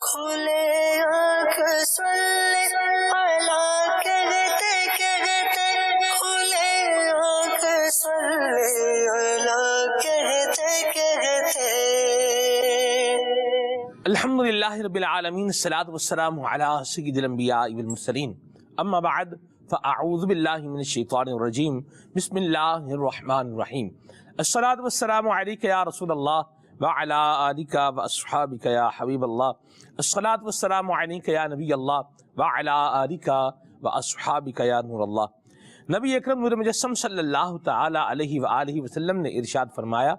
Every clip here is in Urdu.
کھلے آنکھ سلے اعلیٰ کہتے کہتے، کھلے آنکھ سلے اعلیٰ کہتے کہتے۔ الحمدللہ رب العالمین، الصلاۃ والسلام علی سید الانبیاء والمرسلین، اما بعد فاعوذ باللہ من الشیطان الرجیم، بسم اللہ الرحمن الرحیم۔ الصلاۃ والسلام علیک یا رسول اللہ وعلی آلک واصحابک یا حبیب اللہ، الصلاۃ والسلام علیک یا نبی اللہ وعلی آلک واصحابک یا نور اللہ۔ نبی اکرم نور مجسم صلی اللہ تعالی علیہ وآلہ وسلم نے ارشاد فرمایا،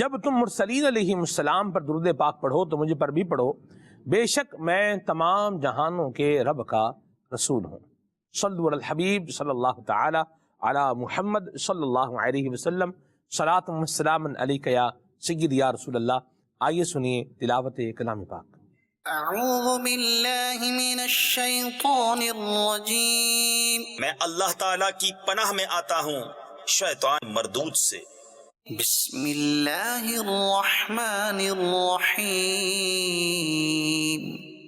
جب تم مرسلین علیہ السلام پر درود پاک پڑھو تو مجھ پر بھی پڑھو، بے شک میں تمام جہانوں کے رب کا رسول ہوں۔ صلو علی الحبیب صلی اللہ تعالی علی محمد صلی اللہ علیہ وسلم، صلاۃ و سلام علیک یا سید یا رسول اللہ۔ آئیے سنیے تلاوت کلام پاک۔ اعوذ باللہ من الشیطان الرجیم، میں اللہ تعالیٰ کی پناہ میں آتا ہوں شیطان مردود سے۔ بسم اللہ الرحمن الرحیم،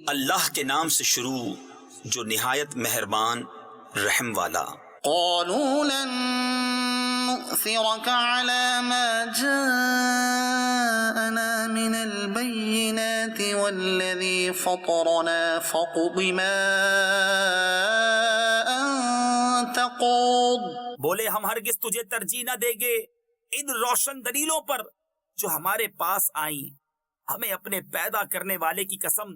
اللہ کے نام سے شروع جو نہایت مہربان رحم والا۔ قالوا لن نؤثرك على ما جاءنا من البينات والذي فطرنا فاقض ما أنت قاض۔ بولے ہم ہرگز تجھے ترجیح نہ دیں گے ان روشن دلیلوں پر جو ہمارے پاس آئیں، ہمیں اپنے پیدا کرنے والے کی قسم،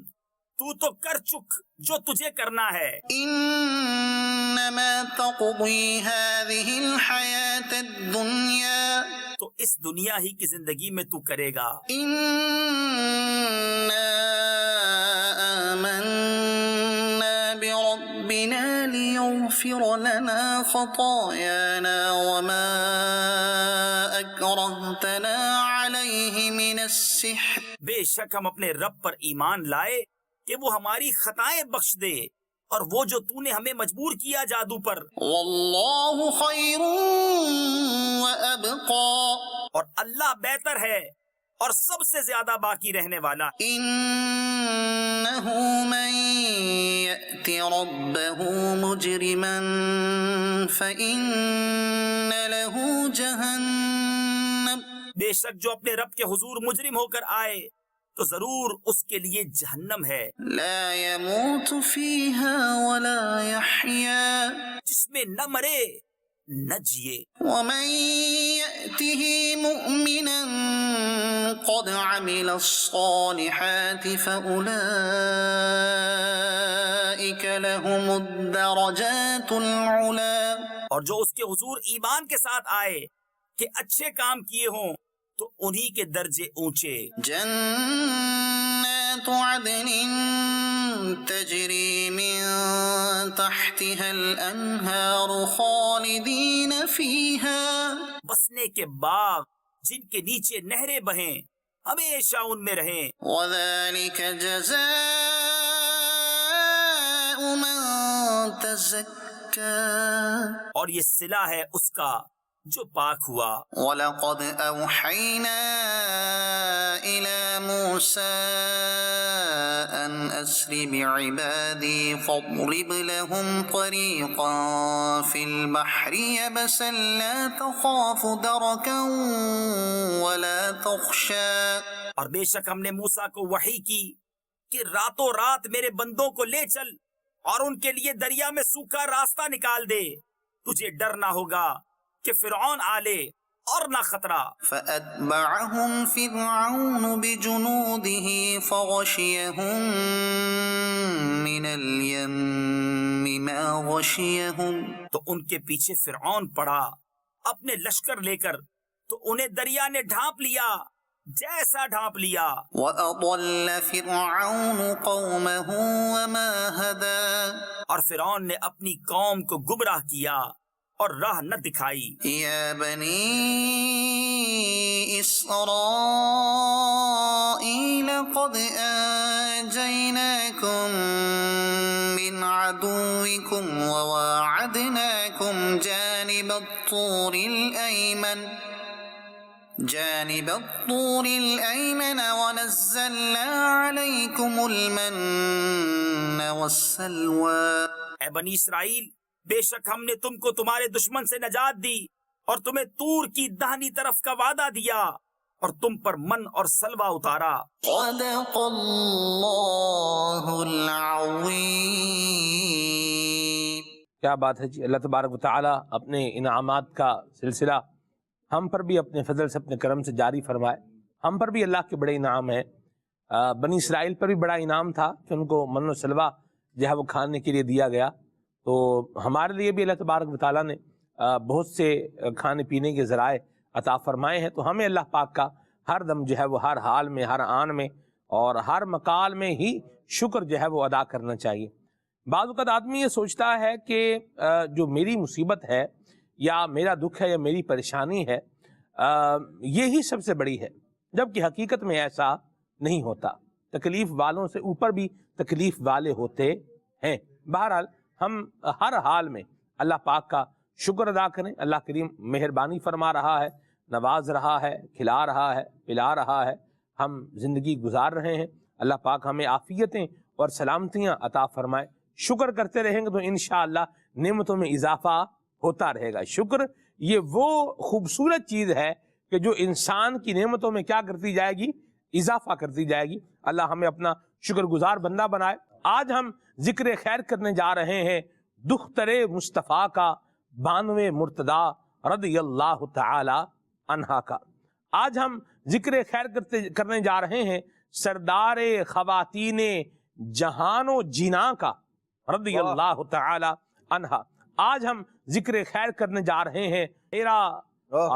تو تو کر چک جو تجھے کرنا ہے۔ انما تقضی هذه الحیاة الدنیا، تو اس دنیا ہی کی زندگی میں تو کرے گا۔ انا آمنا بربنا لیغفر لنا خطایانا وما اکرہتنا علیہ من السحر۔ بے شک ہم اپنے رب پر ایمان لائے کہ وہ ہماری خطائیں بخش دے، اور وہ جو تو نے ہمیں مجبور کیا جادو پر۔ واللہ خیر وابقا، اور اللہ بہتر ہے اور سب سے زیادہ باقی رہنے والا۔ انہ من یأت ربہ مجرما فإن له جہنم، بے شک جو اپنے رب کے حضور مجرم ہو کر آئے تو ضرور اس کے لیے جہنم ہے، لا يموت فيها ولا يحيا، جس میں نہ مرے نہ جیے۔ ومن يأته مؤمنا قد عمل الصالحات فأولئك لهم الدرجات العلا، اور جو اس کے حضور ایمان کے ساتھ آئے کہ اچھے کام کیے ہوں تو انہی کے درجے اونچے۔ جنات عدن تجری من تحتها الانہار خالدین فیہا، بسنے کے باغ جن کے نیچے نہریں بہیں، ہمیشہ ان میں رہیں۔ وذلك جزاء من تزکا، اور یہ صلہ ہے اس کا جو پاک ہوا۔ وَلَقَدْ أَوْحَيْنَا إِلَى مُوسَىٰ أَنْ أَسْرِ بِعِبَادِي فَاضْرِبْ لَهُمْ طَرِيقًا فِي الْبَحْرِ يَبَسًا لَا تَخَافُ دَرَكًا وَلَا تَخْشَىٰ، اور بے شک ہم نے موسیٰ کو وحی کی کہ راتوں رات میرے بندوں کو لے چل اور ان کے لیے دریا میں سوکھا راستہ نکال دے، تجھے ڈر نہ ہوگا کہ فرعون آلے اور نہ خطرہ۔ فَأَتْبَعَهُمْ فِرْعَوْنُ بِجُنُودِهِ فَغَشِيَهُم مِّنَ الْيَمِّ مَا غَشِيَهُمْ، تو ان کے پیچھے فرعون پڑا اپنے لشکر لے کر، تو انہیں دریا نے ڈھانپ لیا جیسا ڈھانپ لیا۔ وَأَضَلَّ فِرْعَوْنُ قَوْمَهُ وَمَا هَدَىٰ، اور فرعون نے اپنی قوم کو گمراہ کیا اور راہ نہ دکھائی۔ یا بنی اسرائیل قد انجیناکم من عدوکم وواعدناکم جانب الطور الایمن جانب الطور الأيمن ونزلنا عليكم المن والسلوى. اے بنی اسرائیل، بے شک ہم نے تم کو تمہارے دشمن سے نجات دی اور تمہیں طور کی داہنی طرف کا وعدہ دیا اور تم پر من اور سلوہ اتارا. صدق اللہ العظیم. کیا بات ہے جی. اللہ تبارک و تعالیٰ اپنے انعامات کا سلسلہ ہم پر بھی اپنے فضل سے اپنے کرم سے جاری فرمائے. ہم پر بھی اللہ کے بڑے انعام ہیں. بنی اسرائیل پر بھی بڑا انعام تھا کہ ان کو من و سلوہ جو ہے وہ کھانے کے لیے دیا گیا. تو ہمارے لیے بھی اللہ تبارک و تعالیٰ نے بہت سے کھانے پینے کے ذرائع عطا فرمائے ہیں. تو ہمیں اللہ پاک کا ہر دم جو ہے وہ ہر حال میں، ہر آن میں اور ہر مقال میں ہی شکر جو ہے وہ ادا کرنا چاہیے. بعض اوقات آدمی یہ سوچتا ہے کہ جو میری مصیبت ہے یا میرا دکھ ہے یا میری پریشانی ہے یہی سب سے بڑی ہے، جبکہ حقیقت میں ایسا نہیں ہوتا. تکلیف والوں سے اوپر بھی تکلیف والے ہوتے ہیں. بہرحال ہم ہر حال میں اللہ پاک کا شکر ادا کریں. اللہ کریم مہربانی فرما رہا ہے، نواز رہا ہے، کھلا رہا ہے، پلا رہا ہے، ہم زندگی گزار رہے ہیں. اللہ پاک ہمیں عافیتیں اور سلامتیاں عطا فرمائے. شکر کرتے رہیں گے تو انشاءاللہ نعمتوں میں اضافہ ہوتا رہے گا. شکر یہ وہ خوبصورت چیز ہے کہ جو انسان کی نعمتوں میں کیا کرتی جائے گی؟ اضافہ کرتی جائے گی. اللہ ہمیں اپنا شکر گزار بندہ بنائے. آج ہم ذکر خیر کرنے جا رہے ہیں دختر مصطفیٰ کا 92 مرتضیٰ رضی اللہ تعالی عنہا کا. آج ہم ذکر خیر کرنے جا رہے ہیں سردار خواتین جہان و جینا کا رضی اللہ تعالی عنہا. آج ہم ذکر خیر کرنے جا رہے ہیں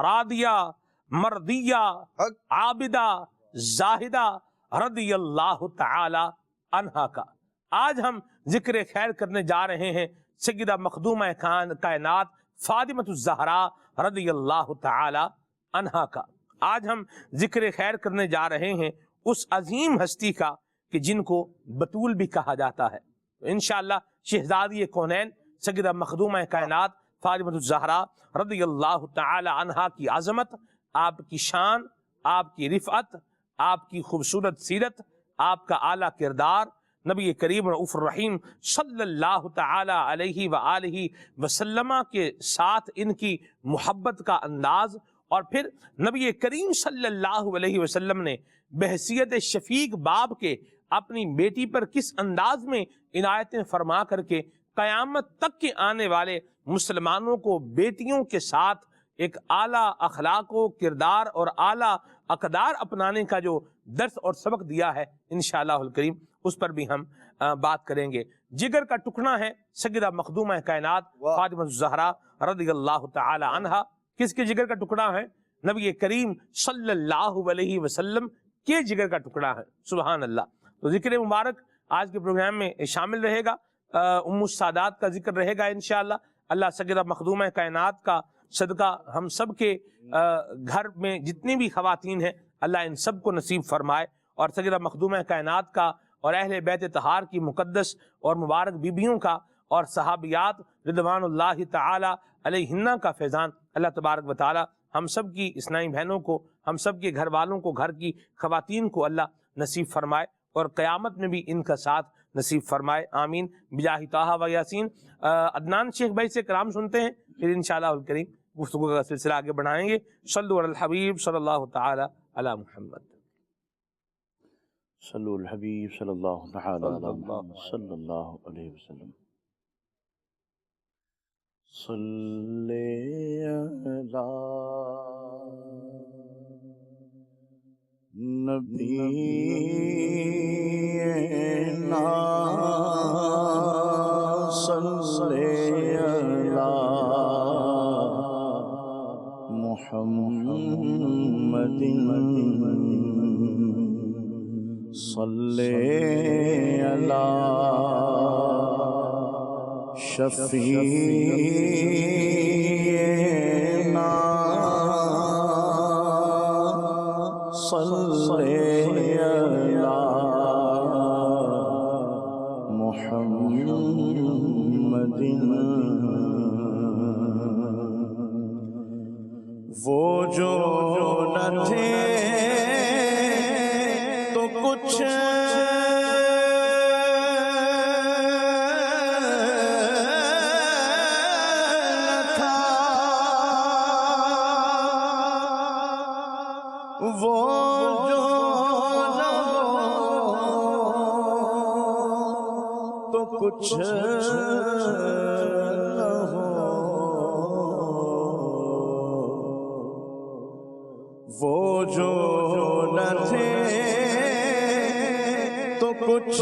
راضیہ مرضیہ عابدہ زاہدہ رضی اللہ تعالی عنہا کا. آج ہم ذکر خیر کرنے جا رہے ہیں سیدہ مخدومہ کائنات فاطمۃ الزہراء رضی اللہ تعالی عنہا کا. آج ہم ذکر خیر کرنے جا رہے ہیں اس عظیم ہستی کا کہ جن کو بطول بھی کہا جاتا ہے. انشاءاللہ شہزادی کونین سیدہ مخدومہ کائنات فاطمۃ الزہراء رضی اللہ تعالی عنہا کی عظمت، آپ کی شان، آپ کی رفعت، آپ کی خوبصورت سیرت، آپ کا اعلیٰ کردار، نبی کریم رؤوف الرحیم صلی اللہ تعالی علیہ وآلہ وسلم کے ساتھ ان کی محبت کا انداز، اور پھر نبی کریم صلی اللہ علیہ وسلم نے بحیثیت شفیق باپ کے اپنی بیٹی پر کس انداز میں عنایتیں فرما کر کے قیامت تک کے آنے والے مسلمانوں کو بیٹیوں کے ساتھ ایک اعلیٰ اخلاق و کردار اور اعلیٰ اقدار اپنانے کا جو درس اور سبق دیا ہے انشاءاللہ الکریم اس پر بھی ہم بات کریں گے. جگر کا ٹکڑا ہے سیدہ مخدومہ کائنات فاطمہ الزہراء رضی اللہ تعالی عنہا. کس کے جگر کا ٹکڑا ہے؟ نبی کریم صلی اللہ علیہ وسلم کے جگر کا ٹکڑا ہے. سبحان اللہ. تو ذکر مبارک آج کے پروگرام میں شامل رہے گا. ام السادات کا ذکر رہے گا انشاءاللہ. اللہ سیدہ مخدومہ کائنات کا صدقہ ہم سب کے گھر میں جتنی بھی خواتین ہیں اللہ ان سب کو نصیب فرمائے، اور سیدہ مخدومہ کائنات کا اور اہل بیت طہار کی مقدس اور مبارک بیبیوں کا اور صحابیات رضوان اللہ تعالی علیہن کا فیضان اللہ تبارک و تعالی ہم سب کی اسلامی بہنوں کو، ہم سب کے گھر والوں کو، گھر کی خواتین کو اللہ نصیب فرمائے اور قیامت میں بھی ان کا ساتھ نصیب فرمائے. آمین بجاہ طٰہٰ و یاسین. عدنان شیخ بھائی سے کلام سنتے ہیں، پھر انشاءاللہ الکریم گفتگو کا سلسلہ آگے بڑھائیں گے. صلو علی الحبیب صلی اللہ تعالی علی محمد. صلو الحبیب صلی اللہ تعالی علی محمد صلی اللہ علیہ وسلم. صلی علی نبینا صلی علی محمد صلی علی شفیعنا صلی علی محمد. وہ جو نہ تو کچھ نہ ہو، وہ جو نہ تھے تو کچھ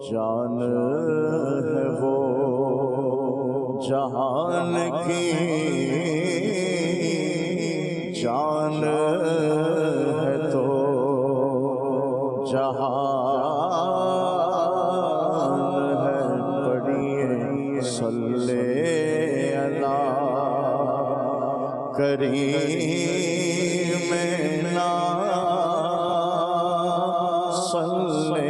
جان ہے وہ جہان کی جان ہے تو جہان ہے، پڑھیے صلی اللہ کریم نا صلی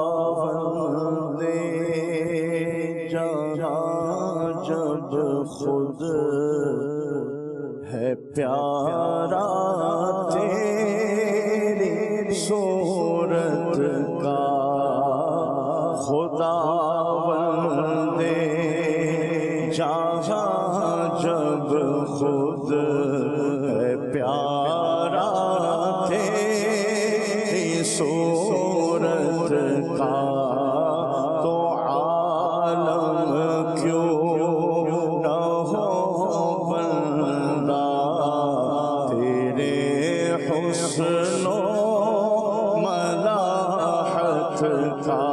خداوند جہاں جب خود ہے پیارا تیری صورت کا، خداوند جہاں جب خود ہے پیارا تیری صورت کا، تو عالم کیوں نہ ہو بندہ تیرے حسن و ملاحت کا،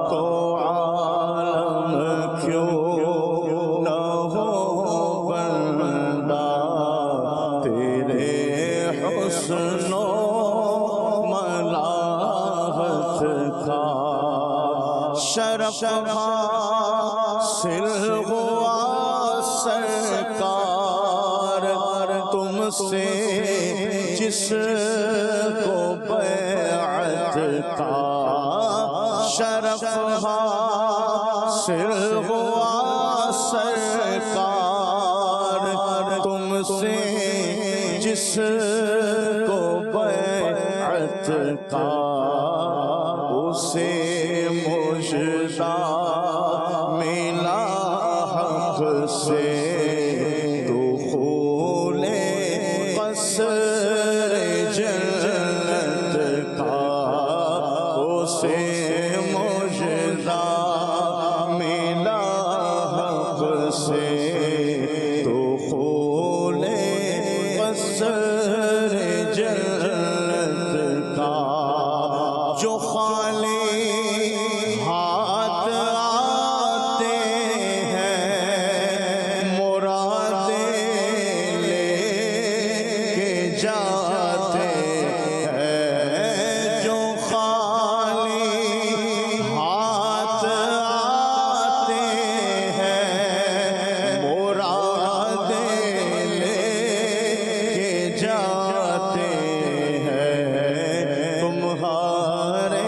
تو عالم کیوں نہ ہو بندہ تیرے حسن و شرف حاصل ہوا سرکار تم سے جس کو بیعت کا، شرف حاصل ہوا سرکار تم سے جس کو بیعت کا، اسے مجدہ ملا حق سے دخول قصر جنت کا، اسے مجدہ ملا حق سے دخول قصر جنت کا، جو خالی ہاتھ آتے ہیں مرادیں لے کے جاتے ہیں، جو خالی ہاتھ آتے ہیں مرادیں لے کے جاتے ہیں، تمہارے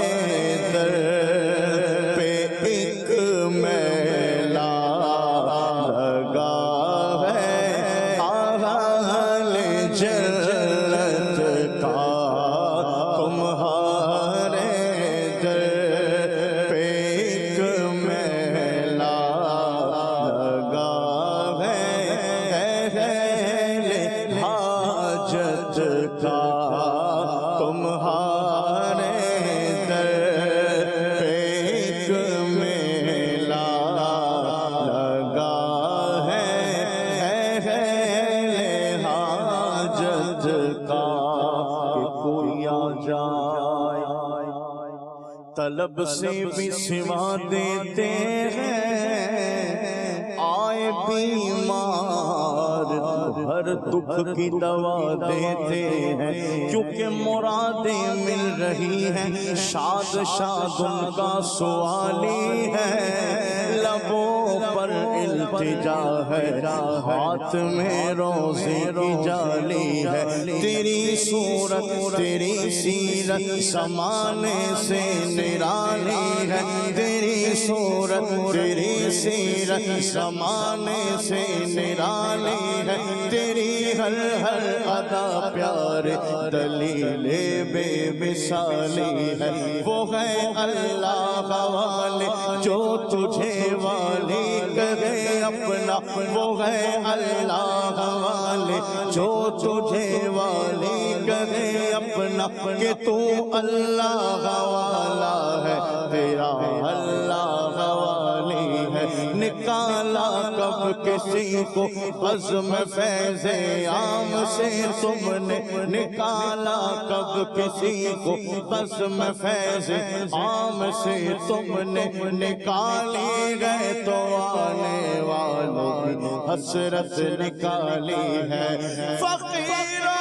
طلب سے بھی سوا دیتے ہیں، آئے بیمار تو ہر دکھ کی دوا دیتے ہیں، کیونکہ مرادیں مل رہی ہیں، شاد شاد ان کا سوالی ہے، لبوں پر التجا ہے، ہاتھ میں روزے کی جالی ہے، تیری صورت تیری سیرت زمانے سے نرالی ہے، تیری صورت تیری سیرت زمانے سے نرالی ہے، تیری ہر ہر ادا پیارے دلیل بے مثالی ہے، وہ ہے اللہ والے جو تجھے والی کہے اپنا، وہ ہے اللہ والے جو تجھے والی کہے اپنا، کہ تو اللہ والا ہے تیرا اللہ والی ہے، نکالا کب کسی کو بزم فیض عام سے تم نے، نکالا کب کسی کو بزم فیض عام سے تم نے، نکالی گئے تو آنے والوں کی حسرت نکالی ہے، فقیرہ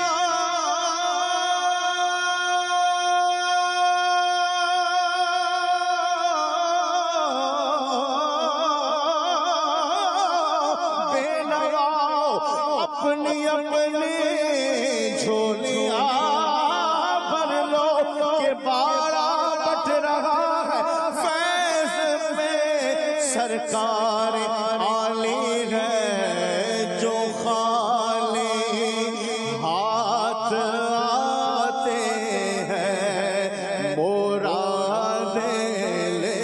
اپنی اپنی جھولیاں بھر لو کہ بارہ بٹ رہا ہے فیض میں، سرکار عالی ہے جو خالی ہاتھ آتے ہیں، مرادیں لے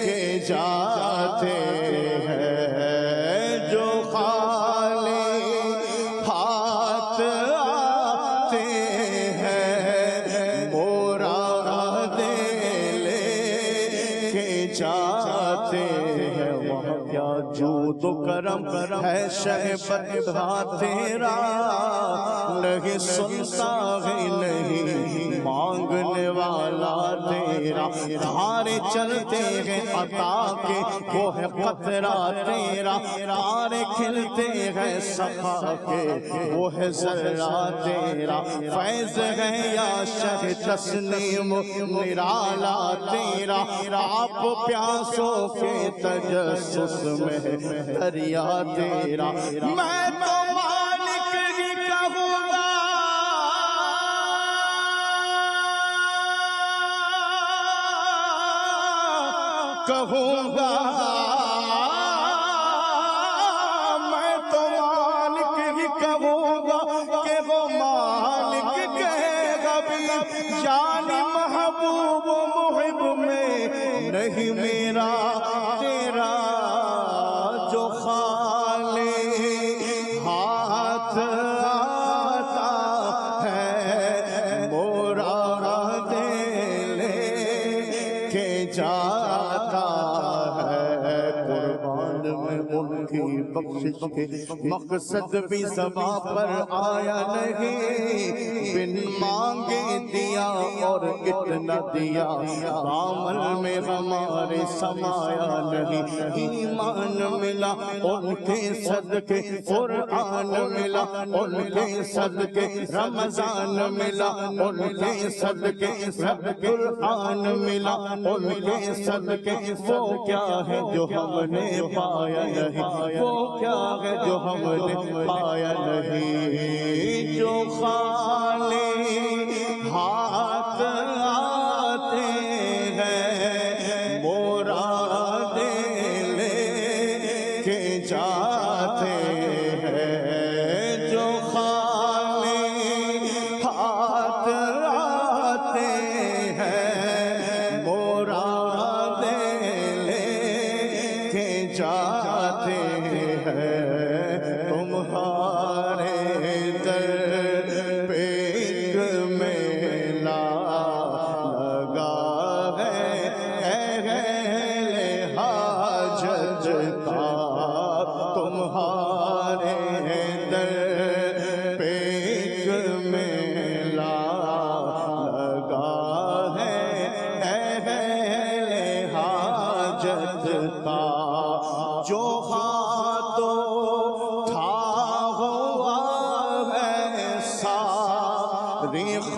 کے جاتے ہیں، جو خالی ہاتھ آتے ہیں، مرادیں لے کے جاتے ہیں، وہاں کیا جود و کرم ہے شہبت تیرا، نہیں سنتا ہی نہیں مانگنے والا تیرا، تارے چلتے ہیں عطا کے وہ ہے قطرہ تیرا، تارے کھلتے ہیں سخا کے وہ ہے ذرہ تیرا، فیض ہے یا شہ تسنیم نرالا تیرا، آپ پیاسوں کے تجسس میں دریا تیرا، میں تو مالک ہی کہوں گا، کہوں گا میں تو مالک ہی کہوں گا، کہ وہ مالک کہے گا بھی جانی محبوب و محب میں نہیں میرا تیرا، جو خالی ہاتھ آتا ہے مرادیں لے کے جاتا ہے، قربان میں ان کی بخشش کے مقصد بھی زباں پر آیا نہیں، بن مانگے دیا اور اتنا دیا، عمل میں ہمارے سمایا نہیں، ایمان ملا ان کے صدقے، قرآن ملا ان کے صدقے، رمضان ملا ان کے صدقے، قرآن ملا ان کے صدقے، وہ کیا ہے جو ہم نے پایا نہیں، وہ کیا ہے جو ہم نے پایا نہیں، جو خالی ہاتھ آتے ہیں مرادیں لے کے جاتے ہیں، جو خالی ہاتھ آتے ہیں مرادیں لے کے جاتے ہیں، تمہارے در پہ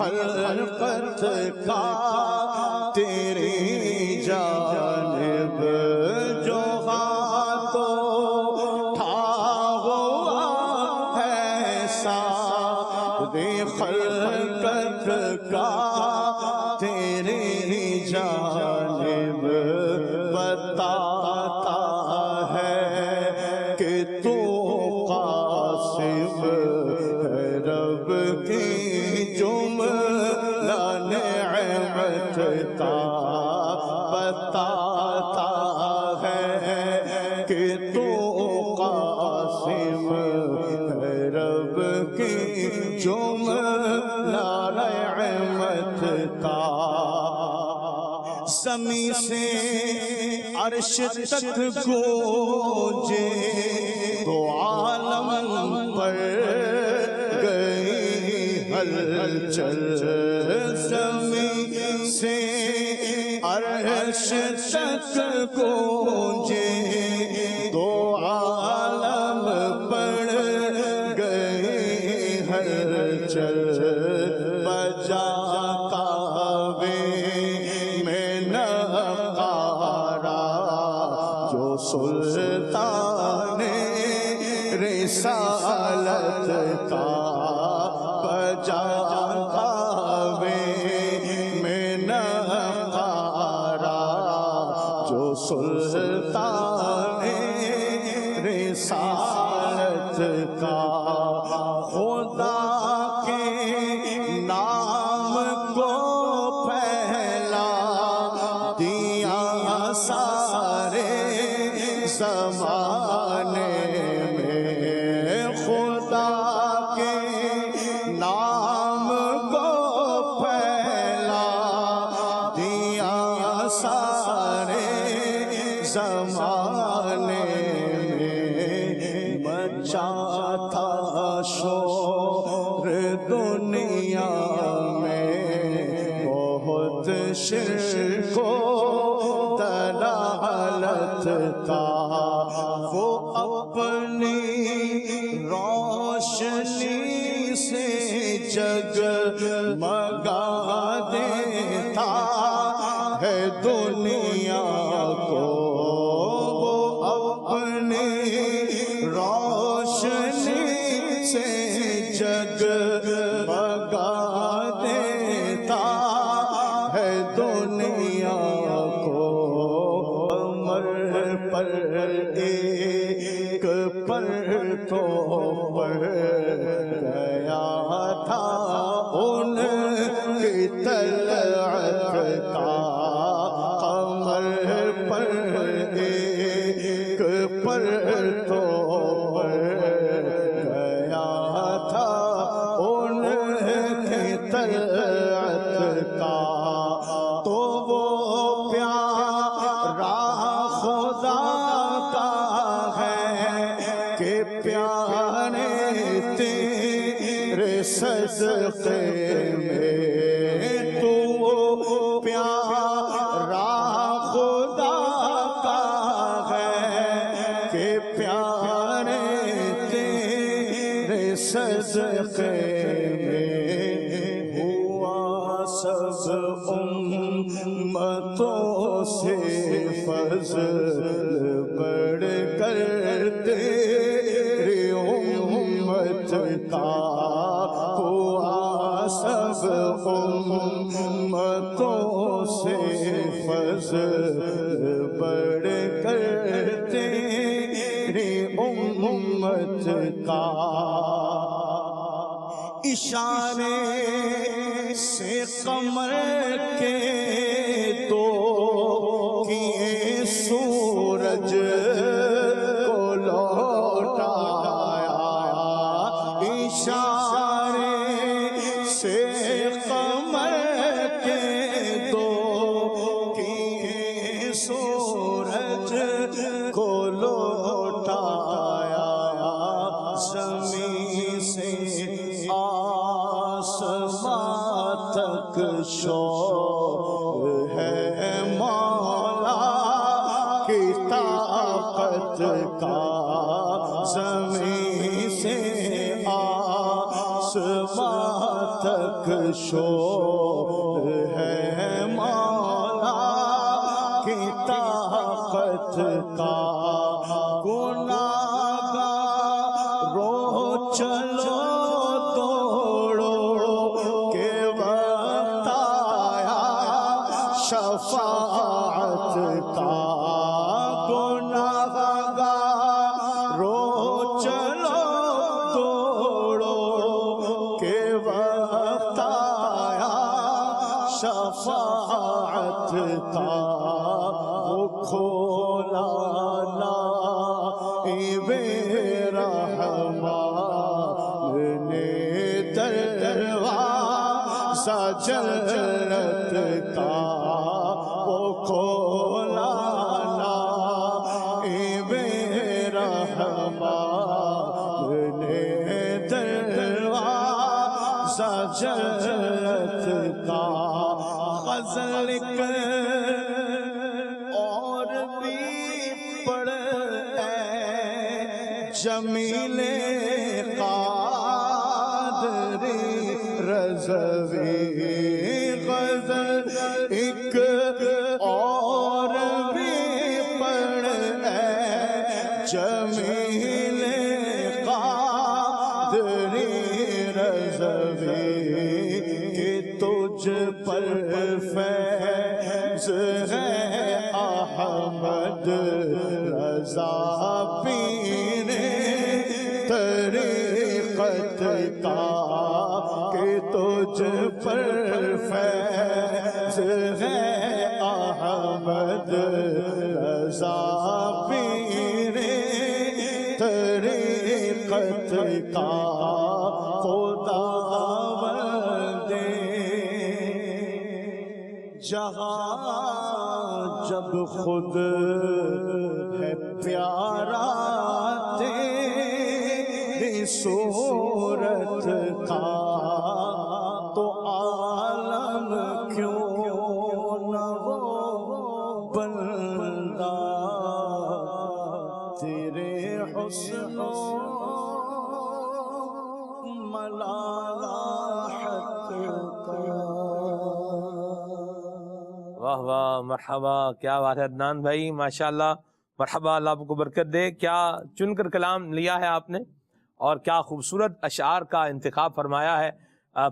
خلقت کا تیری جانب جو ہاتھ اٹھا ہوا ہے ساری خلقت کا تیری جانب بتاتا ہے کہ تو قاسم ہے رب کی جملہ نعمت کا بتاتا ہے کہ تو قاسم ہے رب کی جملہ نعمت کا زمین سے عرش تک گونجے تو عالم پر گئی ہلچل زمین سے عرش تک گونجے تو عالم پر گئی ہلچل بجا کعبے میں نغارہ جو سلطان رسالت کا بجا کعبے میں نغارہ جو سلطان رسالت کا خدا کے نام کو پھیلا دیا سارے زمانے میں خدا کے نام کو پھیلا دیا سارے زمانے میں مچا تھا شور دنیا میں بہت شرک و دلالت کا وہ اپنی روشنی سے جگمگا دیتا ہے دنیا کو وہ اپنی روشنی سے جگمگا دیتا ہے دنیا کو عمر پر ایک پر تو پڑ گیا تھا ان کی طلعت کا قمر پر ایک پر تو پڑ گیا تھا ان کی طلعت کا تو وہ پیارا خدا کا ہے کہ پیارے تیرے صدقے میں تو وہ پیارا خدا کا ہے کہ پیارے تیرے صدقے میں ہوا سب امتوں سے فضل بڑھ کر تیری امت کا ہوا سب امتوں سے فضل بڑھ کر تیری امت کا اشارے سے قمر کے دو کیے سورج کو لوٹایا اشارے سے قمر کے دو کیے سورج کو لوٹایا زمین سے آسمان تک شور ہے مولا کی طاقت کا زمین سے آسمان تک شور شور ہے مولا کی طاقت کا گناہگارو چلو دوڑو کہ وقت آیا شفاعت کا گناہگارو چلو دوڑو کہ وقت آیا شفاعت کا وہ کھولا نائب رحمان نے دروازہ جنت کا وہ کھولا نائب رحمان نے دروازہ جنت کا غزل کر اور بھی پڑھ اے جمیل قادری رضوی غزل ایک اور بھی پڑھ اے جمیل قادری رضوی کہ تجھ پر فیض ہے احمد رضا پیر طریقت کا کہ تجھ پر فیض ہے احمد رضا پیر طریقت کا خداوند جہاں جب خود ہے پیارا تیری صورت کا تو عالم کیوں نہ ہو بندہ تیرے حسن و ملاحت کا۔ واہ واہ، مرحبا، کیا بات ہے عدنان بھائی، ماشاءاللہ، مرحبا، اللہ آپ کو برکت دے۔ کیا چن کر کلام لیا ہے آپ نے، اور کیا خوبصورت اشعار کا انتخاب فرمایا ہے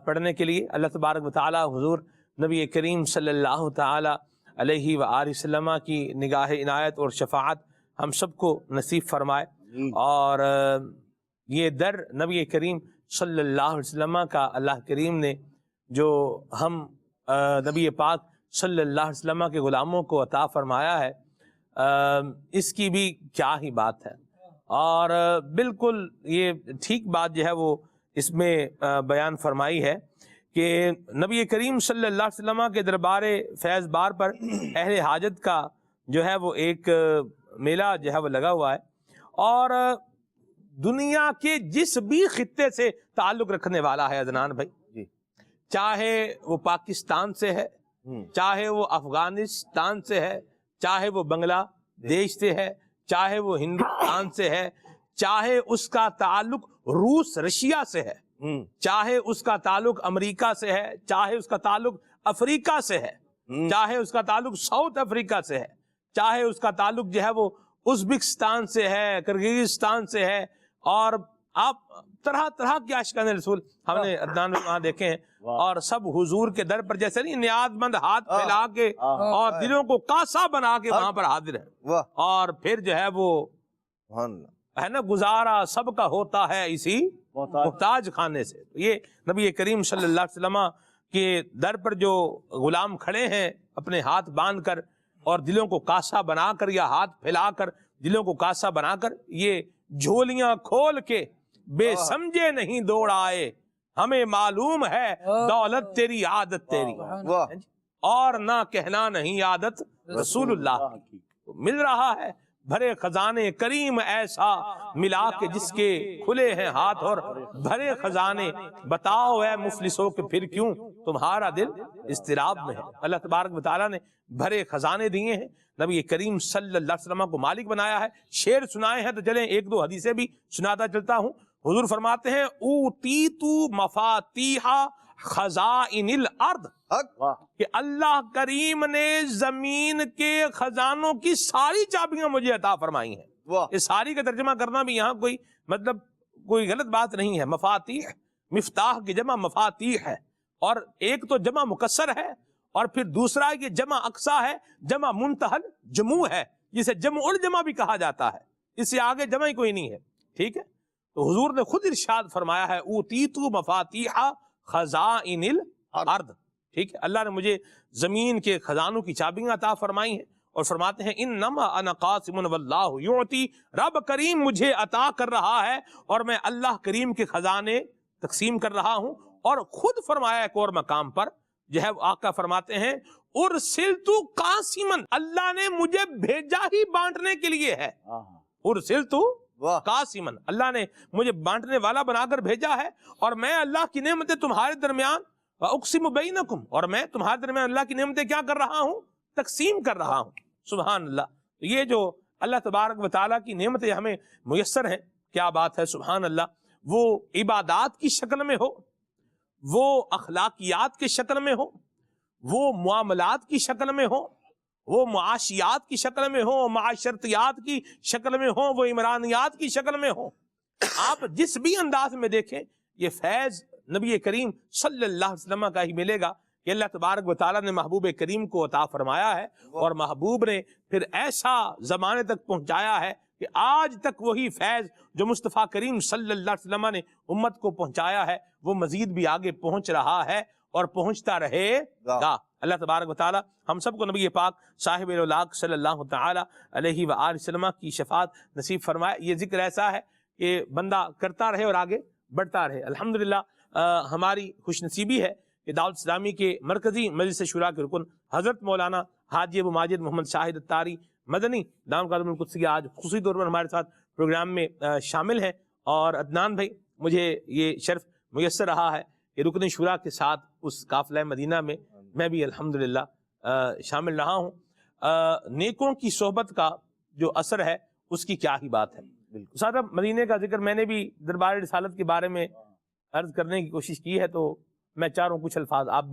پڑھنے کے لیے۔ اللہ تبارک و تعالی حضور نبی کریم صلی اللہ تعالی علیہ وآلہ وسلم کی نگاہ عنایت اور شفاعت ہم سب کو نصیب فرمائے، اور یہ در نبی کریم صلی اللہ علیہ وسلم کا اللہ کریم نے جو ہم نبی پاک صلی اللہ علیہ وسلم کے غلاموں کو عطا فرمایا ہے، اس کی بھی کیا ہی بات ہے۔ اور بالکل یہ ٹھیک بات جو ہے وہ اس میں بیان فرمائی ہے کہ نبی کریم صلی اللہ علیہ وسلم کے دربار فیض بار پر اہل حاجت کا جو ہے وہ ایک میلہ جو ہے وہ لگا ہوا ہے، اور دنیا کے جس بھی خطے سے تعلق رکھنے والا ہے عدنان بھائی، چاہے وہ پاکستان سے ہے، چاہے وہ افغانستان سے ہے، چاہے وہ بنگلہ دیش سے ہے، چاہے وہ ہندوستان سے ہے، چاہے اس کا تعلق روس رشیا سے ہے، چاہے اس کا تعلق امریکہ سے ہے، چاہے اس کا تعلق افریقہ سے ہے، چاہے اس کا تعلق ساؤتھ افریقہ سے ہے، چاہے اس کا تعلق جو ہے وہ ازبکستان سے ہے، کرغیزستان سے ہے، اور آپ طرح طرح کے عاشقان رسول ہم نے عدنان میں وہاں دیکھے ہیں، اور سب حضور کے در پر جیسے نہیں نیاز مند ہاتھ پھیلا کے اور دلوں کو کاسا بنا کے وہاں پر حاضر ہے، اور پھر جو ہے وہ ہے نا گزارا سب کا ہوتا ہے اسی محتاج خانے سے۔ یہ نبی کریم صلی اللہ علیہ وسلم کے در پر جو غلام کھڑے ہیں اپنے ہاتھ باندھ کر اور دلوں کو کاسا بنا کر یا ہاتھ پھیلا کر دلوں کو کاسا بنا کر یہ جھولیاں کھول کے بے سمجھے نہیں دوڑ آئے، ہمیں معلوم ہے دولت تیری عادت تیری، اور نہ کہنا نہیں عادت رسول اللہ کی۔ مل رہا ہے بھرے خزانے کریم ایسا ملا کے جس کے کھلے ہیں ہاتھ اور بھرے خزانے، بتاؤ اے مفلسوں کہ پھر کیوں تمہارا دل اضطراب میں ہے۔ اللہ تبارک و تعالیٰ نے بھرے خزانے دیے ہیں، نبی کریم صلی اللہ علیہ وسلم کو مالک بنایا ہے۔ شعر سنائے ہیں تو چلیں ایک دو حدیثیں بھی سناتا چلتا ہوں۔ حضور فرماتے ہیں اوتیتو مفاتیحا خزائن الارض، کہ اللہ کریم نے زمین کے خزانوں کی ساری چابیاں مجھے عطا فرمائی ہیں۔ یہ ساری کا ترجمہ کرنا بھی یہاں کوئی مطلب کوئی غلط بات نہیں ہے۔ مفاتیح، مفتاح کی جمع مفاتیح ہے، اور ایک تو جمع مکسر ہے، اور پھر دوسرا یہ جمع اقصا ہے، جمع منتہل جموع ہے، جسے جمع الجمع بھی کہا جاتا ہے، اس سے آگے جمع ہی کوئی نہیں ہے، ٹھیک ہے۔ تو حضور نے خود ارشاد فرمایا ہے اوتیتو مفاتیح خزائن الارض، ٹھیک ہے، اللہ نے مجھے زمین کے خزانوں کی چابیاں عطا فرمائی ہیں، اور فرماتے ہیں انما انا قاسم واللہ یعطی، رب کریم مجھے عطا کر رہا ہے اور میں اللہ کریم کے خزانے تقسیم کر رہا ہوں۔ اور خود فرمایا ایک اور مقام پر جو ہے آقا فرماتے ہیں ارسلت قاسما، اللہ نے مجھے بھیجا ہی بانٹنے کے لیے ہے۔ ارسلت قاسما، اللہ نے مجھے بانٹنے والا بنا کر بھیجا ہے، اور میں اللہ کی نعمتیں تمہارے درمیان اقسم بینکم، اور میں تمہارے درمیان اللہ کی نعمتیں کیا کر رہا ہوں؟ تقسیم کر رہا ہوں۔ سبحان اللہ۔ یہ جو اللہ تبارک و تعالیٰ کی نعمتیں ہمیں میسر ہیں، کیا بات ہے، سبحان اللہ۔ وہ عبادات کی شکل میں ہو، وہ اخلاقیات کی شکل میں ہو، وہ معاملات کی شکل میں ہو، وہ معاشیات کی شکل میں ہو، معاشرتیات کی شکل میں ہو، وہ عمرانیات کی شکل میں ہو، آپ جس بھی انداز میں دیکھیں یہ فیض نبی کریم صلی اللہ علیہ وسلم کا ہی ملے گا کہ اللہ تبارک و تعالیٰ نے محبوب کریم کو عطا فرمایا ہے، اور محبوب نے پھر ایسا زمانے تک پہنچایا ہے کہ آج تک وہی فیض جو مصطفیٰ کریم صلی اللہ علیہ وسلم نے امت کو پہنچایا ہے وہ مزید بھی آگے پہنچ رہا ہے اور پہنچتا رہے گا۔ اللہ تبارک و تعالیٰ ہم سب کو نبی پاک صاحب الاولاق صلی اللہ تعالی علیہ وآلہ وسلم کی شفاعت نصیب فرمائے۔ یہ ذکر ایسا ہے کہ بندہ کرتا رہے اور آگے بڑھتا رہے۔ الحمدللہ ہماری خوش نصیبی ہے کہ دعوت اسلامی کے مرکزی مجلس شورا کے رکن حضرت مولانا حاجی ابو ماجد محمد شاہد اتاری مدنی دام قدم القدسی آج خصوصی طور پر ہمارے ساتھ پروگرام میں شامل ہیں، اور عدنان بھائی مجھے یہ شرف میسر رہا ہے کہ رکن شورا کے ساتھ اس قافلہ مدینہ میں میں بھی الحمدللہ شامل رہا ہوں۔ نیکوں کی صحبت کا جو اثر ہے اس کی کیا ہی بات ہے۔ صاحب مدینے کا ذکر میں نے بھی دربار رسالت کے بارے میں عرض کرنے کی کوشش کی ہے، تو میں چاہوں کچھ الفاظ آپ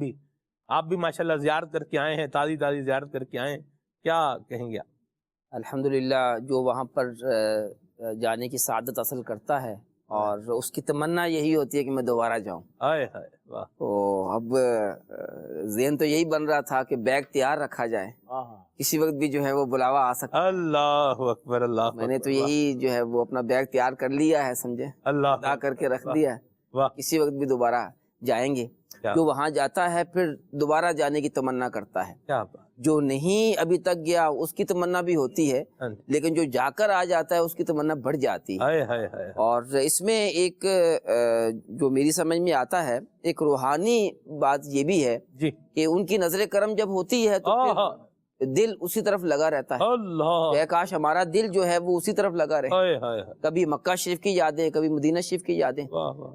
بھی ماشاءاللہ زیارت کر کے آئے ہیں، تازی زیارت کر کے آئے ہیں، کیا کہیں گے؟ الحمدللہ جو وہاں پر جانے کی سعادت حاصل کرتا ہے اور اس کی تمنا یہی ہوتی ہے کہ میں دوبارہ جاؤں۔ تو اب ذہن تو یہی بن رہا تھا کہ بیگ تیار رکھا جائے، کسی وقت بھی جو ہے وہ بلاوا آ سکتا۔ اللہ اکبر، اللہ میں نے تو یہی جو ہے وہ اپنا بیگ تیار کر لیا ہے، سمجھے، ادا کر کے رکھ دیا ہے، کسی وقت بھی دوبارہ جائیں گے۔ جو وہاں جاتا ہے پھر دوبارہ جانے کی تمنا کرتا ہے، جو نہیں ابھی تک گیا اس کی تمنا بھی ہوتی ہے، لیکن جو جا کر آ جاتا ہے اس کی تمنا بڑھ جاتی ہے۔ اور اس میں ایک جو میری سمجھ میں آتا ہے ایک روحانی بات یہ بھی ہے کہ ان کی نظر کرم جب ہوتی ہے تو دل اسی طرف لگا رہتا ہے۔ کاش ہمارا دل جو ہے وہ اسی طرف لگا رہے، کبھی مکہ شریف کی یادیں، کبھی مدینہ شریف کی یادیں۔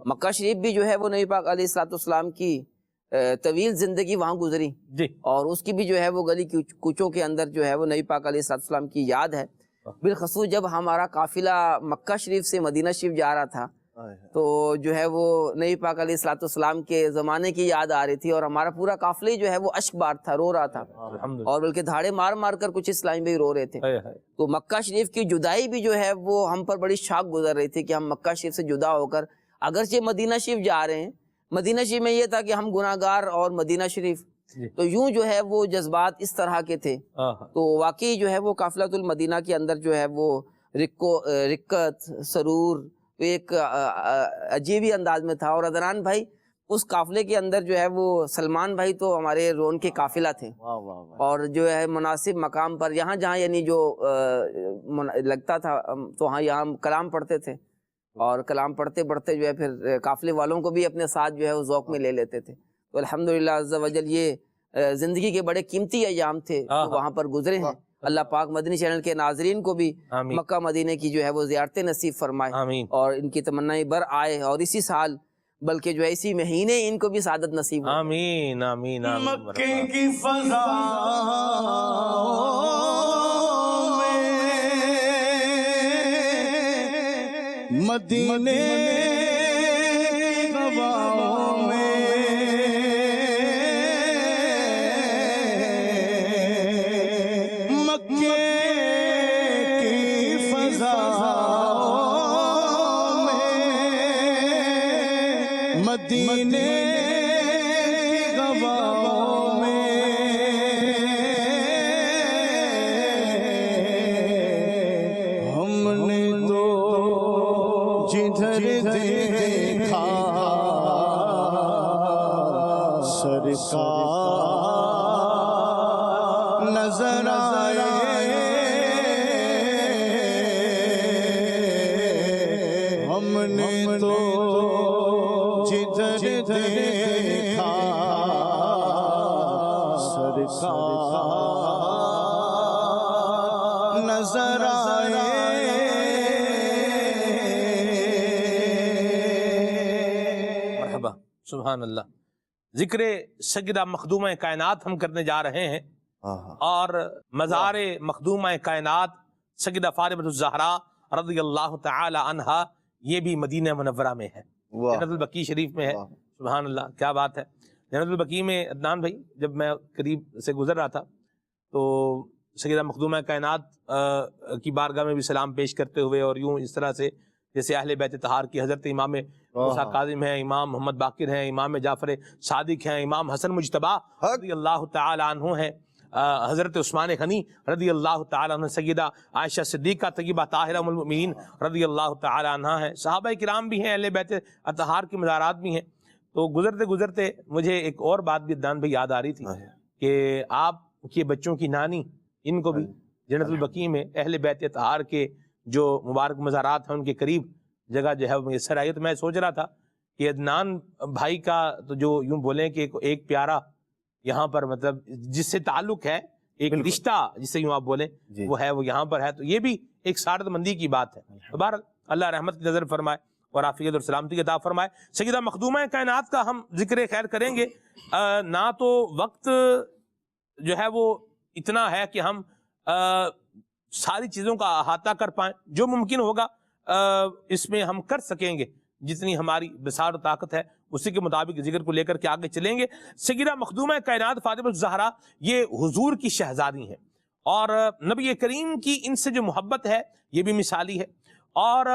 مکہ شریف بھی جو ہے وہ نبی پاک علیہ السلام کی طویل زندگی وہاں گزری، اور اس کی بھی جو ہے وہ گلی کوچوں کے اندر جو ہے وہ نبی پاک علیہ السلام کی یاد ہے۔ بالخصوص جب ہمارا قافلہ مکہ شریف سے مدینہ شریف جا رہا تھا تو جو ہے وہ نبی پاک علیہ السلام کے زمانے کی یاد آ رہی تھی، اور ہمارا پورا قافلہ جو ہے وہ اشک بار تھا، رو رہا تھا، اور بلکہ دھاڑے مار مار کر کچھ اسلامی بھی رو رہے تھے۔ تو مکہ شریف کی جدائی بھی جو ہے وہ ہم پر بڑی شاک گزر رہی تھی کہ ہم مکہ شریف سے جدا ہو کر اگرچہ مدینہ شریف جا رہے ہیں، مدینہ شریف میں یہ تھا کہ ہم گناہ گار اور مدینہ شریف، تو یوں جو ہے وہ جذبات اس طرح کے تھے۔ تو واقعی جو ہے وہ قافلۃ المدینہ کے اندر جو ہے وہ رکت سرور ایک عجیب ہی انداز میں تھا۔ اور عدنان بھائی اس قافلے کے اندر جو ہے وہ سلمان بھائی تو ہمارے رون کے قافلہ تھے، اور جو ہے مناسب مقام پر یہاں جہاں یعنی جو لگتا تھا تو ہاں یہاں کلام پڑھتے تھے، اور کلام پڑھتے پڑھتے جو ہے پھر قافلے والوں کو بھی اپنے ساتھ جو ہے وہ ذوق میں لے لیتے تھے۔ تو الحمدللہ عز و جل یہ زندگی کے بڑے قیمتی ایام تھے جو وہاں پر گزرے ہیں۔ اللہ پاک مدنی چینل کے ناظرین کو بھی مکہ مدینے کی جو ہے وہ زیارتیں نصیب فرمائے، اور ان کی تمنائیں بر آئے، اور اسی سال بلکہ جو ہے اسی مہینے ان کو بھی سعادت نصیب ہو۔ آمین آمین آمین۔ مکے کی فضا مدینے کی ہواؤں میں سرکار نظر آئے ہم نے تو جدھر دیکھا سرکار نظر آئے. مرحبا، سبحان اللہ. ذکر سیدہ مخدومہ کائنات ہم کرنے جا رہے ہیں، اور مزار مخدومہ کائنات سیدہ فاطمہ الزہرا رضی اللہ تعالی عنہا یہ بھی مدینہ منورہ میں ہے، جنت البقیع شریف میں ہے. سبحان اللہ، کیا بات ہے. جنت البقیع میں عدنان بھائی جب میں قریب سے گزر رہا تھا تو سیدہ مخدومہ کائنات کی بارگاہ میں بھی سلام پیش کرتے ہوئے، اور یوں اس طرح سے جیسے اہل بیت طہار کی حضرت امام موسیٰ کاظم ہیں، امام محمد باقر ہیں، امام جعفر صادق ہیں، امام حسن مجتبیٰ رضی اللہ تعالی عنہ ہیں، حضرت عثمان غنی رضی اللہ تعالی عنہ، سیدہ عائشہ صدیقہ طیبہ طاہرہ ام المؤمنین رضی اللہ تعالی عنہ ہیں، صحابہ کرام بھی ہیں، اہل بیت اطہار کی مزارات بھی ہیں. تو گزرتے گزرتے مجھے ایک اور بات بھی عدنان بھائی یاد آ رہی تھی کہ آپ کے بچوں کی نانی، ان کو بھی جنت البقیع میں اہل بیت اطہار کے جو مبارک مزارات ہیں ان کے قریب جگہ جو ہے میسر آئی. تو میں سوچ رہا تھا کہ عدنان بھائی کا تو جو یوں بولیں کہ ایک پیارا یہاں پر مطلب جس سے تعلق ہے، ایک رشتہ جسے یوں آپ بولیں وہ ہے، وہ یہاں پر ہے، تو یہ بھی ایک سعادت مندی کی بات ہے. بہرحال اللہ رحمت کی نظر فرمائے اور عافیت اور سلامتی عطا فرمائے. سیدہ مخدومہ کائنات کا ہم ذکر خیر کریں گے، نہ تو وقت جو ہے وہ اتنا ہے کہ ہم ساری چیزوں کا احاطہ کر پائیں، جو ممکن ہوگا اس میں ہم کر سکیں گے، جتنی ہماری بساط و طاقت ہے اسی کے مطابق ذکر کو لے کر کے آگے چلیں گے. سیدہ مخدومہ کائنات فاطمہ الزہرا یہ حضور کی شہزادی ہیں، اور نبی کریم کی ان سے جو محبت ہے یہ بھی مثالی ہے، اور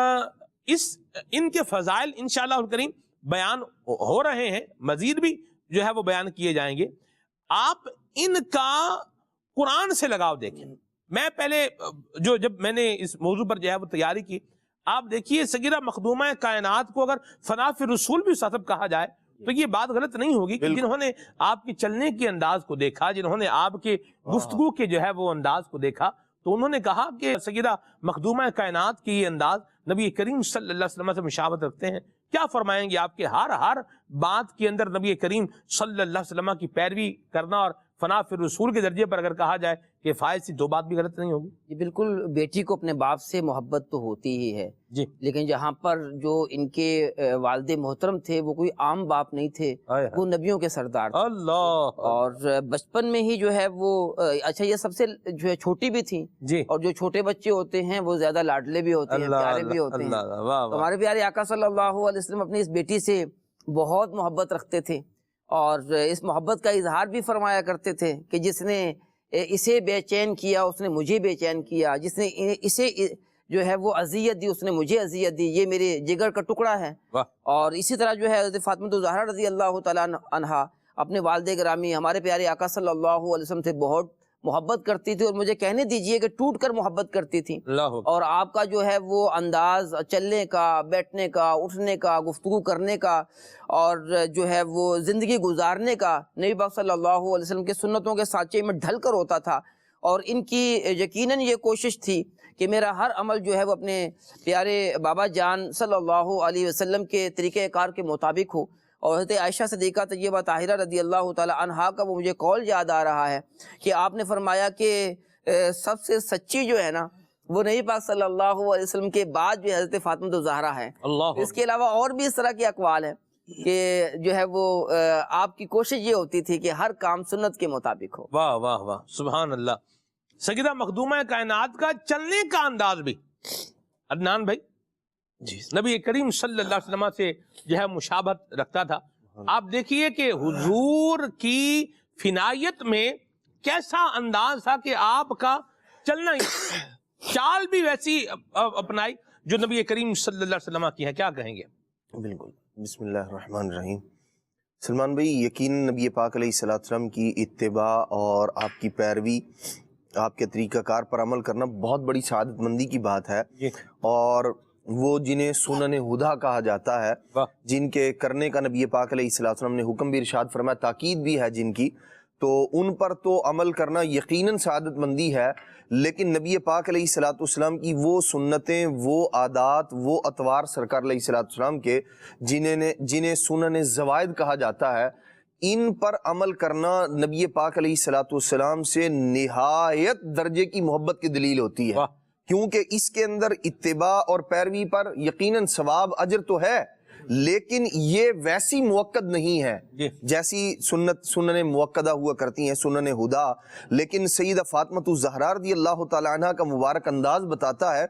ان کے فضائل انشاءاللہ الکریم بیان ہو رہے ہیں، مزید بھی جو ہے وہ بیان کیے جائیں گے. آپ ان کا قرآن سے لگاؤ دیکھیں. میں پہلے جب میں نے اس موضوع پر جو ہے وہ تیاری کی، آپ دیکھیے سیدہ مخدومہ کائنات کو اگر فنا فی الرسول بھی صاحب کہا جائے تو یہ بات غلط نہیں ہوگی، کہ جنہوں نے آپ کے چلنے کے انداز کو دیکھا، جنہوں نے آپ کے گفتگو کے جو ہے وہ انداز کو دیکھا، تو انہوں نے کہا کہ سیدہ مخدومہ کائنات کی یہ انداز نبی کریم صلی اللہ علیہ وسلم سے مشابہت رکھتے ہیں. کیا فرمائیں گے آپ کے ہر بات کے اندر نبی کریم صلی اللہ علیہ وسلم کی پیروی کرنا اور فنا فی الرسول کے درجے پر اگر کہا جائے کہ فائز سے دو بات بھی غلط نہیں ہوگی؟ جی بالکل، بیٹی کو اپنے باپ سے محبت تو ہوتی ہی ہے جی، لیکن جہاں پر جو ان کے والد محترم تھے وہ کوئی عام باپ نہیں تھے، وہ نبیوں کے سردار تھے. اللہ. اور بچپن میں ہی جو ہے وہ اچھا یہ سب سے جو ہے چھوٹی بھی تھیں جی، اور جو چھوٹے بچے ہوتے ہیں وہ زیادہ لاڈلے بھی ہوتے ہیں، پیارے بھی ہوتے ہیں. ہمارے پیارے آقا صلی اللہ علیہ وسلم اپنی اس بیٹی سے بہت محبت رکھتے تھے، اور اس محبت کا اظہار بھی فرمایا کرتے تھے کہ جس نے اسے بے چین کیا اس نے مجھے بے چین کیا، جس نے اسے جو ہے وہ اذیت دی اس نے مجھے اذیت دی، یہ میرے جگر کا ٹکڑا ہے. اور اسی طرح جو ہے حضرت فاطمہ الزہرا رضی اللہ تعالیٰ عنہا اپنے والد گرامی ہمارے پیارے آقا صلی اللہ علیہ وسلم سے بہت محبت کرتی تھی، اور مجھے کہنے دیجئے کہ ٹوٹ کر محبت کرتی تھی. اور آپ کا جو ہے وہ انداز چلنے کا، بیٹھنے کا، اٹھنے کا، گفتگو کرنے کا، اور جو ہے وہ زندگی گزارنے کا نبی پاک صلی اللہ علیہ وسلم کے سنتوں کے سانچے میں ڈھل کر ہوتا تھا. اور ان کی یقیناً یہ کوشش تھی کہ میرا ہر عمل جو ہے وہ اپنے پیارے بابا جان صلی اللہ علیہ وسلم کے طریقہ کار کے مطابق ہو. اور حضرت عائشہ صدیقہ طیبہ طاہرہ رضی اللہ تعالی عنہا کا وہ مجھے قول یاد آ رہا ہے کہ آپ نے فرمایا کہ سب سے سچی جو ہے نا وہ نبی پاک صلی اللہ علیہ وسلم کے بعد جو حضرت فاطمہ الزہرا ہے. اس کے علاوہ اور بھی اس طرح کے اقوال ہیں کہ جو ہے وہ آپ کی کوشش یہ ہوتی تھی کہ ہر کام سنت کے مطابق ہو. واہ واہ واہ، سبحان اللہ. سیدہ مخدومہ کائنات کا چلنے کا انداز بھی عدنان بھائی جی نبی کریم صلی اللہ علیہ وسلم سے جو ہے مشابہت رکھتا تھا. آپ دیکھیے کہ حضور کی فنائیت میں کیسا انداز تھا کہ آپ کا چلنا چال بھی ویسی اپنائی جو نبی کریم صلی اللہ علیہ وسلم کی ہے. کیا کہیں گے؟ بالکل. بسم اللہ الرحمن الرحیم. سلمان بھائی، یقین نبی پاک علیہ السلام کی اتباع اور آپ کی پیروی، آپ کے طریقہ کار پر عمل کرنا بہت بڑی سعادت مندی کی بات ہے. اور وہ جنہیں سنن ہدا کہا جاتا ہے، جن کے کرنے کا نبی پاک علیہ الصلوۃ والسلام نے حکم بھی ارشاد فرمایا، تاکید بھی ہے جن کی، تو ان پر تو عمل کرنا یقیناً سعادت مندی ہے، لیکن نبی پاک علیہ الصلوۃ والسلام کی وہ سنتیں، وہ عادات، وہ اطوار سرکار علیہ الصلوۃ والسلام کے جنہیں سنن زوائد کہا جاتا ہے، ان پر عمل کرنا نبی پاک علیہ الصلوۃ والسلام سے نہایت درجے کی محبت کی دلیل ہوتی ہے، کیونکہ اس کے اندر اتباع اور پیروی پر یقیناً ثواب اجر تو ہے، لیکن یہ ویسی موقد نہیں ہے جیسی سنن موقدہ ہوا کرتی ہیں، سنن ہدا، لیکن سیدہ فاطمہ الزہرا رضی اللہ تعالی عنہ کا مبارک انداز بتاتا ہے،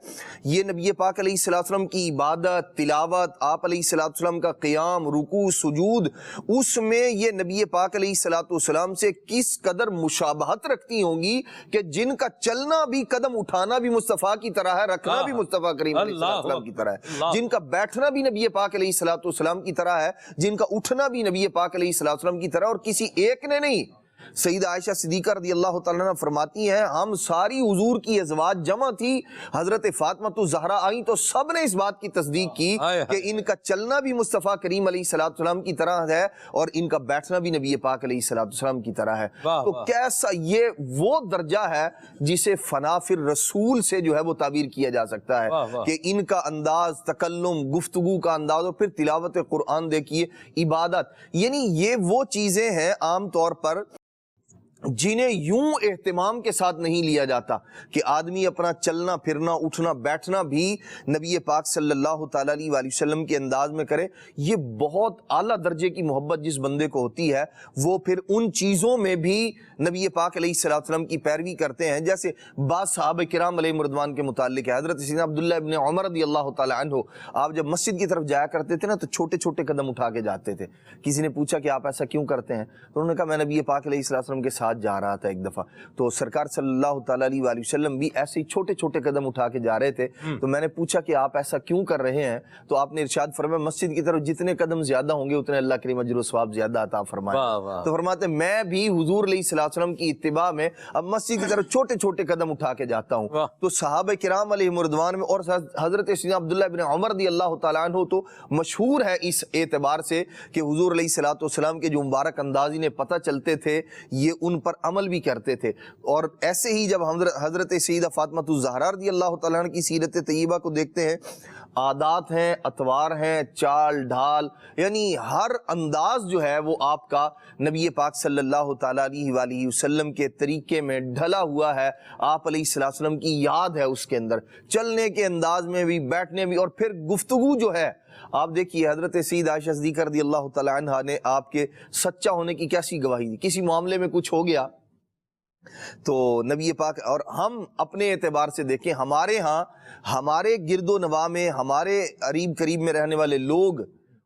یہ نبی پاک علیہ الصلوۃ والسلام کی عبادت، تلاوت، آپ علیہ الصلوۃ والسلام کا قیام، رکوع، سجود، اس میں یہ نبی پاک علیہ الصلوۃ والسلام سے کس قدر مشابہت رکھتی ہوں گی کہ جن کا چلنا بھی، قدم اٹھانا بھی مصطفیٰ کی طرح ہے، رکھنا بھی مصطفیٰ کریم علیہ الصلوۃ والسلام کی طرح ہے، جن کا بیٹھنا بھی نبی پاک علیہ الصلوۃ والسلام کی طرح ہے، جن کا اٹھنا بھی نبی پاک علیہ الصلوۃ والسلام کی طرح، اور کسی ایک نے نہیں۔ سیدہ عائشہ صدیقہ رضی اللہ تعالیٰ عنہ فرماتی ہیں، ہم ساری حضور کی ازواج جمع تھی، حضرت فاطمہ الزہرا آئیں تو سب نے اس بات کی تصدیق کی کہ ان کا چلنا بھی مصطفیٰ کریم علیہ الصلوۃ والسلام کی طرح ہے، اور ان کا بیٹھنا بھی نبی پاک علیہ الصلوۃ والسلام کی طرح ہے۔ تو کیسا یہ وہ درجہ ہے جسے فنا فی الرسول سے جو ہے وہ تعبیر کیا جا سکتا ہے، کہ ان کا انداز، تکلم، گفتگو کا انداز، اور پھر تلاوت قرآن دیکھیے، عبادت، یعنی یہ وہ چیزیں ہیں عام طور پر جنہیں یوں اہتمام کے ساتھ نہیں لیا جاتا کہ آدمی اپنا چلنا پھرنا، اٹھنا بیٹھنا بھی نبی پاک صلی اللہ تعالیٰ علیہ وآلہ وسلم کے انداز میں کرے۔ یہ بہت اعلیٰ درجے کی محبت جس بندے کو ہوتی ہے، وہ پھر ان چیزوں میں بھی نبی پاک علیہ الصلوۃ والسلام کی پیروی کرتے ہیں، جیسے بعض صحابہ کرام علیہ رضوان کے متعلق ہے۔ حضرت سیدنا عبداللہ ابن عمر رضی اللہ تعالیٰ عنہ، آپ جب مسجد کی طرف جایا کرتے تھے نا تو چھوٹے چھوٹے قدم اٹھا کے جاتے تھے۔ کسی نے پوچھا کہ آپ ایسا کیوں کرتے ہیں؟ تو انہوں نے کہا میں نبی پاک علیہ الصلوۃ والسلام کے ساتھ جا رہا تھا ایک دفعہ، تو سرکار صلی اللہ تعالیٰ علیہ وآلہ وسلم بھی ایسے ہی چھوٹے چھوٹے قدم اٹھا کے جا رہے تھے، تو میں نے پوچھا کہ آپ ایسا کیوں کر رہے ہیں؟ تو آپ نے ارشاد فرمایا مسجد کی طرف جتنے قدم زیادہ ہوں گے اتنے اللہ کریم اجر و ثواب زیادہ عطا فرمائے۔ تو فرماتے ہیں میں بھی حضور علیہ الصلوۃ والسلام کی اتباع میں اب مسجد کی طرف چھوٹے چھوٹے قدم اٹھا کے جاتا ہوں۔ تو صحابہ کرام علیہ رضوان میں، اور حضرت سیدنا عبداللہ ابن عمر رضی اللہ تعالیٰ عنہ تو مشہور ہے اس اعتبار سے کہ حضور علیہ الصلوۃ والسلام کے جو مبارک انداز انہیں پتہ چلتے تھے، یہ ان پر عمل بھی کرتے تھے۔ اور ایسے ہی جب حضرت سیدہ فاطمہ الزہرا رضی اللہ تعالیٰ عنہ کی سیرت طیبہ کو دیکھتے ہیں، عادات ہیں، اطوار ہیں، چال ڈھال، یعنی ہر انداز جو ہے وہ آپ کا نبی پاک صلی اللہ تعالیٰ علیہ وآلہ وسلم کے طریقے میں ڈھلا ہوا ہے۔ آپ علیہ الصلوۃ والسلام کی یاد ہے اس کے اندر، چلنے کے انداز میں بھی، بیٹھنے بھی، اور پھر گفتگو جو ہے، آپ دیکھیے حضرت سیدہ عائشہ صدیقہ رضی اللہ تعالیٰ عنہ نے آپ کے سچا ہونے کی کیسی گواہی دی۔ کسی معاملے میں کچھ ہو گیا تو نبی پاک، اور ہم اپنے اعتبار سے دیکھیں، ہمارے ہاں، ہمارے گرد و نواح میں، ہمارے قریب قریب میں رہنے والے لوگ،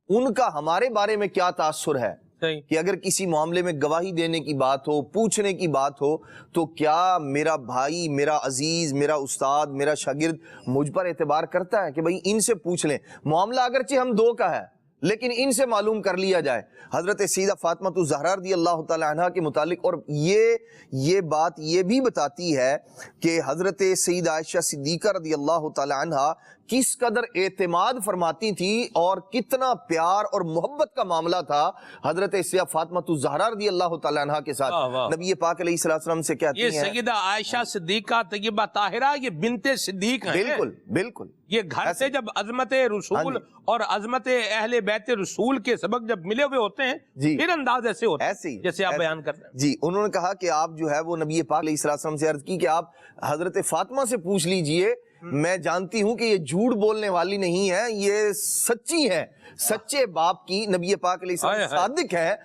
ان کا ہمارے بارے میں کیا تاثر ہے کہ اگر کسی معاملے میں گواہی دینے کی بات ہو، پوچھنے کی بات ہو، تو کیا میرا بھائی، میرا عزیز، میرا استاد، میرا شاگرد مجھ پر اعتبار کرتا ہے کہ بھئی ان سے پوچھ لیں؟ معاملہ اگرچہ ہم دو کا ہے لیکن ان سے معلوم کر لیا جائے۔ حضرت سیدہ فاطمہ الزہرا رضی اللہ تعالی عنہا کے متعلق، اور یہ بات یہ بھی بتاتی ہے کہ حضرت سیدہ عائشہ صدیقہ رضی اللہ تعالی عنہا کس قدر اعتماد فرماتی تھی اور کتنا پیار اور محبت کا معاملہ تھا حضرت سیدہ فاطمہ الزہرا رضی اللہ تعالی عنہا کے ساتھ۔ نبی پاک علیہ الصلوۃ والسلام سے کہتی ہیں، یہ سیدہ عائشہ صدیقہ طیبہ طاہرہ، یہ بنت صدیق ہیں۔ بالکل بالکل، یہ گھر سے جب عظمت رسول اور عظمت اہل بیت رسول کے سبق جب ملے ہوئے ہوتے ہیں، پھر انداز ایسے ہوتا ہے جیسے آپ بیان کرتے ہیں۔ جی، انہوں نے کہا کہ آپ جو ہے وہ نبی پاک علیہ الصلوۃ والسلام سے عرض کی کہ آپ حضرت فاطمہ سے پوچھ لیجئے، میں جانتی ہوں کہ یہ جھوٹ بولنے والی نہیں ہے، یہ سچی ہے، سچے باپ کی نبی پاک علیہ السلام صادق ہے،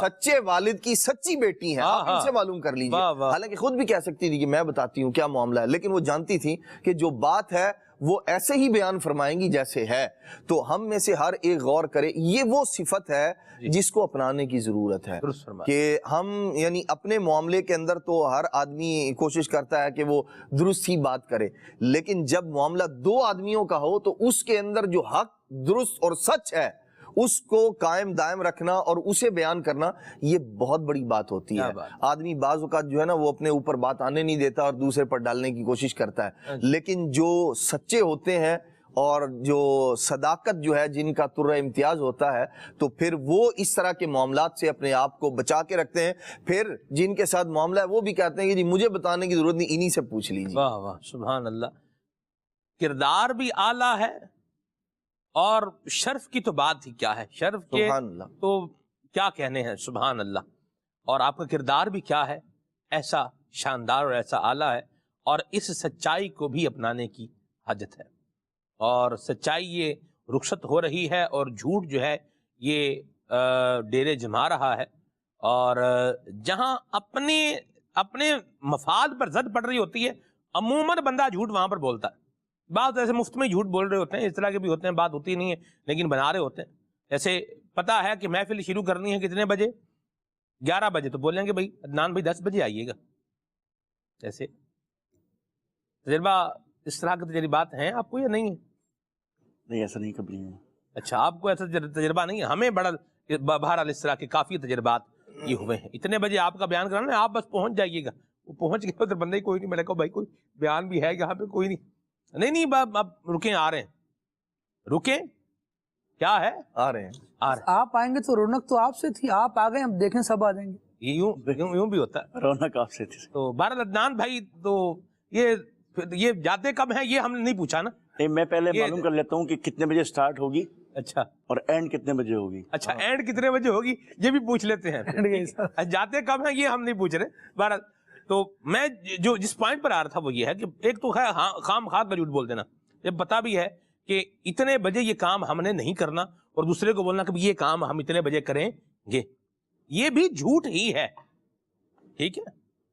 سچے والد کی سچی بیٹی ہیں، آپ ان سے معلوم کر لیجئے۔ حالانکہ خود بھی کہہ سکتی تھی کہ میں بتاتی ہوں کیا معاملہ ہے، لیکن وہ جانتی تھی کہ جو بات ہے وہ ایسے ہی بیان فرمائیں گی جیسے ہے۔ تو ہم میں سے ہر ایک غور کرے، یہ وہ صفت ہے جس کو اپنانے کی ضرورت ہے کہ ہم یعنی اپنے معاملے کے اندر تو ہر آدمی کوشش کرتا ہے کہ وہ درست ہی بات کرے، لیکن جب معاملہ دو آدمیوں کا ہو تو اس کے اندر جو حق، درست اور سچ ہے اس کو قائم دائم رکھنا اور اسے بیان کرنا، یہ بہت بڑی بات ہوتی ہے۔ آدمی بعض اوقات جو ہے نا وہ اپنے اوپر بات آنے نہیں دیتا اور دوسرے پر ڈالنے کی کوشش کرتا ہے، لیکن جو سچے ہوتے ہیں اور جو صداقت جو ہے جن کا ترہ امتیاز ہوتا ہے، تو پھر وہ اس طرح کے معاملات سے اپنے آپ کو بچا کے رکھتے ہیں. پھر جن کے ساتھ معاملہ ہے وہ بھی کہتے ہیں کہ جی مجھے بتانے کی ضرورت نہیں، انہی سے پوچھ لیجیے. واہ واہ سبحان اللہ. کردار بھی اعلیٰ ہے اور شرف کی تو بات ہی کیا ہے، شرف کے سبحان اللہ. تو کیا کہنے ہیں، سبحان اللہ. اور آپ کا کردار بھی کیا ہے، ایسا شاندار اور ایسا اعلیٰ ہے، اور اس سچائی کو بھی اپنانے کی حاجت ہے. اور سچائی یہ رخصت ہو رہی ہے اور جھوٹ جو ہے یہ ڈیرے جما رہا ہے. اور جہاں اپنے مفاد پر زد پڑ رہی ہوتی ہے عموماً بندہ جھوٹ وہاں پر بولتا ہے. بعض ایسے مفت میں جھوٹ بول رہے ہوتے ہیں، اس طرح کے بھی ہوتے ہیں، بات ہوتی نہیں ہے لیکن بنا رہے ہوتے ہیں. جیسے پتا ہے کہ محفل شروع کرنی ہے کتنے بجے، 11 بجے، تو بولیں گے بھائی عدنان بھائی 10 بجے آئیے گا. ایسے تجربہ اس طرح کے تجربات ہیں آپ کو یا نہیں ہے؟ نہیں ایسا نہیں کبھی نہیں. اچھا آپ کو ایسا تجربہ نہیں ہے. ہمیں بڑا بہرحال اس طرح کے کافی تجربات یہ ہوئے ہیں. اتنے بجے آپ کا بیان کرانا ہے، آپ بس پہنچ جائیے گا. وہ پہنچ گئے تو بندے کوئی نہیں. میں نے کہا بھائی کوئی بیان بھی ہے یہاں پہ؟ کوئی نہیں. نہیں اب رکیں، آ رہے ہیں. رکیں کیا ہے، آ رہے ہیں. آپ آئیں گے تو رونق تو آپ سے تھی، آپ آ گئے، اب دیکھیں سب آ جائیں گے. یوں بھی ہوتا ہے. رونق آپ سے تھی. تو بہرحال عدنان بھائی تو یہ جاتے کب ہیں یہ ہم نے نہیں پوچھا نا. نہیں میں پہلے معلوم کر لیتا ہوں کہ کتنے بجے سٹارٹ ہوگی. اچھا. اور اینڈ کتنے بجے ہوگی. اچھا اینڈ کتنے بجے ہوگی یہ بھی پوچھ لیتے ہیں. جاتے کب ہیں یہ ہم نہیں پوچھ رہے. بہرحال تو میں جو جس پوائنٹ پر آ رہا تھا وہ یہ ہے کہ ایک تو ہے خام خواہ کا جھوٹ بول دینا جب پتا بھی ہے کہ اتنے بجے یہ کام ہم نے نہیں کرنا، اور دوسرے کو بولنا کہ یہ کام ہم اتنے بجے کریں گے، یہ بھی جھوٹ ہی ہے. ٹھیک ہے،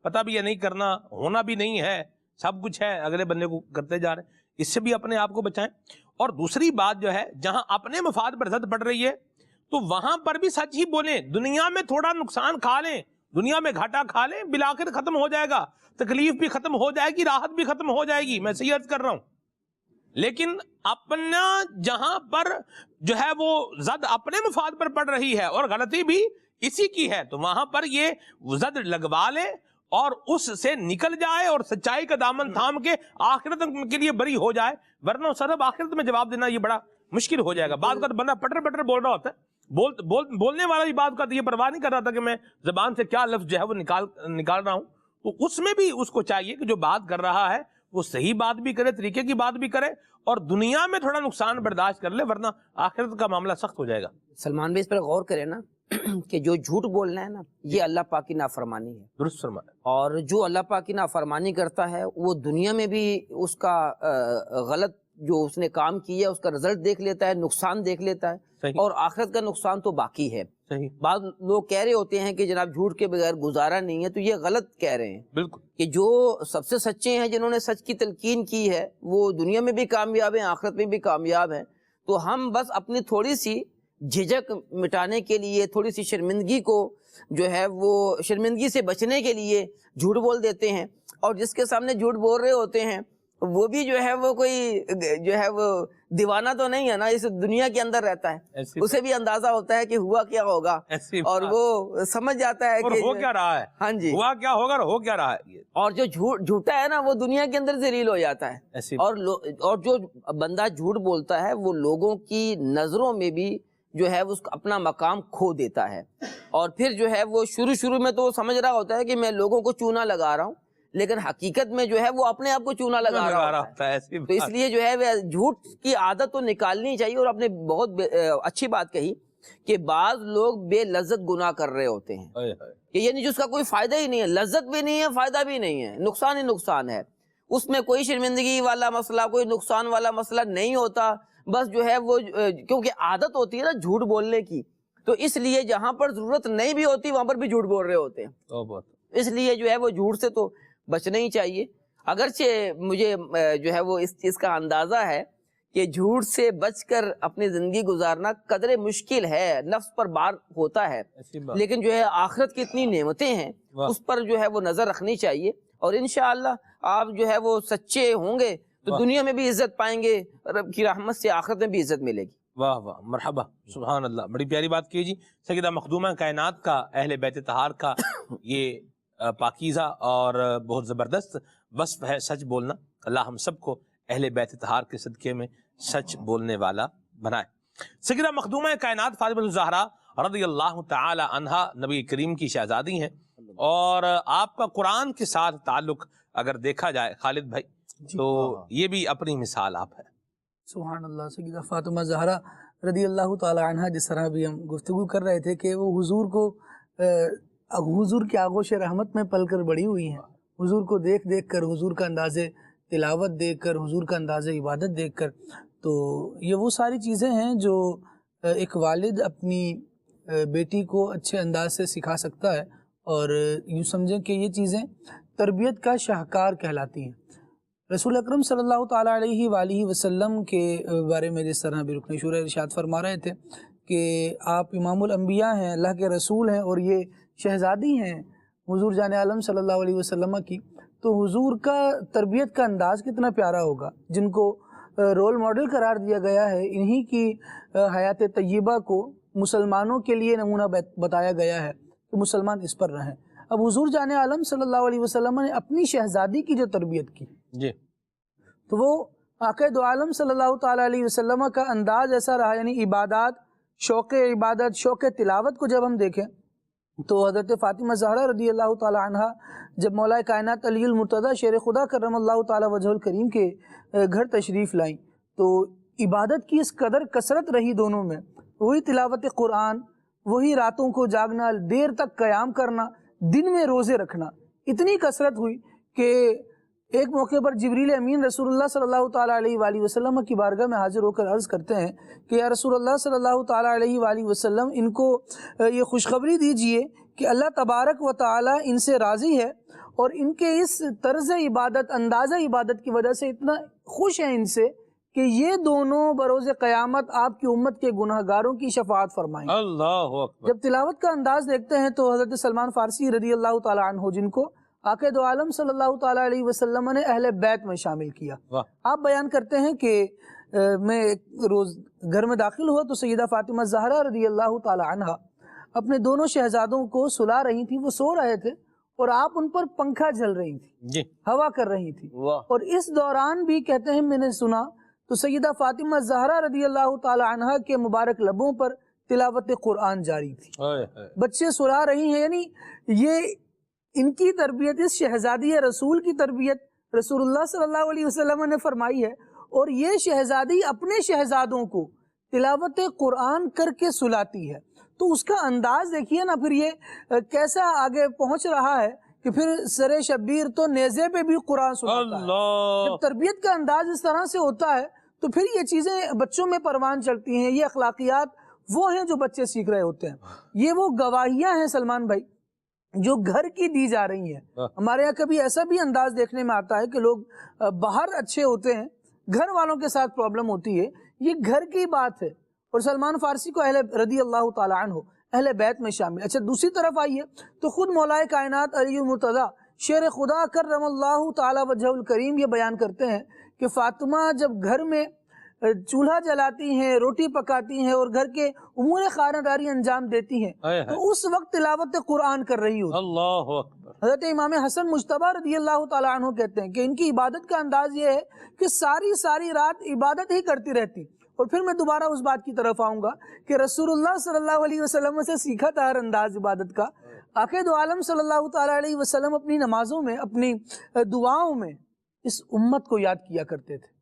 پتا بھی ہے نہیں کرنا، ہونا بھی نہیں ہے، سب کچھ ہے، اگلے بندے کو کرتے جا رہے ہیں. اس سے بھی اپنے آپ کو بچائیں. اور دوسری بات جو ہے جہاں اپنے مفاد پر زد پڑ رہی ہے تو وہاں پر بھی سچ ہی بولیں. دنیا میں تھوڑا نقصان کھا لیں، دنیا میں گھاٹا کھا لیں، بالآخر ختم ہو جائے گا، تکلیف بھی ختم ہو جائے گی، راحت بھی ختم ہو جائے گی. میں صحیح عرض کر رہا ہوں. لیکن اپنا جہاں پر جو ہے وہ زد اپنے مفاد پر پڑ رہی ہے اور غلطی بھی اسی کی ہے تو وہاں پر یہ زد لگوا لے اور اس سے نکل جائے اور سچائی کا دامن تھام کے آخرت کے لیے بری ہو جائے. ورنہ صرف آخرت میں جواب دینا یہ بڑا مشکل ہو جائے گا. بعض کا بندہ پٹر پٹر بول رہا ہوتا ہے، بولنے والا بھی بعض کا یہ پرواہ نہیں کر رہا تھا کہ میں زبان سے کیا لفظ جو ہے وہ نکال رہا ہوں. تو اس میں بھی اس کو چاہیے کہ جو بات کر رہا ہے وہ صحیح بات بھی کرے، طریقے کی بات بھی کرے، اور دنیا میں تھوڑا نقصان برداشت کر لے، ورنہ آخرت کا معاملہ سخت ہو جائے گا. سلمان بھائی اس پر غور کریں نا کہ جو جھوٹ بولنا ہے نا یہ اللہ پاک کی نافرمانی ہے. درست فرمایا. اور جو اللہ پاک کی نافرمانی کرتا ہے وہ دنیا میں بھی اس کا غلط جو اس نے کام کیا اس کا رزلٹ دیکھ لیتا ہے، نقصان دیکھ لیتا ہے. صحیح. اور آخرت کا نقصان تو باقی ہے. صحیح. بعض لوگ کہہ رہے ہوتے ہیں کہ جناب جھوٹ کے بغیر گزارا نہیں ہے، تو یہ غلط کہہ رہے ہیں. بالکل. کہ جو سب سے سچے ہیں، جنہوں نے سچ کی تلقین کی ہے، وہ دنیا میں بھی کامیاب ہیں، آخرت میں بھی کامیاب ہیں. تو ہم بس اپنی تھوڑی سی جھجک مٹانے کے لیے، تھوڑی سی شرمندگی کو جو ہے وہ شرمندگی سے بچنے کے لیے جھوٹ بول دیتے ہیں. اور جس کے سامنے جھوٹ بول رہے ہوتے ہیں وہ بھی جو ہے وہ کوئی جو ہے وہ دیوانہ تو نہیں ہے نا، اس دنیا کے اندر رہتا ہے، اسے بھی اندازہ ہوتا ہے کہ ہوا کیا ہوگا، اور وہ سمجھ جاتا ہے کہ ہو کیا رہا ہے. ہاں جی، ہوا کیا ہوگا اور ہو کیا رہا ہے. اور جو جھوٹا ہے نا وہ دنیا کے اندر ذلیل ہو جاتا ہے. اور جو بندہ جھوٹ بولتا ہے وہ لوگوں کی نظروں میں بھی جو ہے وہ اپنا مقام کھو دیتا ہے. اور پھر جو ہے وہ شروع میں تو وہ سمجھ رہا ہوتا ہے کہ میں لوگوں کو چونا لگا رہا ہوں، لیکن حقیقت میں جو ہے وہ اپنے آپ کو چونا لگا رہا ہوتا ہے. تو اس لیے جو ہے جھوٹ کی عادت تو نکالنی چاہیے. اور آپ نے بہت اچھی بات کہی کہ بعض لوگ بے لذت گناہ کر رہے ہوتے ہیں کہ یعنی جس کا کوئی فائدہ ہی نہیں ہے، لذت بھی نہیں ہے، فائدہ بھی نہیں ہے، نقصان ہی نقصان ہے. اس میں کوئی شرمندگی والا مسئلہ، کوئی نقصان والا مسئلہ نہیں ہوتا. بس جو ہے وہ کیونکہ عادت ہوتی ہے نا جھوٹ بولنے کی، تو اس لیے جہاں پر ضرورت نہیں بھی ہوتی وہاں پر بھی جھوٹ بول رہے ہوتے ہیں. اس لیے جو ہے وہ جھوٹ سے تو بچنا ہی چاہیے. اگرچہ مجھے جو ہے وہ اس چیز کا اندازہ ہے کہ جھوٹ سے بچ کر اپنی زندگی گزارنا قدرے مشکل ہے، نفس پر بار ہوتا ہے، لیکن جو ہے آخرت کی اتنی نعمتیں ہیں اس پر جو ہے وہ نظر رکھنی چاہیے. اور انشاءاللہ آپ جو ہے وہ سچے ہوں گے تو دنیا میں بھی عزت پائیں گے، رب کی رحمت سے آخرت میں بھی عزت ملے گی. واہ واہ، مرحبا، سبحان اللہ. بڑی پیاری بات کی جی. سیدہ مخدومہ کائنات کا، اہل بیت طہار کا یہ پاکیزہ اور بہت زبردست وصف ہے سچ بولنا. اللہ ہم سب کو اہل بیت طہار کے صدقے میں سچ بولنے والا بنائے۔ سیدہ مخدومہ کائنات فاطمہ الزہرا رضی اللہ تعالی عنہا نبی کریم کی شہزادی ہیں، اور آپ کا قرآن کے ساتھ تعلق اگر دیکھا جائے خالد بھائی تو یہ بھی اپنی مثال آپ ہے۔ سبحان اللہ۔ سیدہ فاطمہ زہرا رضی اللہ تعالی عنہ، جس طرح بھی ہم گفتگو کر رہے تھے کہ وہ حضور کے آغوش رحمت میں پل کر بڑی ہوئی ہیں، حضور کو دیکھ دیکھ کر، حضور کا انداز تلاوت دیکھ کر، حضور کا انداز عبادت دیکھ کر، تو یہ وہ ساری چیزیں ہیں جو ایک والد اپنی بیٹی کو اچھے انداز سے سکھا سکتا ہے، اور یوں سمجھیں کہ یہ چیزیں تربیت کا شاہکار کہلاتی ہیں۔ رسول اکرم صلی اللہ تعالیٰ علیہ وآلہ وسلم کے بارے میں جس طرح بھی رکن شورى ارشاد فرما رہے تھے کہ آپ امام الانبیاء ہیں، اللہ کے رسول ہیں، اور یہ شہزادی ہیں حضور جان عالم صلی اللہ علیہ وسلم کی، تو حضور کا تربیت کا انداز کتنا پیارا ہوگا، جن کو رول ماڈل قرار دیا گیا ہے، انہی کی حیات طیبہ کو مسلمانوں کے لیے نمونہ بتایا گیا ہے کہ مسلمان اس پر رہیں۔ اب حضور جان عالم صلی اللہ علیہ وسلم نے اپنی شہزادی کی جو تربیت کی جی، تو وہ آقا دو عالم صلی اللہ تعالیٰ علیہ وسلم کا انداز ایسا رہا، یعنی عبادات، شوق عبادت، شوق تلاوت کو جب ہم دیکھیں تو حضرت فاطمہ زہرا رضی اللہ تعالی عنہ جب مولا کائنات علی المرتضی شیر خدا کرم اللہ تعالی وجہ الکریم کے گھر تشریف لائیں تو عبادت کی اس قدر کثرت رہی دونوں میں، وہی تلاوت قرآن، وہی راتوں کو جاگنا، دیر تک قیام کرنا، دن میں روزے رکھنا، اتنی کثرت ہوئی کہ ایک موقع پر جبریل امین رسول اللہ صلی اللہ تعالیٰ علیہ وآلہ وسلم کی بارگاہ میں حاضر ہو کر عرض کرتے ہیں کہ یا رسول اللہ صلی اللہ تعالیٰ علیہ وآلہ وسلم، ان کو یہ خوشخبری دیجئے کہ اللہ تبارک و تعالیٰ ان سے راضی ہے، اور ان کے اس طرز عبادت، انداز عبادت کی وجہ سے اتنا خوش ہیں ان سے کہ یہ دونوں بروز قیامت آپ کی امت کے گناہ گاروں کی شفاعت فرمائیں۔ اللہ اکبر۔ جب تلاوت کا انداز دیکھتے ہیں تو حضرت سلمان فارسی رضی اللہ تعالیٰ عنہ، جن کو آقا دو عالم صلی اللہ تعالیٰ علیہ وسلم نے اہل بیت میں شامل کیا، آپ بیان کرتے ہیں کہ میں ایک روز گھر میں داخل ہوا تو سیدہ فاطمہ زہرا رضی اللہ تعالیٰ عنہ اپنے دونوں شہزادوں کو سلا رہی تھی، وہ سو رہے تھے اور آپ ان پر پنکھا جل رہی تھی، ہوا کر رہی تھی، اور اس دوران بھی کہتے ہیں میں نے سنا تو سیدہ فاطمہ زہرا رضی اللہ تعالیٰ عنہ کے مبارک لبوں پر تلاوت قرآن جاری تھی، بچے سلا رہی ہیں، یعنی یہ ان کی تربیت، اس شہزادی رسول کی تربیت رسول اللہ صلی اللہ علیہ وسلم نے فرمائی ہے، اور یہ شہزادی اپنے شہزادوں کو تلاوت قرآن کر کے سلاتی ہے، تو اس کا انداز دیکھیے نا، پھر یہ کیسا آگے پہنچ رہا ہے کہ پھر سر شبیر تو نیزے پہ بھی قرآن سناتا ہے۔ جب تربیت کا انداز اس طرح سے ہوتا ہے تو پھر یہ چیزیں بچوں میں پروان چڑھتی ہیں، یہ اخلاقیات وہ ہیں جو بچے سیکھ رہے ہوتے ہیں، یہ وہ گواہیاں ہیں سلمان بھائی جو گھر کی دی جا رہی ہیں۔ ہمارے یہاں کبھی ایسا بھی انداز دیکھنے میں آتا ہے کہ لوگ باہر اچھے ہوتے ہیں، گھر والوں کے ساتھ پرابلم ہوتی ہے، یہ گھر کی بات ہے، اور سلمان فارسی کو اہل رضی اللہ تعالیٰ عنہ اہل بیت میں شامل۔ اچھا دوسری طرف آئیے تو خود مولا کائنات علی المرتضی شیر خدا کرم اللہ تعالی وجہ الکریم یہ بیان کرتے ہیں کہ فاطمہ جب گھر میں چولہا جلاتی ہیں، روٹی پکاتی ہیں اور گھر کے امور خانہ داری انجام دیتی ہیں تو اس وقت تلاوت قرآن کر رہی ہوتی۔ اللہ اکبر۔ حضرت امام حسن مجتبی رضی اللہ تعالیٰ عنہ کہتے ہیں کہ ان کی عبادت کا انداز یہ ہے کہ ساری رات عبادت ہی کرتی رہتی، اور پھر میں دوبارہ اس بات کی طرف آؤں گا کہ رسول اللہ صلی اللہ علیہ وسلم سے سیکھا تھا ہر انداز عبادت کا۔ آقا دو عالم صلی اللہ تعالیٰ علیہ وسلم اپنی نمازوں میں، اپنی دعاؤں میں اس امت کو یاد کیا کرتے تھے۔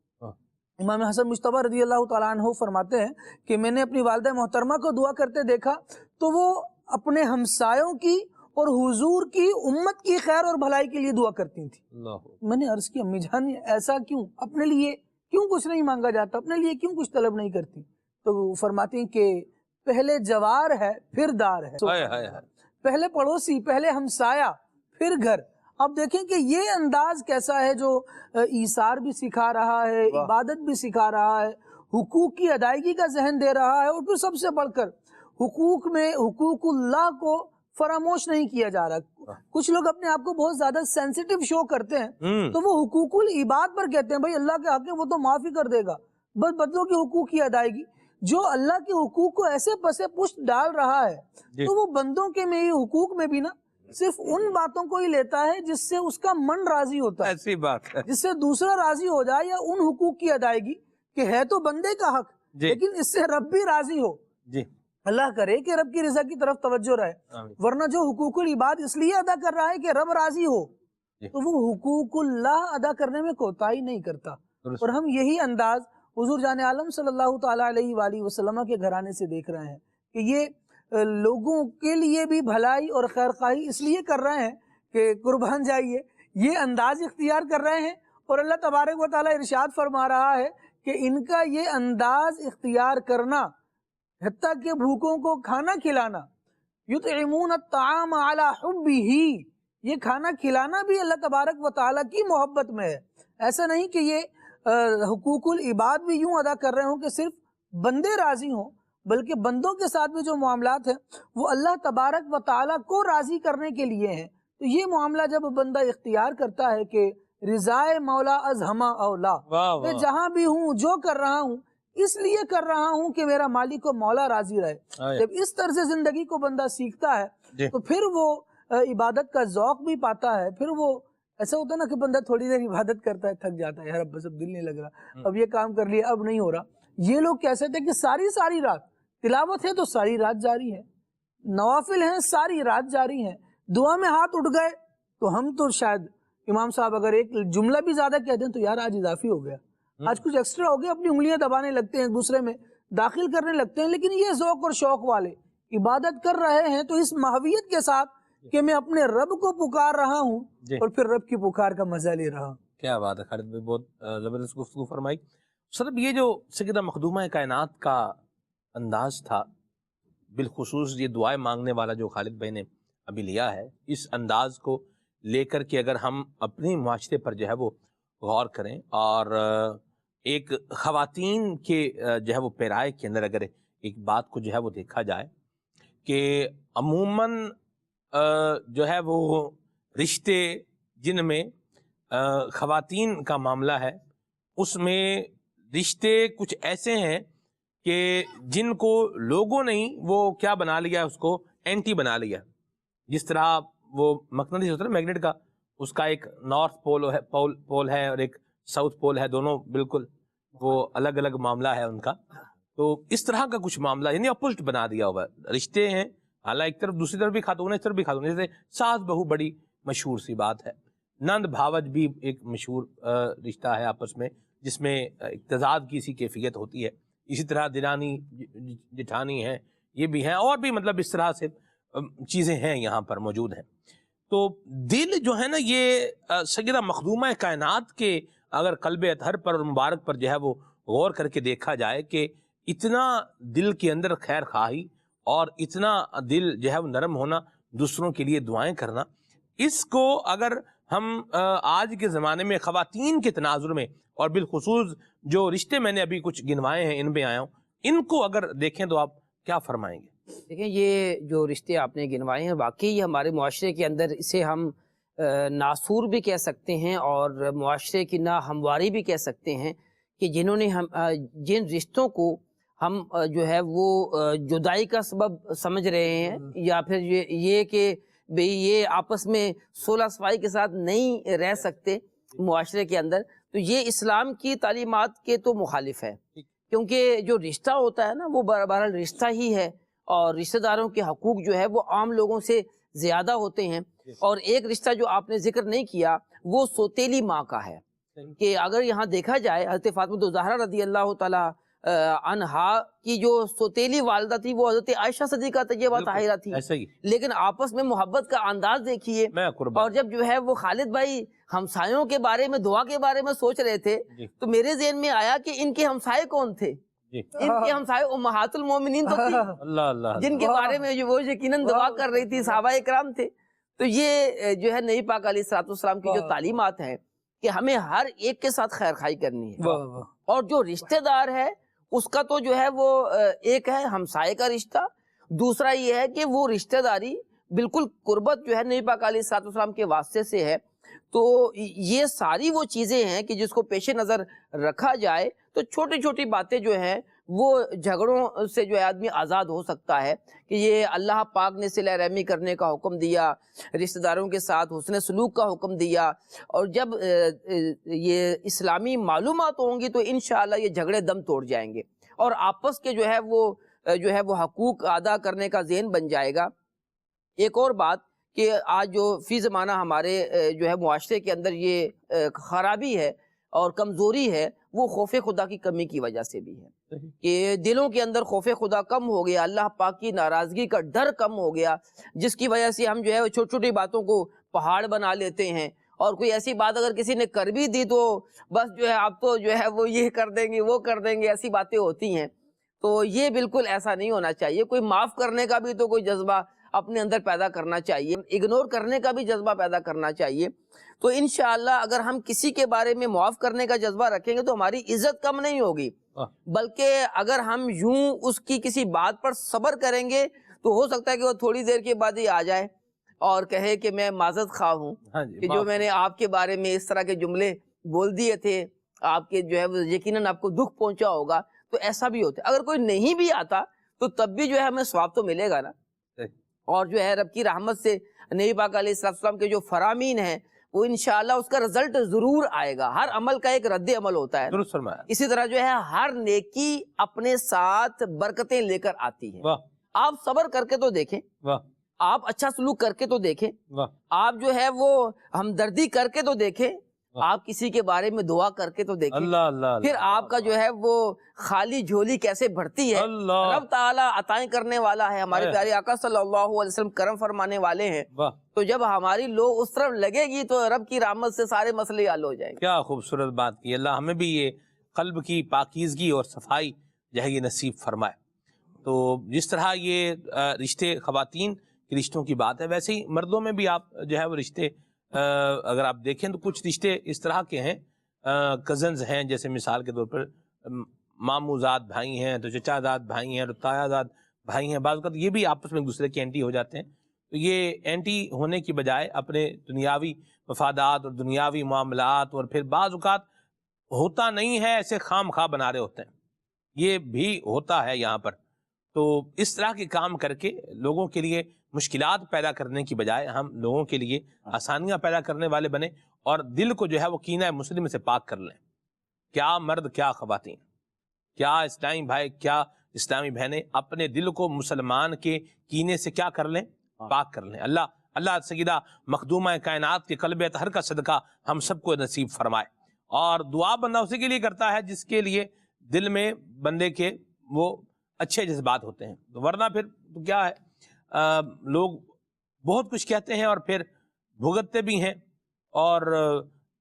امام حسن مجتبی رضی اللہ تعالیٰ عنہ فرماتے ہیں کہ میں نے اپنی والدہ محترمہ کو دعا کرتے دیکھا تو وہ اپنے ہمسایوں کی اور حضور کی امت کی خیر اور بھلائی کے لیے دعا کرتی تھی۔ میں نے عرض کی امی جان ایسا کیوں، اپنے لیے کیوں کچھ نہیں مانگا جاتا، اپنے لیے کیوں کچھ طلب نہیں کرتی؟ تو وہ فرماتی ہیں کہ پہلے جوار ہے پھر دار ہے، پہلے پڑوسی، پہلے ہمسایہ، پھر گھر۔ اب دیکھیں کہ یہ انداز کیسا ہے جو ایثار بھی سکھا رہا ہے، عبادت بھی سکھا رہا ہے، حقوق کی ادائیگی کا ذہن دے رہا ہے، اور پھر سب سے بڑھ کر حقوق میں حقوق اللہ کو فراموش نہیں کیا جا رہا۔ کچھ لوگ اپنے آپ کو بہت زیادہ سینسیٹیو شو کرتے ہیں تو وہ حقوق العباد پر کہتے ہیں بھائی اللہ کے حق ہے وہ تو معافی کر دے گا، بس بندوں کے حقوق کی ادائیگی۔ جو اللہ کے حقوق کو ایسے پسے پشت ڈال رہا ہے تو وہ بندوں کے میں حقوق میں بھی نا صرف ان باتوں کو ہی لیتا ہے جس سے اس کا من راضی ہوتا ہے، ایسی بات ہے، جس سے دوسرا راضی ہو جائے، یا ان حقوق کی ادائیگی کہ ہے تو بندے کا حق لیکن اس سے رب بھی راضی ہو. جی اللہ کرے کہ رب کی رضا کی طرف توجہ رہے، ورنہ جو حقوق العباد اس لیے ادا کر رہا ہے کہ رب راضی ہو تو وہ حقوق اللہ ادا کرنے میں کوتاہی نہیں کرتا. اور ہم یہی انداز حضور جان عالم صلی اللہ تعالیٰ علیہ وآلہ وسلم کے گھرانے سے دیکھ رہے ہیں کہ یہ لوگوں کے لیے بھی بھلائی اور خیر خواہی اس لیے کر رہے ہیں کہ قربان جائیے، یہ انداز اختیار کر رہے ہیں. اور اللہ تبارک و تعالیٰ ارشاد فرما رہا ہے کہ ان کا یہ انداز اختیار کرنا، حتیٰ کہ بھوکوں کو کھانا کھلانا، یطعمون الطعام علی حبہ، یہ کھانا کھلانا بھی اللہ تبارک و تعالیٰ کی محبت میں ہے. ایسا نہیں کہ یہ حقوق العباد بھی یوں ادا کر رہے ہوں کہ صرف بندے راضی ہوں، بلکہ بندوں کے ساتھ بھی جو معاملات ہیں وہ اللہ تبارک و تعالیٰ کو راضی کرنے کے لیے ہیں. تو یہ معاملہ جب بندہ اختیار کرتا ہے کہ رضائے مولا از ہما اولا، میں جہاں بھی ہوں جو کر رہا ہوں اس لیے کر رہا ہوں کہ میرا مالک و مولا راضی رہے، جب اس طرز زندگی کو بندہ سیکھتا ہے تو پھر وہ عبادت کا ذوق بھی پاتا ہے. پھر وہ ایسا ہوتا ہے نا کہ بندہ تھوڑی دیر عبادت کرتا ہے، تھک جاتا ہے، یار اب بس اب دل نہیں لگ رہا، اب یہ کام کر لیا اب نہیں ہو رہا. یہ لوگ کیسے تھے کہ ساری رات تلاوت ہے تو ساری رات جاری ہے، نوافل ہیں ساری رات جاری ہیں، دعا میں ہاتھ اٹھ گئے تو ہم تو شاید امام صاحب اگر ایک جملہ بھی زیادہ کہتے ہیں تو یار آج اضافی ہو گیا، آج کچھ ایکسٹرا ہو گیا، اپنی انگلیاں دبانے لگتے ہیں، ایک دوسرے میں داخل کرنے لگتے ہیں. لیکن یہ ذوق اور شوق والے عبادت کر رہے ہیں تو اس محویت کے ساتھ کہ میں اپنے رب کو پکار رہا ہوں اور پھر رب کی پکار کا مزہ لے رہا ہوں. کیا بات ہے خالد بھائی، بہت زبردست گفتگو فرمائی. صاحب یہ جو سیدہ مخدومہ کائنات کا انداز تھا، بالخصوص یہ دعائیں مانگنے والا جو خالد بھائی نے ابھی لیا ہے، اس انداز کو لے کر کے اگر ہم اپنے معاشرے پر جو ہے وہ غور کریں اور ایک خواتین کے جو ہے وہ پیرائے کے اندر اگر ایک بات کو جو ہے وہ دیکھا جائے کہ عموماً جو ہے وہ رشتے جن میں خواتین کا معاملہ ہے اس میں رشتے کچھ ایسے ہیں کہ جن کو لوگوں نے وہ کیا بنا لیا، اس کو اینٹی بنا لیا. جس طرح وہ مقناطیس ہوتا ہے میگنیٹ کا، اس کا ایک نارتھ پول ہے اور ایک ساؤتھ پول ہے، دونوں بالکل وہ الگ الگ معاملہ ہے ان کا. تو اس طرح کا کچھ معاملہ یعنی اپوزٹ بنا دیا ہوا رشتے ہیں. حالانکہ ایک طرف دوسری طرف بھی خاتون ہے، اس طرف بھی خاتون ہے. جیسے ساس بہو بڑی مشہور سی بات ہے، نند بھاوج بھی ایک مشہور رشتہ ہے آپس میں جس میں تضاد کی سی کیفیت ہوتی ہے. اسی طرح دلانی جٹھانی ہیں، یہ بھی ہیں، اور بھی مطلب اس طرح سے چیزیں ہیں یہاں پر موجود ہیں. تو دل جو ہے نا یہ سیدہ مخدومہ کائنات کے اگر قلب اطہر پر اور مبارک پر جو ہے وہ غور کر کے دیکھا جائے کہ اتنا دل کے اندر خیر خواہی اور اتنا دل جو ہے وہ نرم ہونا، دوسروں کے لیے دعائیں کرنا، اس کو اگر ہم آج کے زمانے میں خواتین کے تناظر میں اور بالخصوص جو رشتے میں نے ابھی کچھ گنوائے ہیں ان میں آیا ہوں، ان کو اگر دیکھیں تو آپ کیا فرمائیں گے؟ دیکھیں یہ جو رشتے آپ نے گنوائے ہیں واقعی یہ ہمارے معاشرے کے اندر اسے ہم ناسور بھی کہہ سکتے ہیں اور معاشرے کی ناہمواری بھی کہہ سکتے ہیں کہ جنہوں نے جن رشتوں کو ہم جو ہے وہ جدائی کا سبب سمجھ رہے ہیں یا پھر یہ کہ بھئی یہ آپس میں صلح صفائی کے ساتھ نہیں رہ سکتے معاشرے کے اندر، تو یہ اسلام کی تعلیمات کے تو مخالف ہے. کیونکہ جو رشتہ ہوتا ہے نا وہ بہرحال رشتہ ہی ہے اور رشتہ داروں کے حقوق جو ہے وہ عام لوگوں سے زیادہ ہوتے ہیں. اور ایک رشتہ جو آپ نے ذکر نہیں کیا وہ سوتیلی ماں کا ہے کہ اگر یہاں دیکھا جائے حضرت فاطمہ الزہرا رضی اللہ تعالی عنہا کی جو سوتیلی والدہ تھی وہ حضرت عائشہ صدیقہ طیبہ طاہرہ تھی، لیکن آپس میں محبت کا انداز دیکھیے. اور جب جو ہے وہ خالد بھائی ہمسایوں کے بارے میں دعا کے بارے میں سوچ رہے تھے تو میرے ذہن میں آیا کہ ان کے ہمسائے کون تھے؟ ان کے ہمسائے امہات المومنین تو تھی جن کے بارے میں وہ یقیناً دعا کر رہی تھی، صحابہ اکرام تھے. تو یہ جو ہے نبی پاک علیہ الصلوۃ والسلام کی جو تعلیمات ہیں کہ ہمیں ہر ایک کے ساتھ خیر خواہی کرنی ہے. اور جو رشتہ دار ہے اس کا تو جو ہے وہ ایک ہے ہمسائے کا رشتہ، دوسرا یہ ہے کہ وہ رشتہ داری بالکل قربت جو ہے نبی پاک علیہ الصلوۃ والسلام کے واسطے سے ہے. تو یہ ساری وہ چیزیں ہیں کہ جس کو پیش نظر رکھا جائے تو چھوٹی چھوٹی باتیں جو ہیں وہ جھگڑوں سے جو ہے آدمی آزاد ہو سکتا ہے کہ یہ اللہ پاک نے صلہ رحمی کرنے کا حکم دیا، رشتہ داروں کے ساتھ حسن سلوک کا حکم دیا، اور جب یہ اسلامی معلومات ہوں گی تو انشاءاللہ یہ جھگڑے دم توڑ جائیں گے اور آپس کے جو ہے وہ حقوق ادا کرنے کا ذہن بن جائے گا۔ ایک اور بات کہ آج جو فی زمانہ ہمارے جو ہے معاشرے کے اندر یہ خرابی ہے اور کمزوری ہے، وہ خوف خدا کی کمی کی وجہ سے بھی ہے کہ دلوں کے اندر خوف خدا کم ہو گیا، اللہ پاک کی ناراضگی کا ڈر کم ہو گیا، جس کی وجہ سے ہم جو ہے چھوٹی چھوٹی باتوں کو پہاڑ بنا لیتے ہیں، اور کوئی ایسی بات اگر کسی نے کر بھی دی تو بس جو ہے آپ تو جو ہے وہ یہ کر دیں گے، وہ کر دیں گے، ایسی باتیں ہوتی ہیں۔ تو یہ بالکل ایسا نہیں ہونا چاہیے۔ کوئی معاف کرنے کا بھی تو کوئی جذبہ اپنے اندر پیدا کرنا چاہیے، اگنور کرنے کا بھی جذبہ پیدا کرنا چاہیے۔ تو انشاءاللہ اگر ہم کسی کے بارے میں معاف کرنے کا جذبہ رکھیں گے تو ہماری عزت کم نہیں ہوگی، بلکہ اگر ہم یوں اس کی کسی بات پر صبر کریں گے تو ہو سکتا ہے کہ وہ تھوڑی دیر کے بعد ہی آ جائے اور کہے کہ میں معذرت خواہ ہوں کہ جو میں نے آپ کے بارے میں اس طرح کے جملے بول دیے تھے، آپ کے جو ہے یقیناً آپ کو دکھ پہنچا ہوگا۔ تو ایسا بھی ہوتا ہے۔ اگر کوئی نہیں بھی آتا تو تب بھی جو ہے ہمیں ثواب تو ملے گا نا، اور جو ہے رب کی رحمت سے نبی پاک علیہ السلام کے جو فرامین ہیں وہ انشاءاللہ اس کا رزلٹ ضرور آئے گا۔ ہر عمل کا ایک رد عمل ہوتا ہے، اسی طرح جو ہے ہر نیکی اپنے ساتھ برکتیں لے کر آتی ہے۔ آپ صبر کر کے تو دیکھیں، آپ اچھا سلوک کر کے تو دیکھیں، آپ جو ہے وہ ہمدردی کر کے تو دیکھیں، آپ کسی کے بارے میں دعا کر کے تو دیکھیں، پھر آپ کا جو ہے وہ خالی جھولی کیسے بھرتی ہے۔ رب تعالیٰ عطائیں کرنے والا ہے، ہمارے پیارے آقا صلی اللہ علیہ وسلم کرم فرمانے والے ہیں۔ تو جب ہماری لو اس طرف لگے گی تو رب کی رحمت سے سارے مسئلے حل ہو جائیں گے۔ کیا خوبصورت بات کی، اللہ ہمیں بھی یہ قلب کی پاکیزگی اور صفائی جو ہے یہ نصیب فرمائے۔ تو جس طرح یہ رشتے خواتین کے رشتوں کی بات ہے، ویسے ہی مردوں میں بھی آپ جو ہے وہ رشتے اگر آپ دیکھیں تو کچھ رشتے اس طرح کے ہیں، کزنز ہیں، جیسے مثال کے طور پر ماموں زاد بھائی ہیں، تو چچا زاد بھائی ہیں، تایا زاد بھائی ہیں، بعض اوقات یہ بھی آپس میں ایک دوسرے کے اینٹی ہو جاتے ہیں۔ تو یہ اینٹی ہونے کی بجائے اپنے دنیاوی مفادات اور دنیاوی معاملات، اور پھر بعض اوقات ہوتا نہیں ہے ایسے خام خواہ بنا رہے ہوتے ہیں، یہ بھی ہوتا ہے یہاں پر۔ تو اس طرح کے کام کر کے لوگوں کے لیے مشکلات پیدا کرنے کی بجائے ہم لوگوں کے لیے آسانیاں پیدا کرنے والے بنے اور دل کو جو ہے وہ کینہ مسلم سے پاک کر لیں۔ کیا مرد کیا خواتین، کیا اسلامی بھائی کیا اسلامی بہنیں اپنے دل کو مسلمان کے کینے سے کیا کر لیں، پاک کر لیں۔ اللہ سیدہ مخدومہ کائنات کے قلب اطہر کا صدقہ ہم سب کو نصیب فرمائے۔ اور دعا بندہ اسی کے لیے کرتا ہے جس کے لیے دل میں بندے کے وہ اچھے جذبات ہوتے ہیں، تو ورنہ پھر تو کیا ہے، لوگ بہت کچھ کہتے ہیں اور پھر بھگتتے بھی ہیں، اور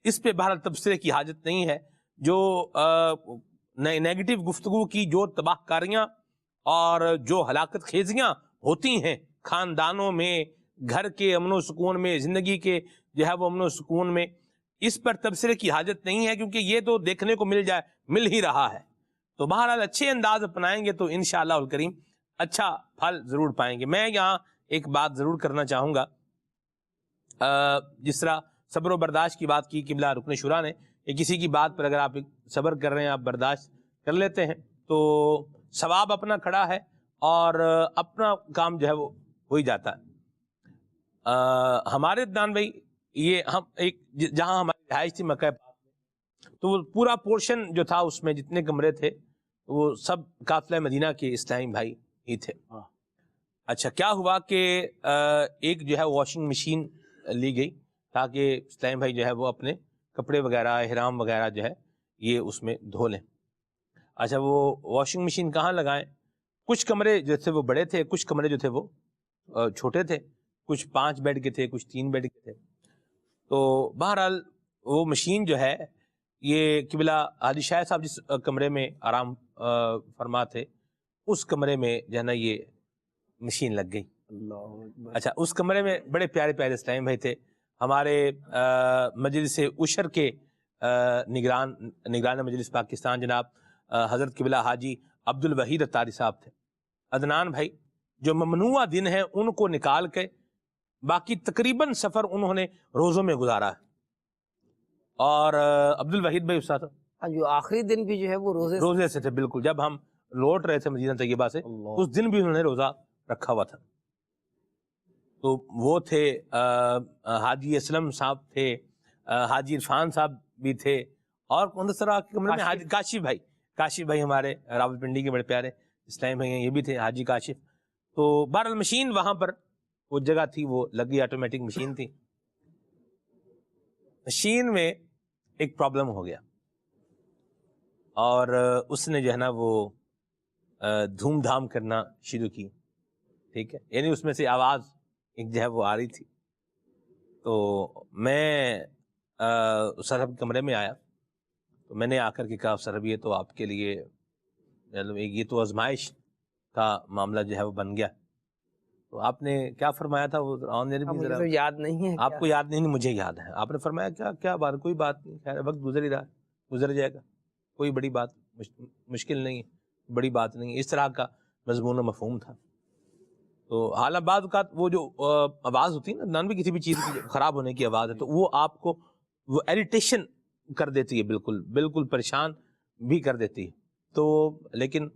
اس پہ بہرحال تبصرے کی حاجت نہیں ہے۔ جو نیگیٹو گفتگو کی جو تباہ کاریاں اور جو ہلاکت خیزیاں ہوتی ہیں خاندانوں میں، گھر کے امن و سکون میں، زندگی کے جو ہے وہ امن و سکون میں، اس پر تبصرے کی حاجت نہیں ہے، کیونکہ یہ تو دیکھنے کو مل ہی رہا ہے۔ تو بہرحال اچھے انداز اپنائیں گے تو انشاءاللہ الکریم اچھا پھل ضرور پائیں گے۔ میں یہاں ایک بات ضرور کرنا چاہوں گا، جس طرح صبر و برداشت کی بات کی قبلہ رکن شورا نے، کہ کسی کی بات پر اگر آپ صبر کر رہے ہیں، آپ برداشت کر لیتے ہیں تو ثواب اپنا کھڑا ہے اور اپنا کام جو ہے وہ ہو ہی جاتا ہے۔ ہمارے دان بھائی یہ ہم ایک جہاں ہماری رہائش تھی مکہ پاک میں، تو وہ پورا پورشن جو تھا اس میں جتنے کمرے تھے وہ سب قافلہ مدینہ کے اسلامی بھائی ہی تھے۔ اچھا کیا ہوا کہ ایک جو ہے واشنگ مشین لی گئی تاکہ اسلامی بھائی جو ہے وہ اپنے کپڑے وغیرہ احرام وغیرہ جو ہے یہ اس میں دھو لیں۔ اچھا وہ واشنگ مشین کہاں لگائیں؟ کچھ کمرے جو تھے وہ بڑے تھے، کچھ کمرے جو تھے وہ چھوٹے تھے، کچھ 5 بیڈ کے تھے، کچھ 3 بیڈ کے تھے۔ تو بہرحال وہ مشین جو ہے یہ قبلہ حاجی شاہ صاحب جس کمرے میں آرام فرما تھے اس کمرے میں جو ہے نا یہ مشین لگ گئی۔ اچھا اس کمرے میں بڑے پیارے پیارے اسلامی بھائی تھے، ہمارے مجلس عشر کے نگران مجلس پاکستان جناب حضرت قبلہ حاجی عبد الوحید اتاری صاحب تھے۔ عدنان بھائی جو ممنوع دن ہیں ان کو نکال کے باقی تقریباً سفر انہوں نے روزوں میں گزارا ہے، اور عبد الوحید بھائی استاد جو آخری دن بھی جو ہے وہ روزے سے تھے، بالکل جب ہم لوٹ رہے تھے مدینہ طیبہ سے، اس دن بھی انہوں نے روزہ رکھا ہوا تھا. تو وہ تھے حاجی اسلم صاحب تھے، حاجی عرفان صاحب بھی تھے، اور کون سا کے کمرے میں حاجی کاشف بھائی ہمارے راول پنڈی کے بڑے پیارے اسلام بھائی ہیں، یہ بھی تھے حاجی کاشف. تو بہرحال مشین وہاں پر وہ جگہ تھی، وہ لگی آٹومیٹک مشین تھی. مشین میں ایک پرابلم ہو گیا اور اس نے جو ہے نا وہ دھوم دھام کرنا شروع کی. ٹھیک ہے، یعنی اس میں سے آواز ایک جو ہے وہ آ رہی تھی. تو میں سرحب کمرے میں آیا، تو میں نے آ کر کے کہا سرحب یہ تو آپ کے لیے یہ تو آزمائش کا معاملہ جو ہے وہ بن گیا. تو آپ نے کیا فرمایا تھا وہ مجھے یاد نہیں ہے. آپ کو یاد نہیں؟ مجھے یاد ہے. آپ نے فرمایا کیا بات؟ کوئی بات نہیں، خیر وقت گزر ہی رہا، گزر جائے گا، کوئی بڑی بات مشکل نہیں ہے، بڑی بات نہیں ہے. اس طرح کا مضمون و مفہوم تھا. تو حالانکہ بعض اوقات وہ جو آواز ہوتی ہے نا، نان بھی کسی بھی چیز کی خراب ہونے کی آواز ہے، تو وہ آپ کو وہ ایریٹیشن کر دیتی ہے، بالکل پریشان بھی کر دیتی ہے. تو لیکن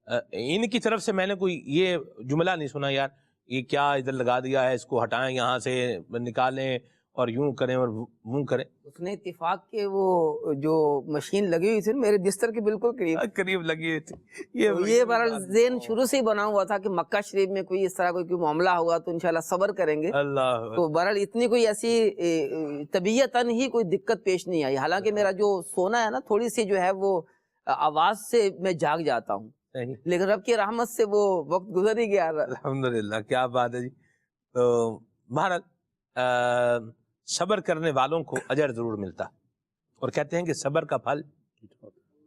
ان کی طرف سے میں نے کوئی یہ جملہ نہیں سنا یار یہ کیا ادھر لگا دیا ہے، اس کو ہٹائیں یہاں سے، نکالیں اور یوں کریں اور وہ کریں. اس نے اتفاق کے وہ جو مشین لگی ہوئی تھی میرے بستر کے بالکل قریب لگی ہوئی تھی. یہ بہرحال ذہن شروع سے ہی بنا ہوا تھا کہ مکہ شریف میں کوئی اس طرح کوئی معاملہ ہوگا تو انشاءاللہ صبر کریں گے. تو بہرحال اتنی کوئی ایسی طبیعتاً ہی کوئی دقت پیش نہیں آئی. حالانکہ میرا جو سونا ہے نا تھوڑی سی جو ہے وہ آواز سے میں جاگ جاتا ہوں، لیکن رب کی رحمت سے وہ وقت گزر ہی گیا. الحمدللہ، کیا بات ہے جی. تو بہرحال صبر کرنے والوں کو اجر ضرور ملتا، اور کہتے ہیں کہ صبر کا پھل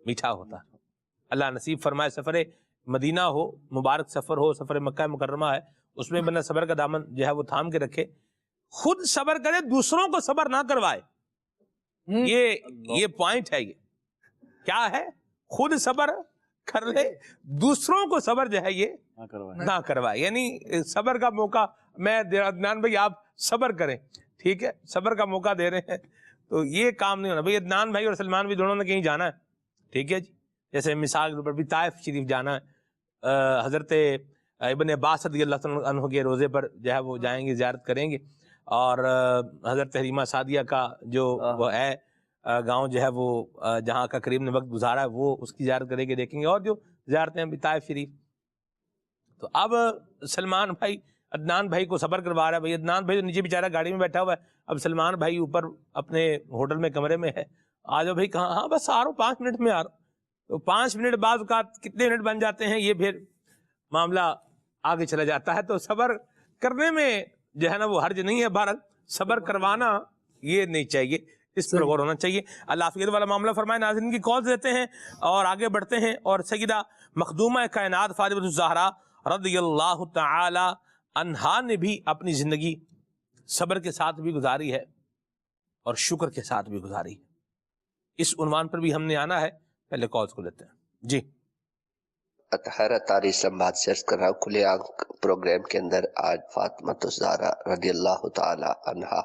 میٹھا ہوتا. اللہ نصیب فرمائے سفر مدینہ ہو، مبارک سفر ہو، سفر مکہ مکرمہ ہے، اس میں بندہ صبر کا دامن جو ہے وہ تھام کے رکھے، خود صبر کرے، دوسروں کو صبر نہ کروائے. یہ پوائنٹ ہے. یہ کیا ہے؟ خود صبر کر لے، دوسروں کو صبر جو ہے یہ نہ کروائے. یعنی صبر کا موقع میں عدنان بھائی آپ صبر کریں، ٹھیک ہے، صبر کا موقع دے رہے ہیں، تو یہ کام نہیں ہونا. بھائی عدنان بھائی اور سلمان بھی دونوں نے کہیں جانا ہے، ٹھیک ہے جی. جیسے مثال کے طور پر بھی طائف شریف جانا ہے، حضرت ابن عباس رضی اللہ عنہ کے روزے پر جو ہے وہ جائیں گے، زیارت کریں گے. اور حضرت حلیمہ سعدیہ کا جو وہ ہے گاؤں جو ہے وہ جہاں کا کریم نے وقت گزارا ہے، وہ اس کی زیارت کریں گے، دیکھیں گے. اور جو زیارتیں ہیں طائف شریف. تو اب سلمان بھائی عدنان بھائی کو صبر کروا رہا ہے. بھائی عدنان بھائی تو نیچے بیچارہ گاڑی میں بیٹھا ہوا ہے، اب سلمان بھائی اوپر اپنے ہوٹل میں کمرے میں ہے. آ جاؤ بھائی. کہاں؟ ہاں بس آ رہا ہوں، 5 منٹ میں آ رہا ہوں. تو 5 منٹ بعد اوقات کتنے منٹ بن جاتے ہیں، یہ پھر معاملہ آگے چلا جاتا ہے. تو صبر کرنے میں جو ہے نا وہ حرج نہیں ہے. بھارت صبر کروانا یہ نہیں چاہیے، اس پر غور ہونا چاہیے. اللہ عافیت والا معاملہ فرمائے. ناظرین کی کال دیتے ہیں اور آگے بڑھتے ہیں. اور سیدہ مخدومہ کائنات فاطمہ الزہرا رضی اللہ تعالی عنہا نے بھی اپنی زندگی صبر کے ساتھ بھی گزاری ہے اور شکر کے ساتھ بھی گزاری ہے. اس عنوان پر بھی ہم نے آنا ہے. پہلے کالز کو لیتے ہیں جی. اطہارہ تاری اسلام آباد سے عرض کر رہا ہوں. کھلے آنکھ پروگرام کے اندر آج فاطمہ الزہرا رضی اللہ تعالی عنہا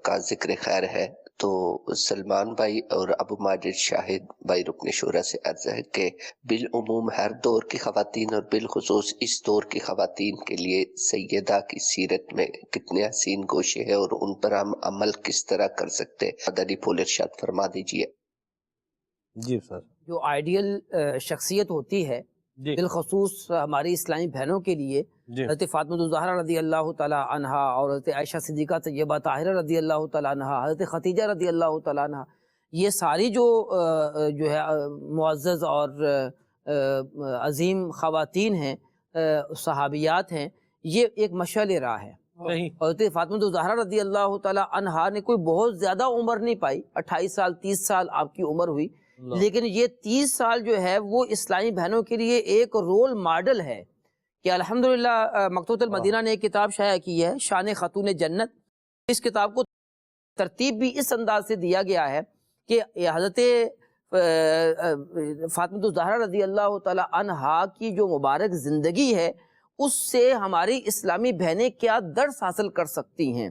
کا ذکر خیر ہے. تو سلمان بھائی اور ابو ماجد شاہد بھائی رکن شورا سے عرض ہے کہ بالعموم ہر دور کی خواتین اور بالخصوص اس دور کی خواتین کے لیے سیدہ کی سیرت میں کتنے حسین گوشے ہیں اور ان پر ہم عمل کس طرح کر سکتے. مدنی پھول ارشاد فرما دیجئے. جی سر. جو آئیڈیل شخصیت ہوتی ہے بالخصوص ہماری اسلامی بہنوں کے لیے، حضرت فاطمہ الزہرا رضی اللہ تعالی عنہا اور حضرت عائشہ صدیقہ طیبہ طاہرہ رضی اللہ تعالی عنہا، حضرت ختیجہ رضی اللہ تعالی عنہا، یہ ساری جو ہے معزز اور عظیم خواتین ہیں، صحابیات ہیں، یہ ایک مشعل راہ ہے. حضرت فاطمہ الزہرا رضی اللہ تعالی عنہا نے کوئی بہت زیادہ عمر نہیں پائی، 28 سال 30 سال آپ کی عمر ہوئی، لیکن یہ 30 سال جو ہے وہ اسلامی بہنوں کے لیے ایک رول ماڈل ہے. کہ الحمدللہ مکتوبۃ المدینہ نے ایک کتاب شائع کی ہے، شان خاتون جنت. اس کتاب کو ترتیب بھی اس انداز سے دیا گیا ہے کہ حضرت فاطمہ الزہرا رضی اللہ تعالی عنہا کی جو مبارک زندگی ہے اس سے ہماری اسلامی بہنیں کیا درس حاصل کر سکتی ہیں،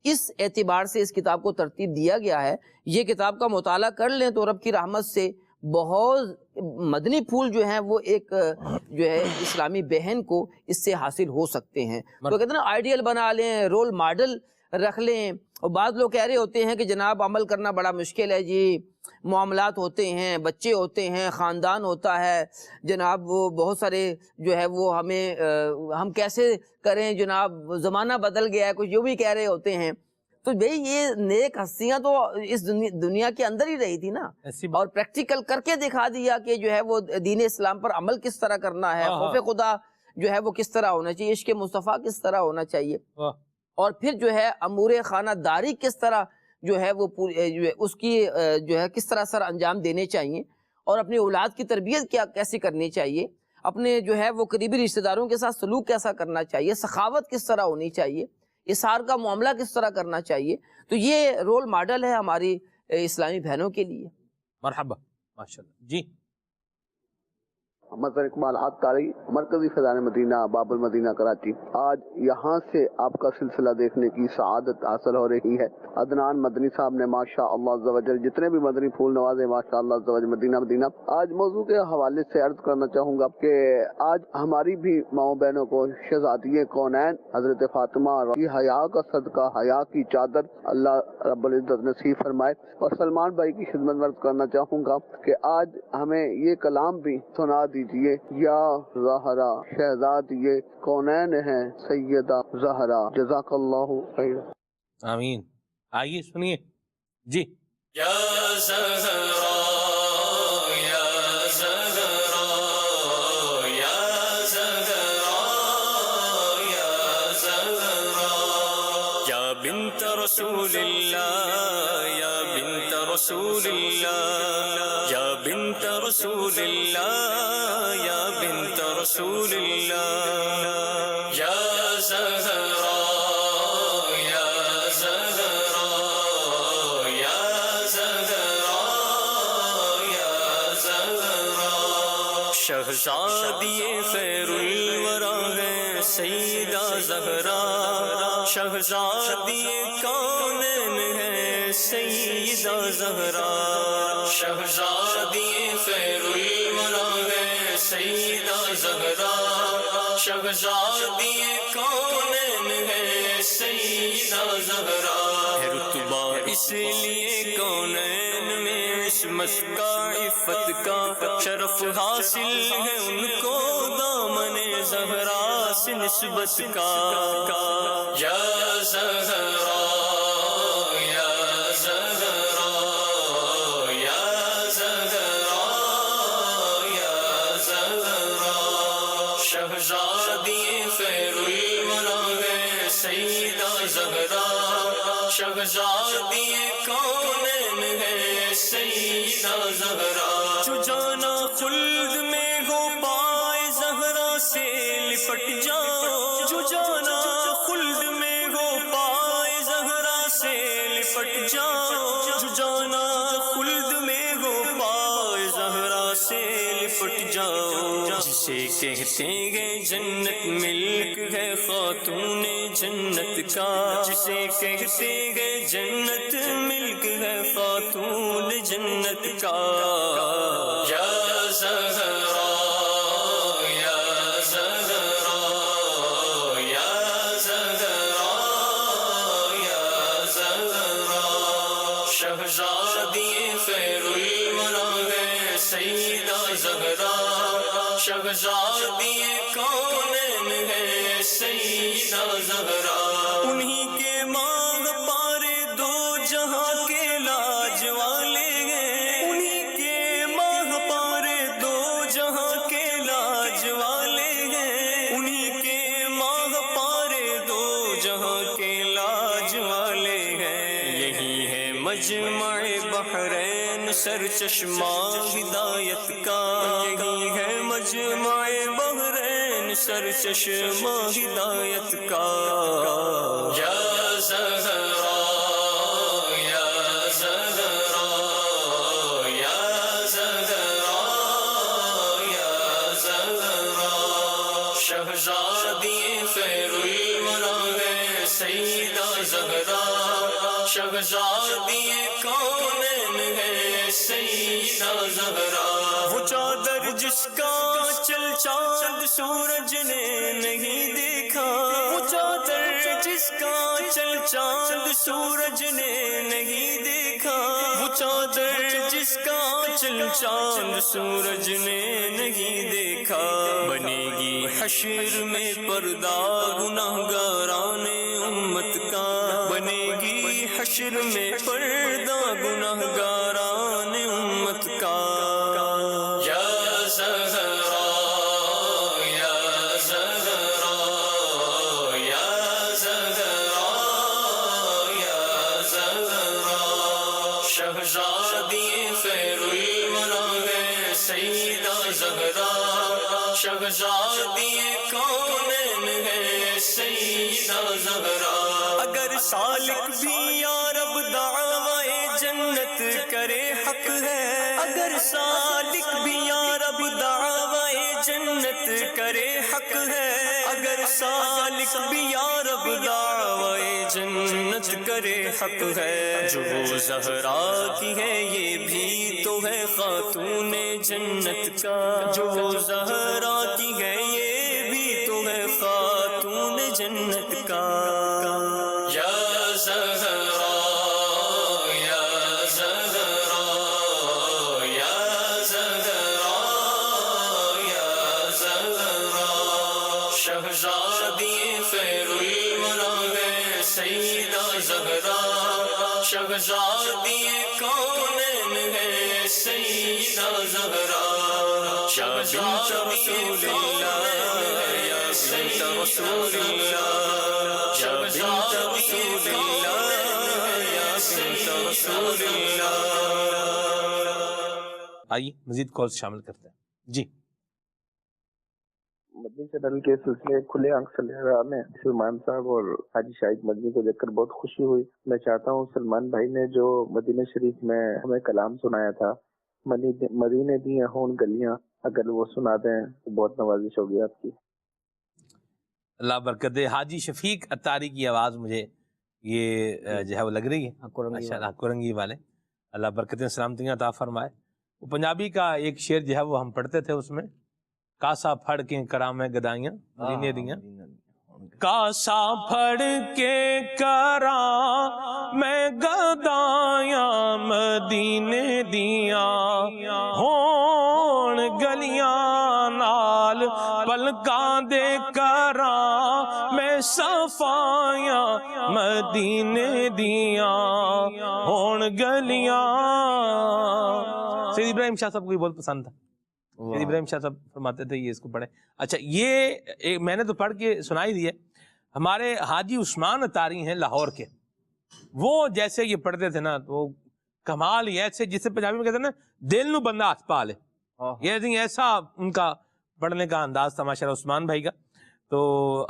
اس اعتبار سے اس کتاب کو ترتیب دیا گیا ہے. یہ کتاب کا مطالعہ کر لیں تو رب کی رحمت سے بہت مدنی پھول جو ہیں وہ ایک جو ہے اسلامی بہن کو اس سے حاصل ہو سکتے ہیں. تو کہتے ہیں نا آئیڈیل بنا لیں, رول ماڈل رکھ لیں. اور بعض لوگ کہہ رہے ہوتے ہیں کہ جناب عمل کرنا بڑا مشکل ہے جی, معاملات ہوتے ہیں, بچے ہوتے ہیں, خاندان ہوتا ہے جناب, وہ بہت سارے جو ہے وہ ہم کیسے کریں جناب, زمانہ بدل گیا ہے, کچھ جو بھی کہہ رہے ہوتے ہیں. تو بھئی یہ نیک ہستیاں تو اس دنیا کے اندر ہی رہی تھی نا, اور پریکٹیکل کر کے دکھا دیا کہ جو ہے وہ دین اسلام پر عمل کس طرح کرنا ہے, خوف خدا جو ہے وہ کس طرح ہونا چاہیے, عشق مصطفیٰ کس طرح ہونا چاہیے, اور پھر جو ہے امور خانہ داری کس طرح جو ہے وہ اس کی جو ہے کس طرح سر انجام دینے چاہیے, اور اپنی اولاد کی تربیت کیسے کرنی چاہیے, اپنے جو ہے وہ قریبی رشتہ داروں کے ساتھ سلوک کیسا کرنا چاہیے, سخاوت کس طرح ہونی چاہیے, اظہار کا معاملہ کس طرح کرنا چاہیے. تو یہ رول ماڈل ہے ہماری اسلامی بہنوں کے لیے. مرحبا, ماشاءاللہ جی. مظہر اقبال عطاری, مرکزی فیضان مدینہ, باب المدینہ, کراچی. آج یہاں سے آپ کا سلسلہ دیکھنے کی سعادت حاصل ہو رہی ہے. عدنان مدنی صاحب نے ماشاء اللہ عز و جل جتنے بھی مدنی پھول نوازے ماشاء اللہ عز و جل, مدینہ مدینہ. آج موضوع کے حوالے سے عرض کرنا چاہوں گا کہ آج ہماری بھی ماؤں بہنوں کو شہزادی کونین حضرت فاطمہ کی حیا کا صدقہ, حیا کی چادر اللہ رب العزت نصیب فرمائے. اور سلمان بھائی کی خدمت میں عرض کرنا چاہوں گا کہ آج ہمیں یہ کلام بھی سنا دیجئے, یا زہرا شہزادی کونین ہیں سیدہ زہرا, جزاک اللہ خیر. آمین. آئیے سنیے جی. یا زہرا یا زہرا یا زہرا یا زہرا یا بنت رسول اللہ یا بنت رسول اللہ یا بنت رسول اللہ یا بنت رسول اللہ یا زہرا یا زہرا یا زہرا یا زہرا شہزادی خیر الورا ہے سیدہ زہرا شہزادی کونین ہے سیدہ زہرا شہزادی خیر الورا ہے سیدہ زہرا شہزادی کونین ہے سیدہ زہرا ہے رتبہ اس لیے کونین میں عصمت کا عفت کا شرف حاصل ہے ان کو دامن زہرا سے نسبت کا یا زہرا یا زہرا یا زہرا یا زہرا شہزادی خیر الورا ہے سیدہ زہرا شہزادی کونین ہے سیدہ زہرا جو جانا خلد میں ہو پائے زہرا سے لپٹ جاؤ جو جانا خلد میں ہو پائے زہرا سے لپٹ جاؤ جو جانا خلد میں ہو پائے زہرا سے لپٹ جاؤ جسے کہتے ہیں جنت ملک ہے خاتون جنت کا جسے کہتے ہیں جنت ملک ہے خاتون جنت کا یا زہرا یا زہرا یا زہرا یا زہرا شہزادی خیر الورا ہے سیدہ زہرا شہزادی کونین ہے سیدہ زہرا انہی کے ماں پارے دو جہاں کے لاج والے ہیں انہی کے ماں پارے دو جہاں کے لاج والے ہیں انہی کے ماں پارے دو جہاں کے لاج والے ہیں یہی ہے مجمع بحرین سر چشمہ ہدایت کا یہی ہے مجمع بحرین سر چشمہ ہدایت کا یا زہرا یا زہرا یا زہرا یا زہرا شہزادی خیر الورا ہے سیدہ زہرا شہزادی کونین ہے سیدہ زہرا، وہ چادر جس کا چل چاند سورج نے نہیں دیکھا، وہ چادر جس کا چل چاند سورج نے نہیں دیکھا، وہ چادر جس کا چل چاند سورج نے نہیں دیکھا، بنے گی حشر میں پردہ گناہگاران امت کا، بنے گی حشر میں پردہ گناہگاران امت کا، یا زہرا یا زہرا یا زہرا یا زہرا، شہزادی خیر الورا ہے سیدہ زہرا، شہزادی کونین ہے سیدہ زہرا، اگر سالک بھی یا رب دعوی جنت کرے حق ہے، اگر سالک بھی یا رب دعوی جنت کرے حق ہے، اگر سالک بھی یا رب دعوی جنت کرے حق ہے، جو زہرا کی ہے یہ بھی تو ہے خاتون جنت کا، جو زہرا کی ہے یہ بھی تو ہے خاتون جنت کا، یا زہرا یا زہرا یا زہرا یا زہرا، شہزادی خیر الورا ہے سیدہ زہرا، شہزادی کونین ہے سیدہ زہرا، یا بنت رسول اللہ یا بنت رسول اللہ، یا بنت رسول اللہ یا بنت رسول اللہ۔ آئیے مزید کالز شامل کرتے ہیں جی۔ مدنی چینل کے سلسلے کھلے آنکھ سلیرا میں سلمان صاحب اور حاجی شاہد مدنی کو دیکھ کر بہت خوشی ہوئی۔ میں چاہتا ہوں سلمان بھائی نے جو مدینہ شریف میں ہمیں کلام سنایا تھا، مدینے دی ہون گلیاں، اگر وہ سنا دیں تو بہت نوازش ہوگی آپ کی۔ اللہ برکت دے۔ حاجی شفیق اتاری کی آواز مجھے یہ جو ہے وہ لگ رہی ہے، ماشاءاللہ کورنگی والے، اللہ برکتیں سلامتیاں عطا فرمائے۔ وہ پنجابی کا ایک شعر جو ہے وہ ہم پڑھتے تھے، اس میں کاسا پھڑ کے کرام گدائیاں مدینے دیاں، کاسا پھڑ کے کرام گدائیاں مدینے دیاں، ہون گلیاں نال پلکاں دے کرام صفائیاں مدینے دیاں، ہون گلیاں۔ سید ابراہیم شاہ صاحب کو یہ بہت پسند تھا، سید ابراہیم شاہ صاحب فرماتے تھے یہ اس کو پڑھیں۔ اچھا یہ میں نے تو پڑھ کے سنائی دی ہے، ہمارے حاجی عثمان اتاری ہیں لاہور کے، وہ جیسے یہ پڑھتے تھے نا تو کمال ہی ایسے جسے پنجابی میں کہتے ہیں نا دل نو بندہ ہاتھ پا لے، یہ ایسا ان کا پڑھنے کا انداز تھا ماشاءاللہ عثمان بھائی کا۔ تو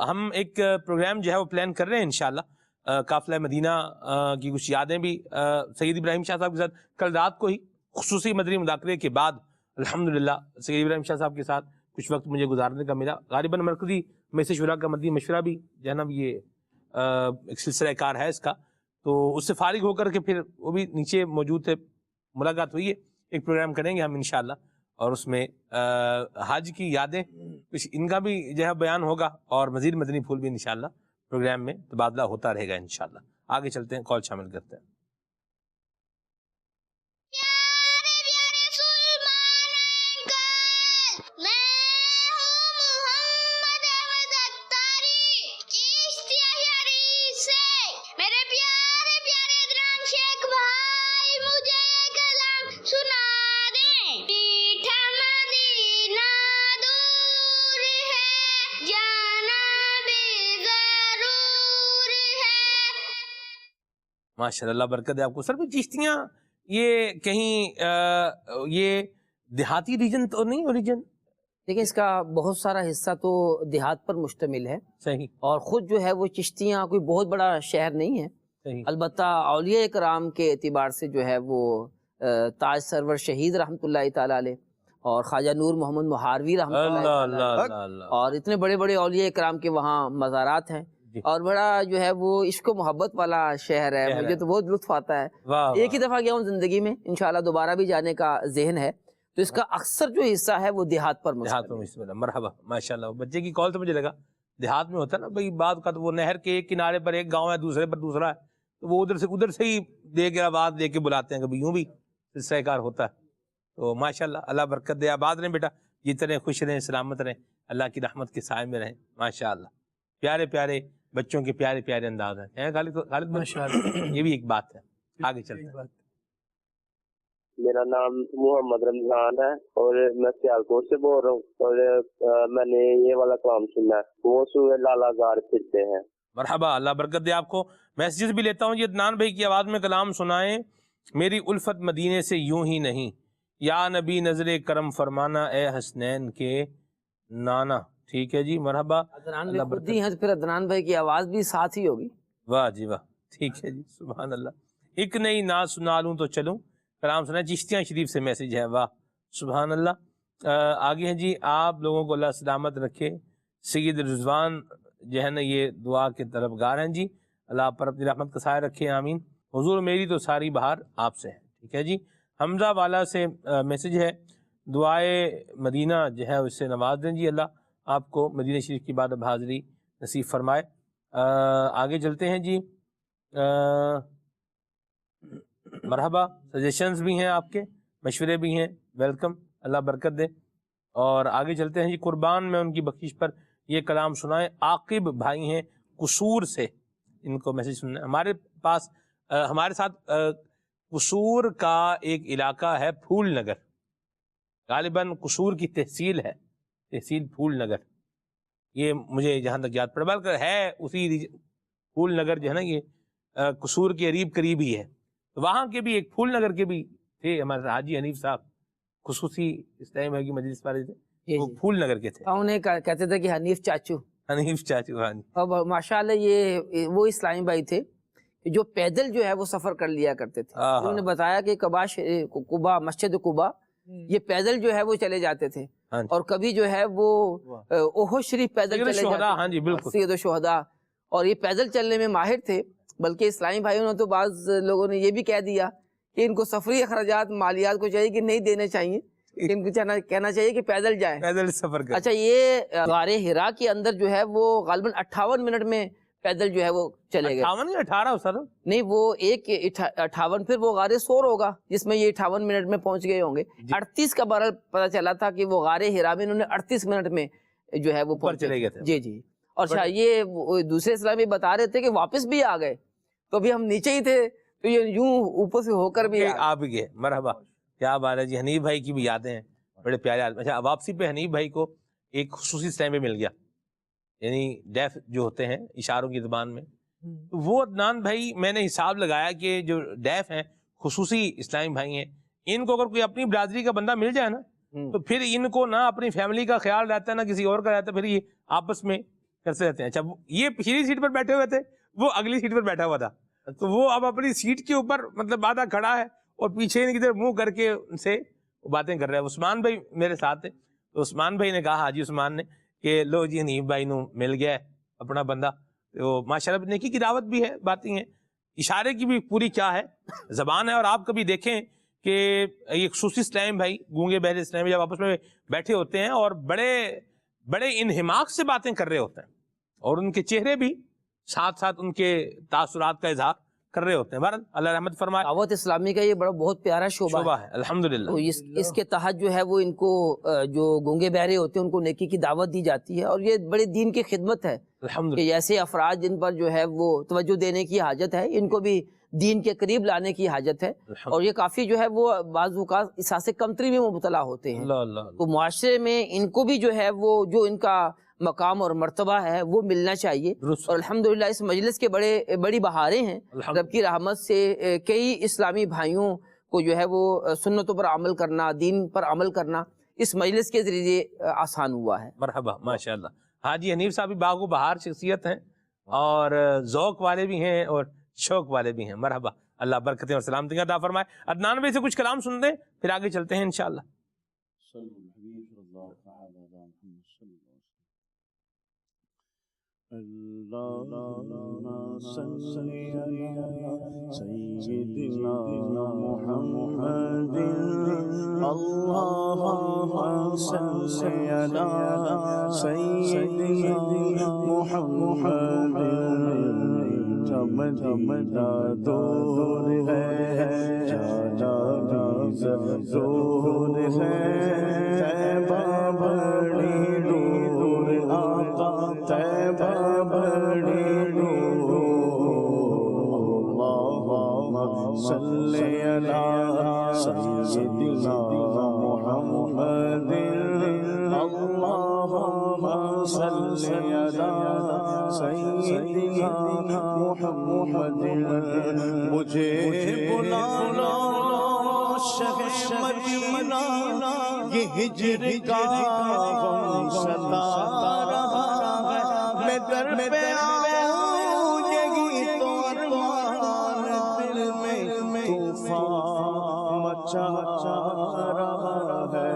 ہم ایک پروگرام جو ہے وہ پلان کر رہے ہیں انشاءاللہ، قافلہ مدینہ کی کچھ یادیں بھی سید ابراہیم شاہ صاحب کے ساتھ کل رات کو ہی خصوصی مدنی مذاکرے کے بعد الحمدللہ سید ابراہیم شاہ صاحب کے ساتھ کچھ وقت مجھے گزارنے کا ملا۔ غالباً مرکزی مجلس شورا کا مدنی مشورہ بھی جناب یہ ایک سلسلہ کار ہے اس کا، تو اس سے فارغ ہو کر کے پھر وہ بھی نیچے موجود تھے، ملاقات ہوئی ہے، ایک پروگرام کریں گے ہم انشاءاللہ، اور اس میں حج کی یادیں کچھ ان کا بھی جو ہے بیان ہوگا، اور مزید مدنی پھول بھی انشاءاللہ پروگرام میں تبادلہ ہوتا رہے گا انشاءاللہ۔ آگے چلتے ہیں، کال شامل کرتے ہیں۔ ماشاءاللہ اللہ برکت ہے آپ کو۔ سر چشتیاں یہ کہیں یہ دیہاتی ریجن تو نہیں اوریجن؟ دیکھیں اس کا بہت سارا حصہ تو دیہات پر مشتمل ہے، صحیح، اور خود جو ہے وہ چشتیاں کوئی بہت بڑا شہر نہیں ہے، صحیح، البتہ اولیاء کرام کے اعتبار سے جو ہے وہ تاج سرور شہید رحمۃ اللہ تعالی علیہ اور خواجہ نور محمد مہاروی رحمۃ اللہ، اور اتنے بڑے بڑے اولیاء کرام کے وہاں مزارات ہیں، اور بڑا جو ہے وہ عشق و محبت والا شہر ہے، مجھے تو بہت لطف آتا ہے۔ ایک ہی دفعہ گیا ہوں زندگی میں، انشاءاللہ دوبارہ بھی جانے کا ذہن ہے، تو اس کا اکثر جو حصہ ہے وہ دیہات پر مشتمل ہے۔ مرحبا، ماشاءاللہ۔ بچے کی کال تو مجھے لگا دیہات میں ہوتا ہے نا بھائی، بعض کا تو وہ نہر کے ایک کنارے پر ایک گاؤں ہے، دوسرے پر دوسرا ہے، تو وہ ادھر سے ہی دے کے آواز دے کے بلاتے ہیں، کبھی یوں بھی سلسلہ کار ہوتا ہے۔ تو ماشاءاللہ، اللہ برکت دے، آباد رہیں بیٹا، جتنے خوش رہیں، سلامت رہیں، اللہ کی رحمت کے سائے میں رہیں، ماشاءاللہ۔ پیارے پیارے بچوں کے پیارے پیارے انداز ہیں خالد، ماشاءاللہ، یہ بھی ایک بات ہے۔ آگے چلتے ہیں۔ میرا نام محمد رمضان ہے اور میں سیالکوٹ سے بول رہا ہوں، اور میں نے یہ والا کلام سنا ہے، وہ سورہ لالا زار پھرتے ہیں۔ مرحبا، اللہ برکت دے آپ کو۔ میسیجز بھی لیتا ہوں جی۔ عدنان بھائی کی آواز میں کلام سنائیں، میری الفت مدینے سے یوں ہی نہیں، یا نبی نظر کرم فرمانا اے حسنین کے نانا۔ ٹھیک ہے جی، مرحبا۔ عدنان بھائی خود ہی ہیں، پھر عدنان بھائی کی آواز بھی ساتھ ہی ہوگی۔ واہ جی واہ، ٹھیک ہے جی، سبحان اللہ۔ ایک نئی ناز سنا لوں تو چلوں، کلام سنا چشتیاں شریف سے میسیج ہے، واہ سبحان اللہ۔ آگے ہیں جی، آپ لوگوں کو اللہ سلامت رکھے۔ سید رضوان جو ہے نا یہ دعا کے طلبگار ہیں جی، اللہ آپ پر اپنی رحمت کا سایہ رکھے، آمین۔ حضور میری تو ساری بہار آپ سے ہے۔ ٹھیک ہے جی، حمزہ والا سے میسیج ہے، دعائے مدینہ جو ہے اس سے نواز دیں جی، اللہ آپ کو مدینہ شریف کی عبادت حاضری نصیب فرمائے۔ آگے چلتے ہیں جی، مرحبا۔ سجیشنز بھی ہیں آپ کے، مشورے بھی ہیں، ویلکم، اللہ برکت دے۔ اور آگے چلتے ہیں جی، قربان میں ان کی بخشش پر یہ کلام سنائیں۔ عاقب بھائی ہیں قصور سے، ان کو میسیج سننا ہے۔ ہمارے ساتھ قصور کا ایک علاقہ ہے پھول نگر، غالباً قصور کی تحصیل ہے، تحصیل پھول نگر، یہ مجھے جہاں تک یاد پڑا، بلکہ ہے اسی پھول نگر جو ہے نا یہ قصور کے قریب ہی ہے۔ وہاں کے بھی ایک پھول نگر کے بھی تھے ہمارے حاجی حنیف صاحب، خصوصی اس ٹائم ہے کہ مجلس والے تھے، وہ پھول نگر کے تھے، انہیں کہتے تھے کہ حنیف چاچو، حنیف چاچو۔ ہاں جی، اور ماشاءاللہ یہ وہ اسلامی بھائی تھے جو پیدل جو ہے وہ سفر کر لیا کرتے تھے۔ انہوں نے بتایا کہ قبا، مسجد قبا، یہ پیدل جو ہے وہ چلے جاتے تھے، اور کبھی جو ہے وہ احد شریف پیدل چلے جاتے، ہاں جی بالکل، سید الشہداء، اور یہ پیدل چلنے میں ماہر تھے۔ بلکہ اسلامی بھائیوں نے تو بعض لوگوں نے یہ بھی کہہ دیا کہ ان کو سفری اخراجات مالیات کو چاہیے کہ نہیں دینے چاہیے، ان کو کہنا چاہیے کہ پیدل جائیں، پیدل سفر کریں۔ اچھا، یہ غار ہرا کے اندر جو ہے وہ غالباً 58 منٹ میں پیدل جو ہے وہ چلے گئے۔ 58 یا 18 سر؟ نہیں، وہ ایک 58، پھر وہ غار سور ہوگا جس میں یہ 58 منٹ میں پہنچ گئے ہوں گے۔ 38 کا بہرحال پتہ چلا تھا کہ وہ غار ہرا میں انہوں نے 38 منٹ میں جو ہے وہ چلے گئے تھے۔ جی جی۔ اور یہ دوسرے اسلامی بتا رہے تھے کہ واپس بھی آ گئے، تو ابھی ہم نیچے ہی تھے تو یہ یوں اوپر سے ہو کر بھی آپ گئے۔ مرحبا، کیا بات ہے جی۔ حنیف بھائی کی بھی یادیں ہیں، بڑے پیارے آدمی۔ اچھا، واپسی پہ حنیف بھائی کو ایک خصوصی سٹائم پہ مل گیا، یعنی ڈیف جو ہوتے ہیں اشاروں کی زبان میں، وہ عدنان بھائی میں نے حساب لگایا کہ جو ڈیف ہیں، خصوصی اسلامی بھائی ہیں، ان کو اگر کوئی اپنی برادری کا بندہ مل جائے نا تو پھر ان کو نہ اپنی فیملی کا خیال رہتا ہے نہ کسی اور کا رہتا ہے، پھر یہ آپس میں کرتے رہتے ہیں۔ اچھا، یہ پچھلی سیٹ پر بیٹھے ہوئے تھے، وہ اگلی سیٹ پر بیٹھا ہوا تھا، تو وہ اب اپنی سیٹ کے اوپر مطلب آدھا کھڑا ہے اور پیچھے ان کی طرف منہ کر کے ان سے باتیں کر رہے ہیں۔ عثمان بھائی میرے ساتھ تھے، تو عثمان بھائی نے کہا، حاجی عثمان نے، کہ لو جی حنیف بھائی نو مل گیا ہے اپنا بندہ، تو ماشاءاللہ نیکی کی دعوت بھی ہے، باتیں ہیں، اشارے کی بھی پوری کیا ہے زبان ہے۔ اور آپ کبھی دیکھیں کہ یہ خصوصی اسلام بھائی، گونگے بہرے اسلام جب آپس میں بیٹھے ہوتے ہیں اور بڑے انہماک سے باتیں کر رہے ہوتے ہیں، اور ان کے چہرے بھی ساتھ ساتھ ان کے تاثرات کا اظہار کر رہے ہوتے ہیں۔ بہرحال اللہ رحمت فرمائے۔ دعوت اسلامی کا یہ بہت پیارا شعبہ ہے، الحمدللہ۔ اس کے تحت جو ہے وہ ان کو جو گونگے بہرے ہوتے ہیں ان کو نیکی کی دعوت دی جاتی ہے، اور یہ بڑے دین کی خدمت ہے کہ ایسے افراد جن پر جو ہے وہ توجہ دینے کی حاجت ہے، ان کو بھی دین کے قریب لانے کی حاجت ہے، اور یہ کافی جو ہے وہ بعض اوقات احساس کمتری میں مبتلا ہوتے ہیں، تو معاشرے میں ان کو بھی جو ہے وہ جو ان کا مقام اور مرتبہ ہے وہ ملنا چاہیے۔ اور الحمدللہ اس مجلس کے بڑی بہاریں ہیں، رب کی رحمت سے کئی اسلامی بھائیوں کو جو ہے وہ سنتوں پر عمل کرنا، دین پر عمل کرنا اس مجلس کے ذریعے آسان ہوا ہے۔ مرحبا، ماشاءاللہ۔ حاجی حنیف صاحب بھی باغ و بہار شخصیت ہیں، اور ذوق والے بھی ہیں اور شوق والے بھی ہیں۔ مرحبا، اللہ برکتیں اور سلامتی عطا فرمائے۔ عدنان بھائی سے کچھ کلام سن دیں، پھر آگے چلتے ہیں انشاءاللہ۔ اللهم صل على سيدنا محمد اللهم صل على سيدنا محمد مدینہ دور ہے جانا بھی ضرور ہے طیبہ بڑی دور آقا طیبہ بڑی دور اللہم صل علی سیدنا محمد اللہم صل علی سیدنا محمد مجھے بلا لو شہ مدینہ یہ ہجر کا غم ستا رہا ہے میں در پہ آؤں یہی تو ارمان دل میں طوفان مچا رہا ہے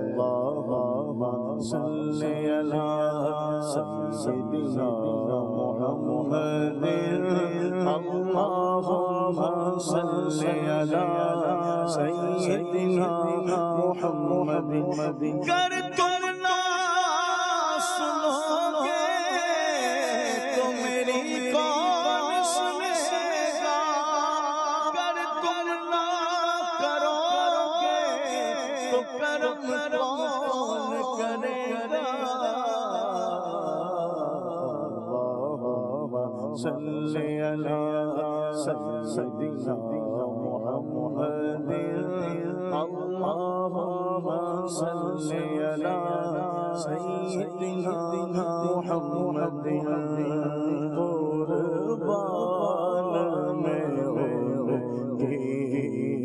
اللہم صل علی سیدنا محمد اللہم صل علی سیدنا محمد گر تم نہ سنو گے تو میری کون سنے گا گر تم نہ کرو گے تو کرم کون کرے گا صل علی سیدنا محمد اللہم صل علی سیدنا محمد قربان میں ہوگی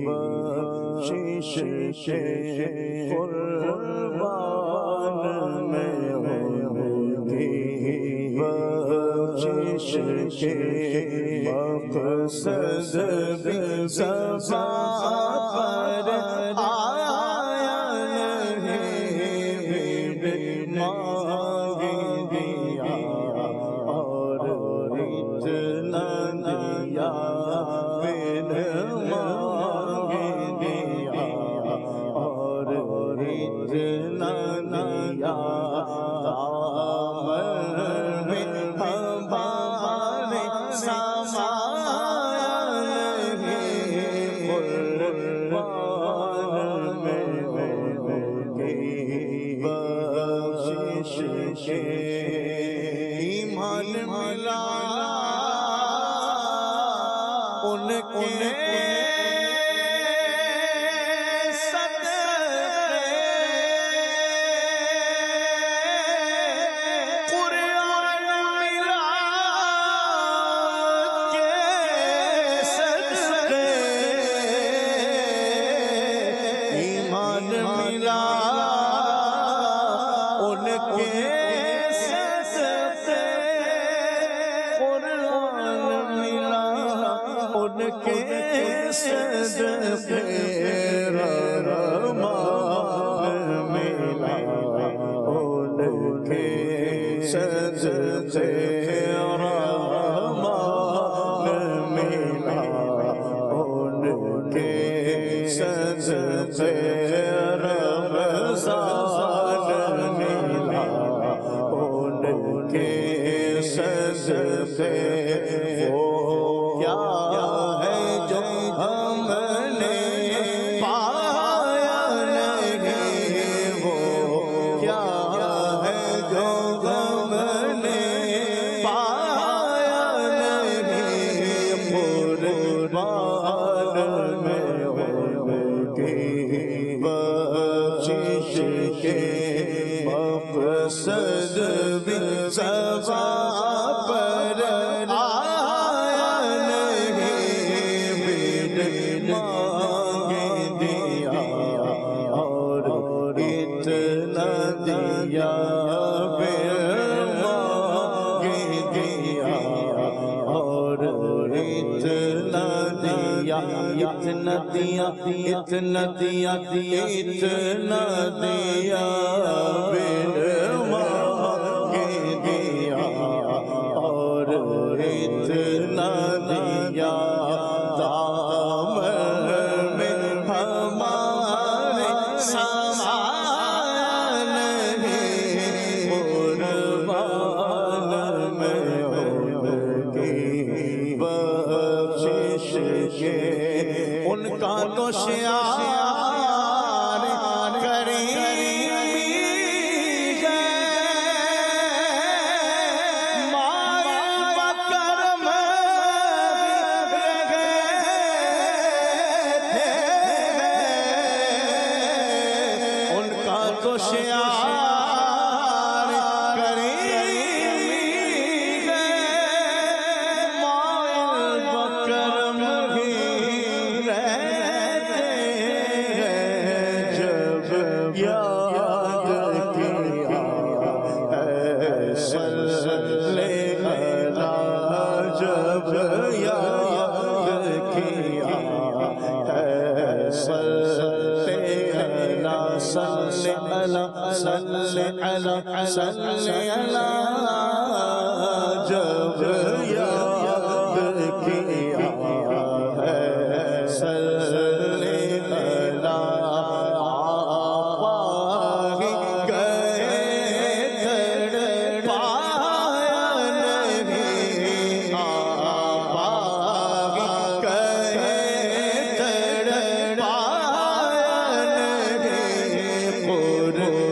بخشش کے قربان میں ہوگی بخشش کے مقصد بھی زبان پر آیا نہیں بن مانگ دیا اور اتنا دیا بن مانگ دیا اور اتنا دیا ایمان ملا ان کے صدقے قرآن ملا کے صدقے ایمان ملا ان کے ان کے صدقے رحمان ملا ان کے صدقے رحمان ملا ان کے صدقے رمضان ملا ان کے صدقے وہ کیا ہے جو ہم نے پایا نہیں وہ کیا ہے جو ہم نے پایا نہیں قربان میں ہوگی بخشش کے مقصد بھی زبان پر آیا نہیں بن مانگ دیا اور اتنا دیا بن مانگ دیا اور اتنا دیا اتنا دیا اتنا دیا اتنا دیا بن مانگ بخشش کے ان کا تو شعار کریمی ہے مائل بکرم رہے تھے ان کا تو شعار کریمی ہے مائل بکرم ہی رہتے ہیں جب یاد کیا ہے صلی اللہ جب یاد کیا ہے صلی اللہ صلی اللہ صلی اللہ صلی اللہ جب یاد کیا ہے صلی اللہ آپاہی گئے تڑپایا نہیں آپاہی گئے تڑپایا نہیں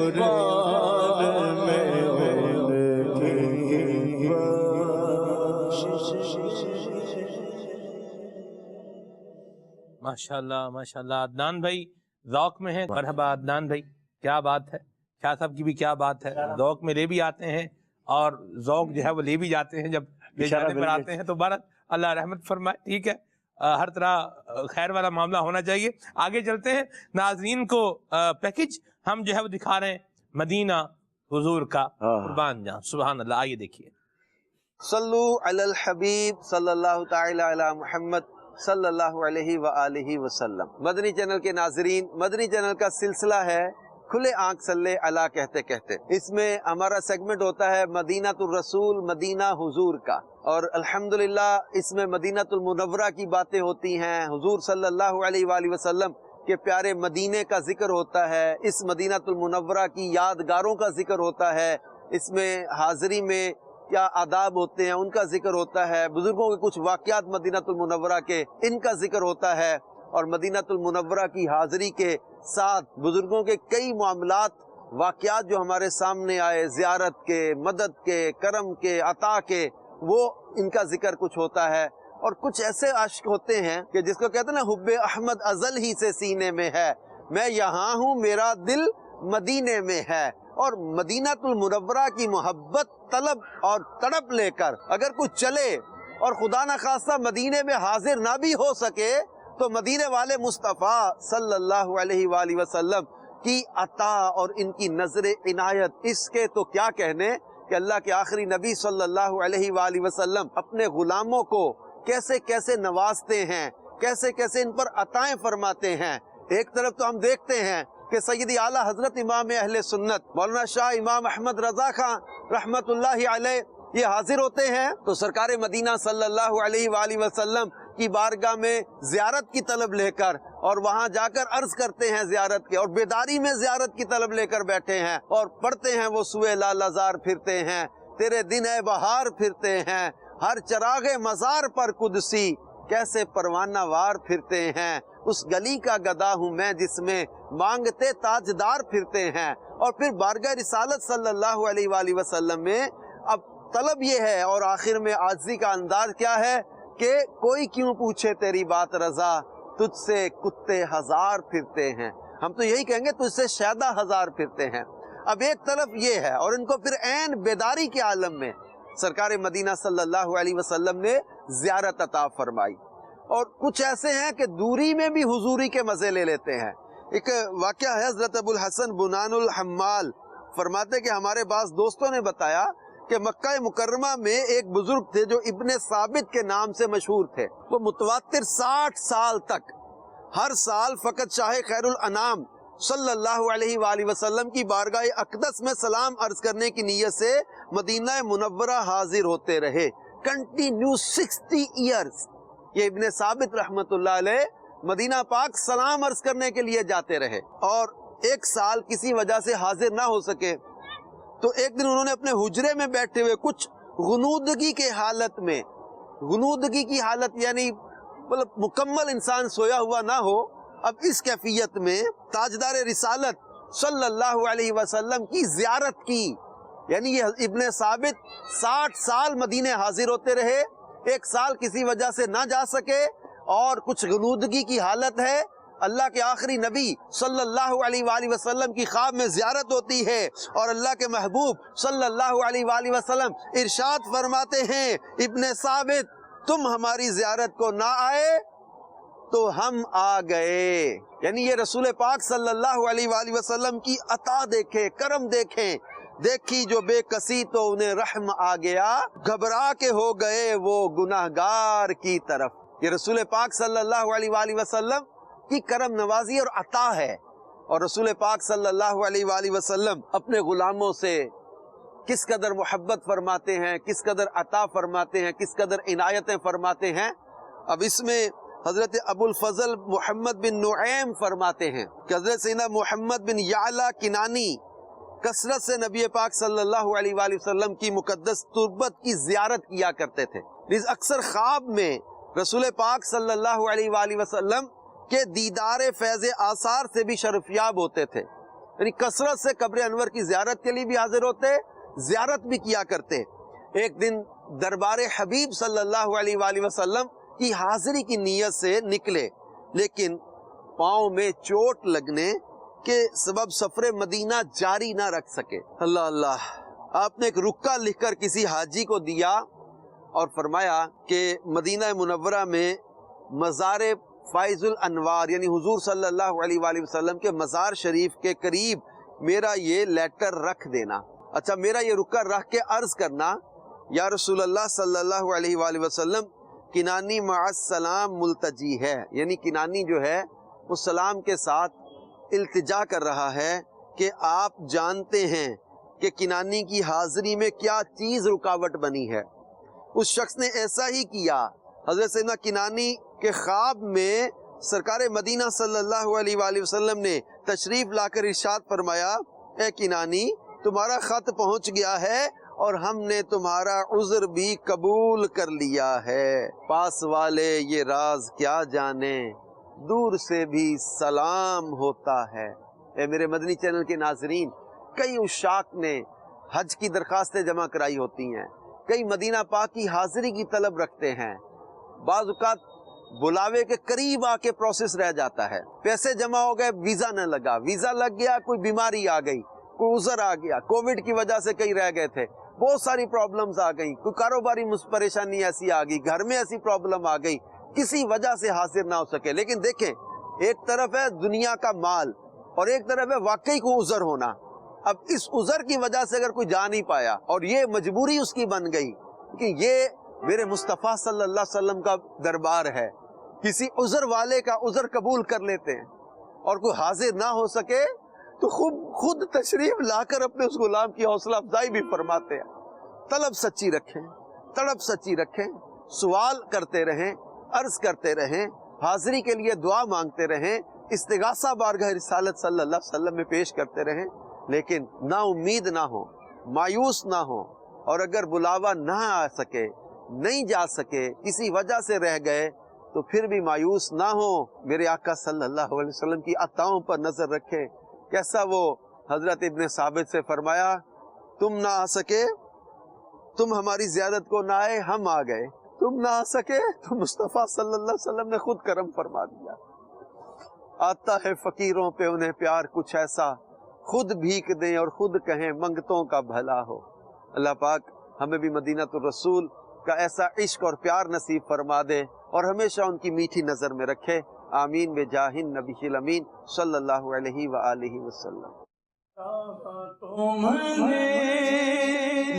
قربان میں ماشاءاللہ ماشاءاللہ. عدنان بھائی ذوق میں ہیں. مرحبا عدنان بھائی, کیا بات ہے. شاہ صاحب کی بھی کیا بات ہے, ذوق میں لے بھی آتے ہیں اور ذوق جو ہے وہ لے بھی جاتے ہیں. جب لے جانے پر آتے ہیں تو بارک اللہ رحمت فرمائے. ٹھیک ہے, ہر طرح خیر والا معاملہ ہونا چاہیے. آگے چلتے ہیں. ناظرین کو پیکج ہم جو ہے وہ دکھا رہے ہیں مدینہ حضور کا. قربان جان, سبحان اللہ. آئیے دیکھیے. صلو علی الحبیب صلی اللہ تعالی علی محمد صلی اللہ علیہ وآلہ وسلم. مدنی چینل کے ناظرین, مدنی چینل کا سلسلہ ہے کھلے آنکھ صلی اللہ کہتے کہتے. اس میں ہمارا سیگمنٹ ہوتا ہے مدینہ الرسول, مدینہ حضور کا, اور الحمدللہ اس میں مدینہ المنورہ کی باتیں ہوتی ہیں. حضور صلی اللہ علیہ وآلہ وسلم کے پیارے مدینے کا ذکر ہوتا ہے. اس مدینہ المنورہ کی یادگاروں کا ذکر ہوتا ہے. اس میں حاضری میں کیا آداب ہوتے ہیں ان کا ذکر ہوتا ہے. بزرگوں کے کچھ واقعات مدینہ المنورہ کے, ان کا ذکر ہوتا ہے. اور مدینہ المنورہ کی حاضری کے ساتھ بزرگوں کے کئی معاملات واقعات جو ہمارے سامنے آئے, زیارت کے, مدد کے, کرم کے, عطا کے, وہ ان کا ذکر کچھ ہوتا ہے. اور کچھ ایسے عاشق ہوتے ہیں کہ جس کو کہتے ہیں نا حب احمد ازل ہی سے سینے میں ہے, میں یہاں ہوں میرا دل مدینے میں ہے. اور مدینہ المنورہ کی محبت طلب اور تڑپ لے کر اگر کوئی چلے اور خدا نخواستہ مدینے میں حاضر نہ بھی ہو سکے تو مدینے والے مصطفیٰ صلی اللہ علیہ وآلہ وسلم کی عطا اور ان کی نظر عنایت, اس کے تو کیا کہنے کہ اللہ کے آخری نبی صلی اللہ علیہ وآلہ وسلم اپنے غلاموں کو کیسے کیسے نوازتے ہیں, کیسے کیسے ان پر عطائیں فرماتے ہیں. ایک طرف تو ہم دیکھتے ہیں کہ سیدی اعلیٰ حضرت امام اہل سنت مولانا شاہ امام احمد رضا خان رحمت اللہ علیہ یہ حاضر ہوتے ہیں تو سرکار مدینہ صلی اللہ علیہ وآلہ وسلم کی بارگاہ میں زیارت کی طلب لے کر, اور وہاں جا کر عرض کرتے ہیں زیارت کے, اور بیداری میں زیارت کی طلب لے کر بیٹھے ہیں اور پڑھتے ہیں وہ سوئے لالازار پھرتے ہیں, تیرے دن اے بہار پھرتے ہیں, ہر چراغ مزار پر قدسی کیسے پروانہ وار پھرتے ہیں, اس گلی کا گدا ہوں میں جس میں مانگتے تاجدار پھرتے ہیں. اور پھر بارگاہ رسالت صلی اللہ علیہ وآلہ وسلم میں اب طلب یہ ہے اور آخر میں عاجزی کا انداز کیا ہے کہ کوئی کیوں پوچھے تیری بات رضا, تجھ سے کتے ہزار پھرتے ہیں. ہم تو یہی کہیں گے تجھ سے شیدہ ہزار پھرتے ہیں. اب ایک طرف یہ ہے, اور ان کو پھر عین بیداری کے عالم میں سرکار مدینہ صلی اللہ علیہ وسلم نے زیارت عطا فرمائی. اور کچھ ایسے ہیں کہ دوری میں بھی حضوری کے مزے لے لیتے ہیں. ایک واقعہ ہے, حضرت ابو الحسن بنان الحمال فرماتے کہ ہمارے بعض دوستوں نے بتایا کہ مکہ مکرمہ میں ایک بزرگ تھے جو ابن ثابت کے نام سے مشہور تھے. وہ متواتر 60 سال تک ہر سال فقط شاہ خیر الانام صلی اللہ علیہ وآلہ وسلم کی بارگاہ اقدس میں سلام عرض کرنے کی نیت سے مدینہ منورہ حاضر ہوتے رہے. کنٹینیو 60 ایئرز یہ ابن ثابت رحمت اللہ علیہ مدینہ پاک سلام عرض کرنے کے لیے جاتے رہے, اور ایک سال کسی وجہ سے حاضر نہ ہو سکے تو ایک دن انہوں نے اپنے حجرے میں بیٹھے ہوئے کچھ غنودگی کے حالت میں غنودگی کی حالت یعنی مطلب مکمل انسان سویا ہوا نہ ہو. اب اس کیفیت میں تاجدار رسالت صلی اللہ علیہ وسلم کی زیارت کی. یعنی یہ ابن ثابت 60 سال مدینے حاضر ہوتے رہے, 1 سال کسی وجہ سے نہ جا سکے اور کچھ غنودگی کی حالت ہے. اللہ کے آخری نبی صلی اللہ علیہ وآلہ وسلم کی خواب میں زیارت ہوتی ہے اور اللہ کے محبوب صلی اللہ علیہ وآلہ وسلم ارشاد فرماتے ہیں ابن ثابت تم ہماری زیارت کو نہ آئے تو ہم آ گئے. یعنی یہ رسول پاک صلی اللہ علیہ وآلہ وسلم کی عطا دیکھیں, کرم دیکھیں. دیکھی جو بے کسی تو انہیں رحم آ گیا, گھبرا کے ہو گئے وہ گناہگار کی طرف. یہ رسول پاک صلی اللہ علیہ وآلہ وسلم کی کرم نوازی اور عطا ہے. اور رسول پاک صلی اللہ علیہ وآلہ وسلم اپنے غلاموں سے کس قدر محبت فرماتے ہیں, کس قدر عطا فرماتے ہیں, کس قدر عنایتیں فرماتے ہیں. اب اس میں حضرت ابو الفضل محمد بن نعیم فرماتے ہیں کہ حضرت سیدنا محمد بن یعلا کنانی کثرت سے نبی پاک صلی اللہ علیہ وآلہ وسلم کی مقدس تربت کی زیارت کیا کرتے تھے. اکثر خواب میں رسول پاک صلی اللہ علیہ وآلہ وسلم کے دیدار فیض آثار سے بھی شرفیاب ہوتے تھے. یعنی کثرت سے قبر انور کی زیارت کے لیے بھی حاضر ہوتے, زیارت بھی کیا کرتے. ایک دن دربار حبیب صلی اللہ علیہ وآلہ وسلم کی حاضری کی نیت سے نکلے, لیکن پاؤں میں چوٹ لگنے کے سبب سفر مدینہ جاری نہ رکھ سکے. اللہ اللہ. آپ نے ایک رکہ لکھ کر کسی حاجی کو دیا اور فرمایا کہ مدینہ منورہ میں مزار فائز الانوار یعنی حضور صلی اللہ علیہ وآلہ وسلم کے مزار شریف کے قریب میرا یہ لیٹر رکھ دینا. اچھا, میرا یہ رکہ رکھ کے عرض کرنا یا رسول اللہ صلی اللہ علیہ وآلہ وسلم کنانی مع السلام ملتجی ہے. یعنی کنانی جو ہے وہ سلام کے ساتھ التجا کر رہا ہے کہ آپ جانتے ہیں کہ کنانی کی حاضری میں کیا چیز رکاوٹ بنی ہے. اس شخص نے ایسا ہی کیا. حضرت سیدنا کنانی کے خواب میں سرکار مدینہ صلی اللہ علیہ وآلہ وسلم نے تشریف لا کر ارشاد فرمایا اے کنانی تمہارا خط پہنچ گیا ہے اور ہم نے تمہارا عذر بھی قبول کر لیا ہے. پاس والے یہ راز کیا جانے دور سے بھی سلام ہوتا ہے. اے میرے مدنی چینل کے ناظرین, کئی عشاق نے حج کی درخواستیں جمع کرائی ہوتی ہیں, کئی مدینہ پاک کی حاضری کی طلب رکھتے ہیں. بعض اوقات بلاوے کے قریب آ کے پروسیس رہ جاتا ہے, پیسے جمع ہو گئے, ویزا نہ لگا, ویزا لگ گیا, کوئی بیماری آ گئی, کوئی عذر آ گیا, کووڈ کی وجہ سے کئی رہ گئے تھے, بہت ساری پرابلمز آ گئی, کوئی کاروباری پریشانی ایسی آ گئی, گھر میں ایسی پرابلم آ گئی, کسی وجہ سے حاضر نہ ہو سکے. لیکن دیکھیں, ایک طرف ہے دنیا کا مال اور ایک طرف ہے واقعی کوئی عذر ہونا. اب اس عذر کی وجہ سے اگر کوئی جا نہیں پایا اور یہ مجبوری اس کی بن گئی کہ یہ میرے مصطفیٰ صلی اللہ علیہ وسلم کا دربار ہے, کسی عذر والے کا عذر قبول کر لیتے ہیں اور کوئی حاضر نہ ہو سکے تو خود تشریف لا کر اپنے اس غلام کی حوصلہ افزائی بھی فرماتے ہیں. طلب سچی رکھیں, طلب سچی رکھیں, سوال کرتے رہیں, عرض کرتے رہیں, حاضری کے لیے دعا مانگتے رہیں, استغاثہ بارگاہ رسالت صلی اللہ علیہ وسلم میں پیش کرتے رہیں, لیکن نا امید نہ ہو, مایوس نہ ہو. اور اگر بلاوا نہ آ سکے, نہیں جا سکے, کسی وجہ سے رہ گئے تو پھر بھی مایوس نہ ہو. میرے آقا صلی اللہ علیہ وسلم کی عطاؤں پر نظر رکھیں. کیسا وہ حضرت ابن ثابت سے فرمایا تم نہ آ سکے, تم ہماری زیارت کو نہ آئے, ہم آ گئے. تم نہ آ سکے تو مصطفیٰ صلی اللہ علیہ وسلم نے خود کرم فرما دیا. آتا ہے فقیروں پہ انہیں پیار کچھ ایسا, خود بھیک دیں اور خود کہیں منگتوں کا بھلا ہو. اللہ پاک ہمیں بھی مدینہ الرسول کا ایسا عشق اور پیار نصیب فرما دے اور ہمیشہ ان کی میٹھی نظر میں رکھے. آمین بجاہ النبی الامین صلی اللہ علیہ وآلہ وسلم.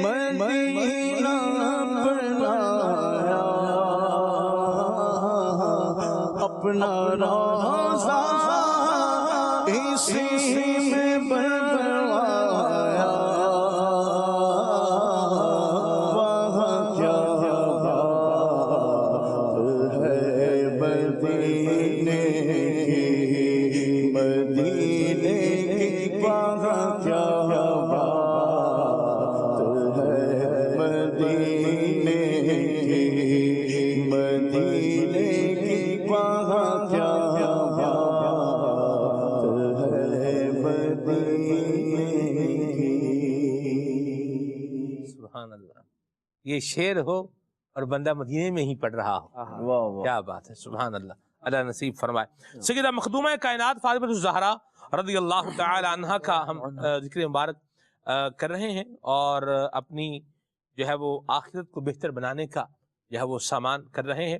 مدینہ بنایا اپنا روضہ اسی میں بنوایا, وہاں کیا بات ہے مدینے کی, مدینے کی وہاں کیا بات ہے مدینے کی. یہ شعر ہو اور بندہ مدینے میں ہی پڑھ رہا ہو، کیا بات ہے، سبحان اللہ، اللہ نصیب فرمائے۔ سیدہ مخدومہ کائنات فاطمہ الزہرا رضی اللہ تعالی عنہا کا ہم ذکر مبارک کر رہے ہیں، اور اپنی جو ہے وہ آخرت کو بہتر بنانے کا جو ہے وہ سامان کر رہے ہیں۔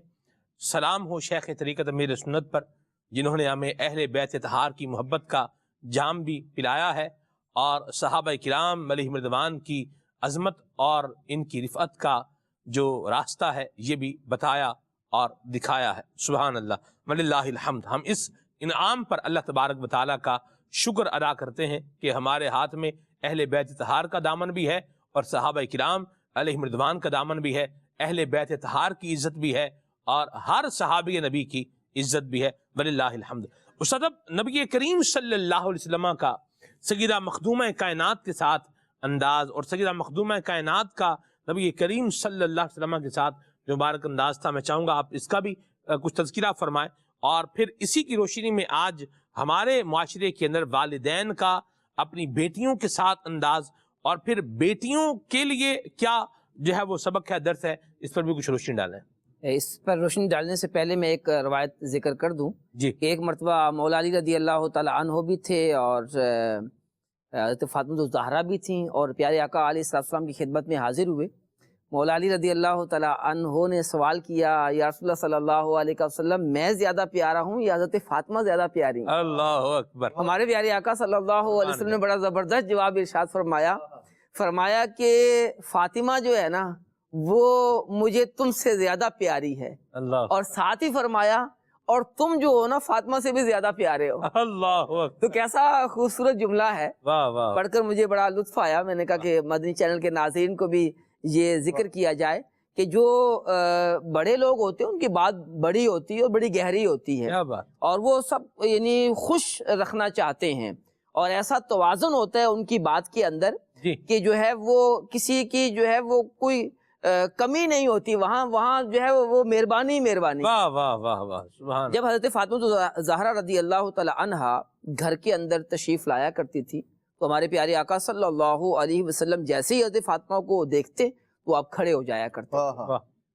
سلام ہو شیخ طریقت امیر سنت پر، جنہوں نے ہمیں اہل بیت طہار کی محبت کا جام بھی پلایا ہے، اور صحابہ کرام علیہم رضوان کی عظمت اور ان کی رفعت کا جو راستہ ہے یہ بھی بتایا اور دکھایا ہے، سبحان اللہ وللہ الحمد۔ ہم اس انعام پر اللہ تبارک و تعالیٰ کا شکر ادا کرتے ہیں کہ ہمارے ہاتھ میں اہل بیت طہار کا دامن بھی ہے، اور صحابہ کرام علیہم رضوان کا دامن بھی ہے، اہل بیت طہار کی عزت بھی ہے، اور ہر صحابی نبی کی عزت بھی ہے، وللہ الحمد۔ استاد نبی کریم صلی اللہ علیہ وسلم کا سیدہ مخدومہ کائنات کے ساتھ انداز، اور سیدہ مخدومہ کائنات کا نبی کریم صلی اللہ علیہ وسلم کے ساتھ جو مبارک انداز تھا، میں چاہوں گا آپ اس کا بھی کچھ تذکرہ فرمائیں، اور پھر اسی کی روشنی میں آج ہمارے معاشرے کے اندر والدین کا اپنی بیٹیوں کے ساتھ انداز، اور پھر بیٹیوں کے لیے کیا جو ہے وہ سبق ہے، درس ہے، اس پر بھی کچھ روشنی ڈالیں۔ اس پر روشنی ڈالنے سے پہلے میں ایک روایت ذکر کر دوں کہ ایک مرتبہ مولا علی رضی اللہ تعالی عنہ بھی تھے، اور حضرت فاطمہ الزہرا بھی تھیں، اور پیارے آقا علیہ السلام کی خدمت میں حاضر ہوئے۔ مولا علی رضی اللہ تعالی عنہ نے سوال کیا، یا رسول اللہ صلی اللہ علیہ وسلم، میں زیادہ پیارا ہوں یا حضرت فاطمہ زیادہ پیاری ہیں؟ اللہ اکبر۔ ہمارے پیارے آقا صلی اللہ علیہ وسلم نے بڑا زبردست جواب ارشاد فرمایا کہ فاطمہ جو ہے نا وہ مجھے تم سے زیادہ پیاری ہے، اور ساتھ ہی فرمایا اور تم جو ہو نا فاطمہ سے بھی زیادہ پیارے ہو۔ اللہ، تو کیسا خوبصورت جملہ ہے، پڑھ کر مجھے بڑا لطف آیا۔ میں نے کہا کہ مدنی چینل کے ناظرین کو بھی یہ ذکر کیا جائے کہ جو بڑے لوگ ہوتے ہیں ان کی بات بڑی ہوتی ہے اور بڑی گہری ہوتی ہے، اور وہ سب یعنی خوش رکھنا چاہتے ہیں، اور ایسا توازن ہوتا ہے ان کی بات کے اندر کہ جو ہے وہ کسی کی جو ہے وہ کوئی کمی نہیں ہوتی، وہاں جو ہے وہ مہربانی۔ واہ واہ واہ واہ، سبحان۔ جب حضرت فاطمہ زہرا رضی اللہ تعالی عنہا گھر کے اندر تشریف لایا کرتی تھی تو ہمارے پیارے آقا صلی اللہ علیہ وسلم جیسے ہی حضرت فاطمہ کو دیکھتے تو آپ کھڑے ہو جایا کرتے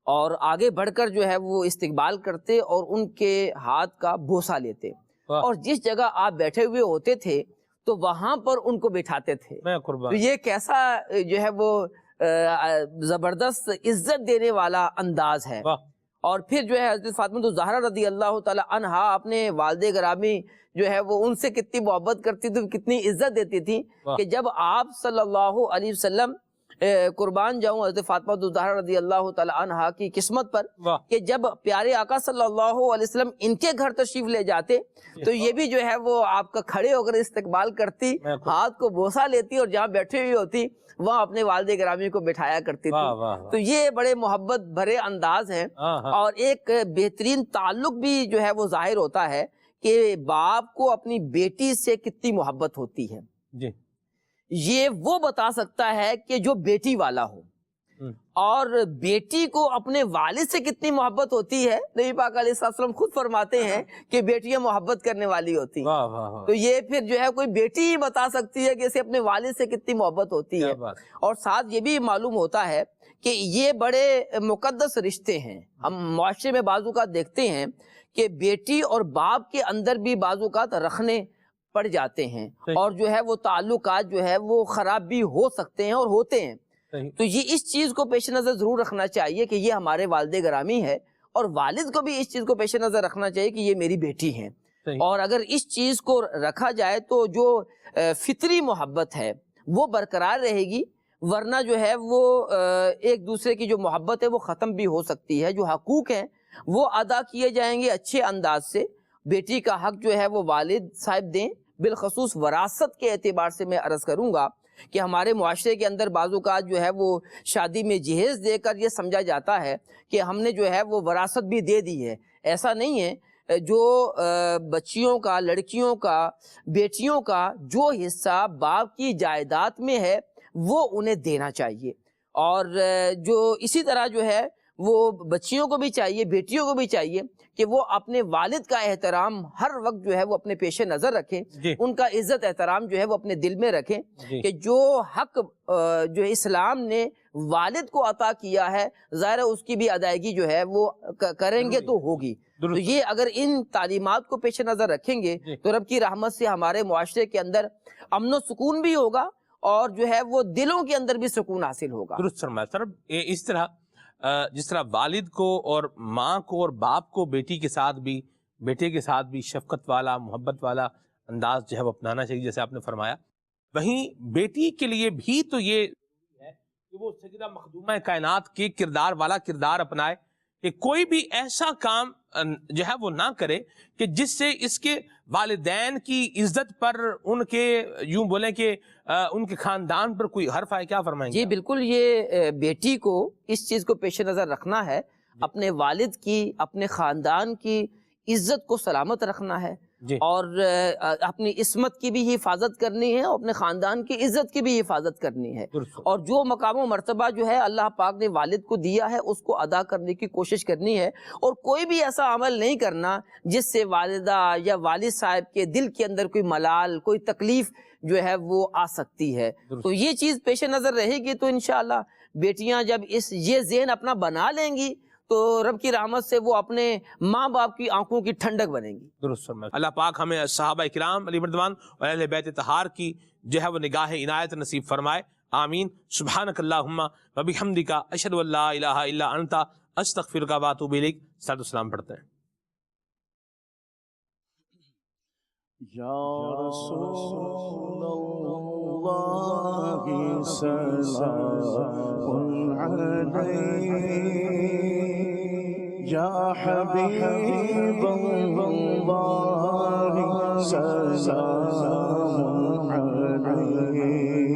اور آگے بڑھ کر جو ہے وہ استقبال کرتے اور ان کے ہاتھ کا بوسہ لیتے، اور جس جگہ آپ بیٹھے ہوئے ہوتے تھے تو وہاں پر ان کو بٹھاتے تھے۔ تو یہ کیسا جو ہے وہ زبردست عزت دینے والا انداز ہے۔ اور پھر جو ہے حضرت فاطمہ الزہرا رضی اللہ تعالی عنہا اپنے والد گرامی جو ہے وہ ان سے کتنی محبت کرتی تھی، کتنی عزت دیتی تھی کہ جب آپ صلی اللہ علیہ وسلم قربان جاؤں حضرت فاطمہ الزہرا رضی اللہ تعالی عنہا کی قسمت پر کہ جب پیارے آقا صلی اللہ علیہ وسلم ان کے گھر تشریف لے جاتے تو یہ بھی جو ہے وہ آپ کا کھڑے ہو کر استقبال کرتی، ہاتھ کو بوسہ لیتی، اور جہاں بیٹھے ہوئی ہوتی وہاں اپنے والد گرامی کو بٹھایا کرتی تھی۔ تو یہ بڑے محبت بھرے انداز ہیں، اور ایک بہترین تعلق بھی جو ہے وہ ظاہر ہوتا ہے کہ باپ کو اپنی بیٹی سے کتنی محبت ہوتی ہے۔ یہ وہ بتا سکتا ہے کہ جو بیٹی والا ہو، اور بیٹی کو اپنے والد سے کتنی محبت ہوتی ہے نبی پاک علیہ السلام خود فرماتے ہیں کہ بیٹیاں محبت کرنے والی ہوتی ہیں۔ تو یہ پھر جو ہے کوئی بیٹی ہی بتا سکتی ہے کہ اسے اپنے والد سے کتنی محبت ہوتی ہے، اور ساتھ یہ بھی معلوم ہوتا ہے کہ یہ بڑے مقدس رشتے ہیں۔ ہم معاشرے میں بعض اوقات دیکھتے ہیں کہ بیٹی اور باپ کے اندر بھی بعض اوقات رکھنے پڑ جاتے ہیں، اور جو ہے وہ تعلقات جو ہے وہ خراب بھی ہو سکتے ہیں اور ہوتے ہیں۔ تو یہ اس چیز کو پیش نظر ضرور رکھنا چاہیے کہ یہ ہمارے والد گرامی ہے، اور والد کو بھی اس چیز کو پیش نظر رکھنا چاہیے کہ یہ میری بیٹی ہے۔ اور اگر اس چیز کو رکھا جائے تو جو فطری محبت ہے وہ برقرار رہے گی، ورنہ جو ہے وہ ایک دوسرے کی جو محبت ہے وہ ختم بھی ہو سکتی ہے۔ جو حقوق ہیں وہ ادا کیے جائیں گے اچھے انداز سے۔ بیٹی کا حق جو ہے وہ والد صاحب دیں، بالخصوص وراثت کے اعتبار سے میں عرض کروں گا کہ ہمارے معاشرے کے اندر بعض اوقات جو ہے وہ شادی میں جہیز دے کر یہ سمجھا جاتا ہے کہ ہم نے جو ہے وہ وراثت بھی دے دی ہے۔ ایسا نہیں ہے، جو بچیوں کا، لڑکیوں کا، بیٹیوں کا جو حصہ باپ کی جائیداد میں ہے وہ انہیں دینا چاہیے، اور جو اسی طرح جو ہے وہ بچیوں کو بھی چاہیے، بیٹیوں کو بھی چاہیے کہ وہ اپنے والد کا احترام ہر وقت جو ہے وہ اپنے پیش نظر رکھیں، ان کا عزت احترام جو ہے وہ اپنے دل میں رکھیں، کہ جو حق جو اسلام نے والد کو عطا کیا ہے، ظاہر ہے اس کی بھی ادائیگی جو ہے وہ کریں گے تو ہوگی۔ تو یہ اگر ان تعلیمات کو پیش نظر رکھیں گے تو رب کی رحمت سے ہمارے معاشرے کے اندر امن و سکون بھی ہوگا اور جو ہے وہ دلوں کے اندر بھی سکون حاصل ہوگا۔ درست فرمایا سر۔ اس طرح جس طرح والد کو اور ماں کو اور باپ کو بیٹے کے ساتھ بھی شفقت والا، محبت والا انداز جو ہے وہ اپنانا چاہیے، جیسے آپ نے فرمایا، وہیں بیٹی کے لیے بھی تو یہ ہے کہ وہ سیدہ مخدومہ کائنات کے کردار والا کردار اپنائے، کہ کوئی بھی ایسا کام جو ہے وہ نہ کرے کہ جس سے اس کے والدین کی عزت پر، ان کے یوں بولیں کہ ان کے خاندان پر کوئی حرف آئے۔ کیا فرمائیں گے؟ جی بالکل، یہ بیٹی کو اس چیز کو پیش نظر رکھنا ہے، اپنے والد کی، اپنے خاندان کی عزت کو سلامت رکھنا ہے، اور اپنی عصمت کی بھی حفاظت کرنی ہے، اور اپنے خاندان کی عزت کی بھی حفاظت کرنی ہے، اور جو مقام و مرتبہ جو ہے اللہ پاک نے والد کو دیا ہے اس کو ادا کرنے کی کوشش کرنی ہے، اور کوئی بھی ایسا عمل نہیں کرنا جس سے والدہ یا والد صاحب کے دل کے اندر کوئی ملال، کوئی تکلیف جو ہے وہ آ سکتی ہے۔ تو یہ چیز پیش نظر رہے گی تو انشاءاللہ بیٹیاں جب یہ ذہن اپنا بنا لیں گی تو رب کی رحمت سے وہ اپنے ماں باپ کی آنکھوں کی ٹھنڈک بنے گی۔ درست فرمایا۔ اللہ پاک ہمیں صحابہ کرام علی مردوان اور اہل بیت طہار کی جو ہے وہ نگاہ عنایت نصیب فرمائے، آمین۔ سبحانک اللہم و بحمدک، اشہد ان لا الہ الا انت، استغفرک و اتوب الیک۔ صلاۃ والسلام پڑھتے ہیں۔ یا رسول اللہ سلام علیک، یا حبیب اللہ سلام علیک،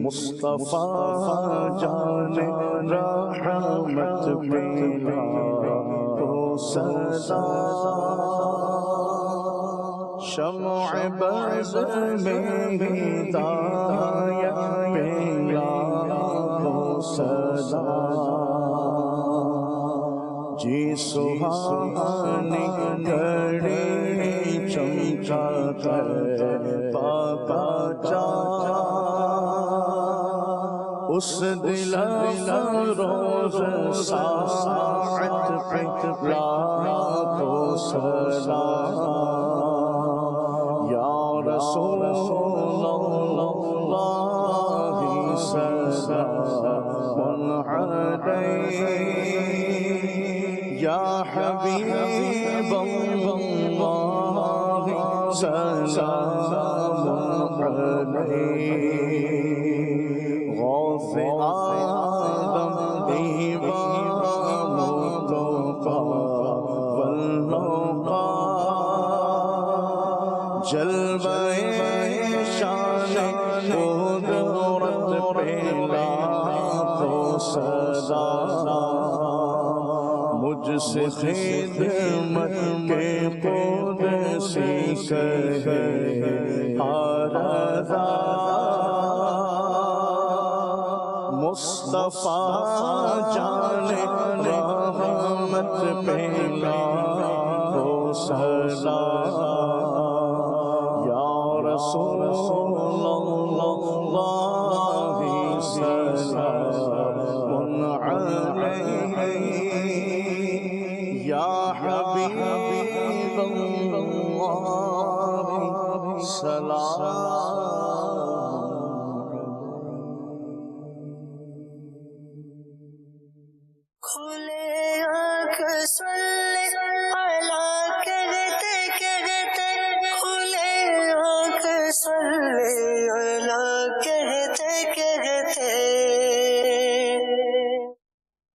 مصطفیٰ جان رحمت پیلا تو سلام، شمع بز میں ہدایت پیلا تو سلام، جی سہانی گھڑی چمچا کر پاپا جان، اس دل روز ساعت پکلا تو سلام، یا رسول اللہ سلام علیک، یا حبیب اللہ سلام علیک، غوث آدم امام التقا والنقا، جلوہ شان قدرت پیلا تو سلام، مجھ سے خدمت کے قدسی کہے ہر ادا، مصطفیٰ جان رحمت پیلا تو سلام، یا رسول اللہ سلام علیک، یا حبیب اللہ سلام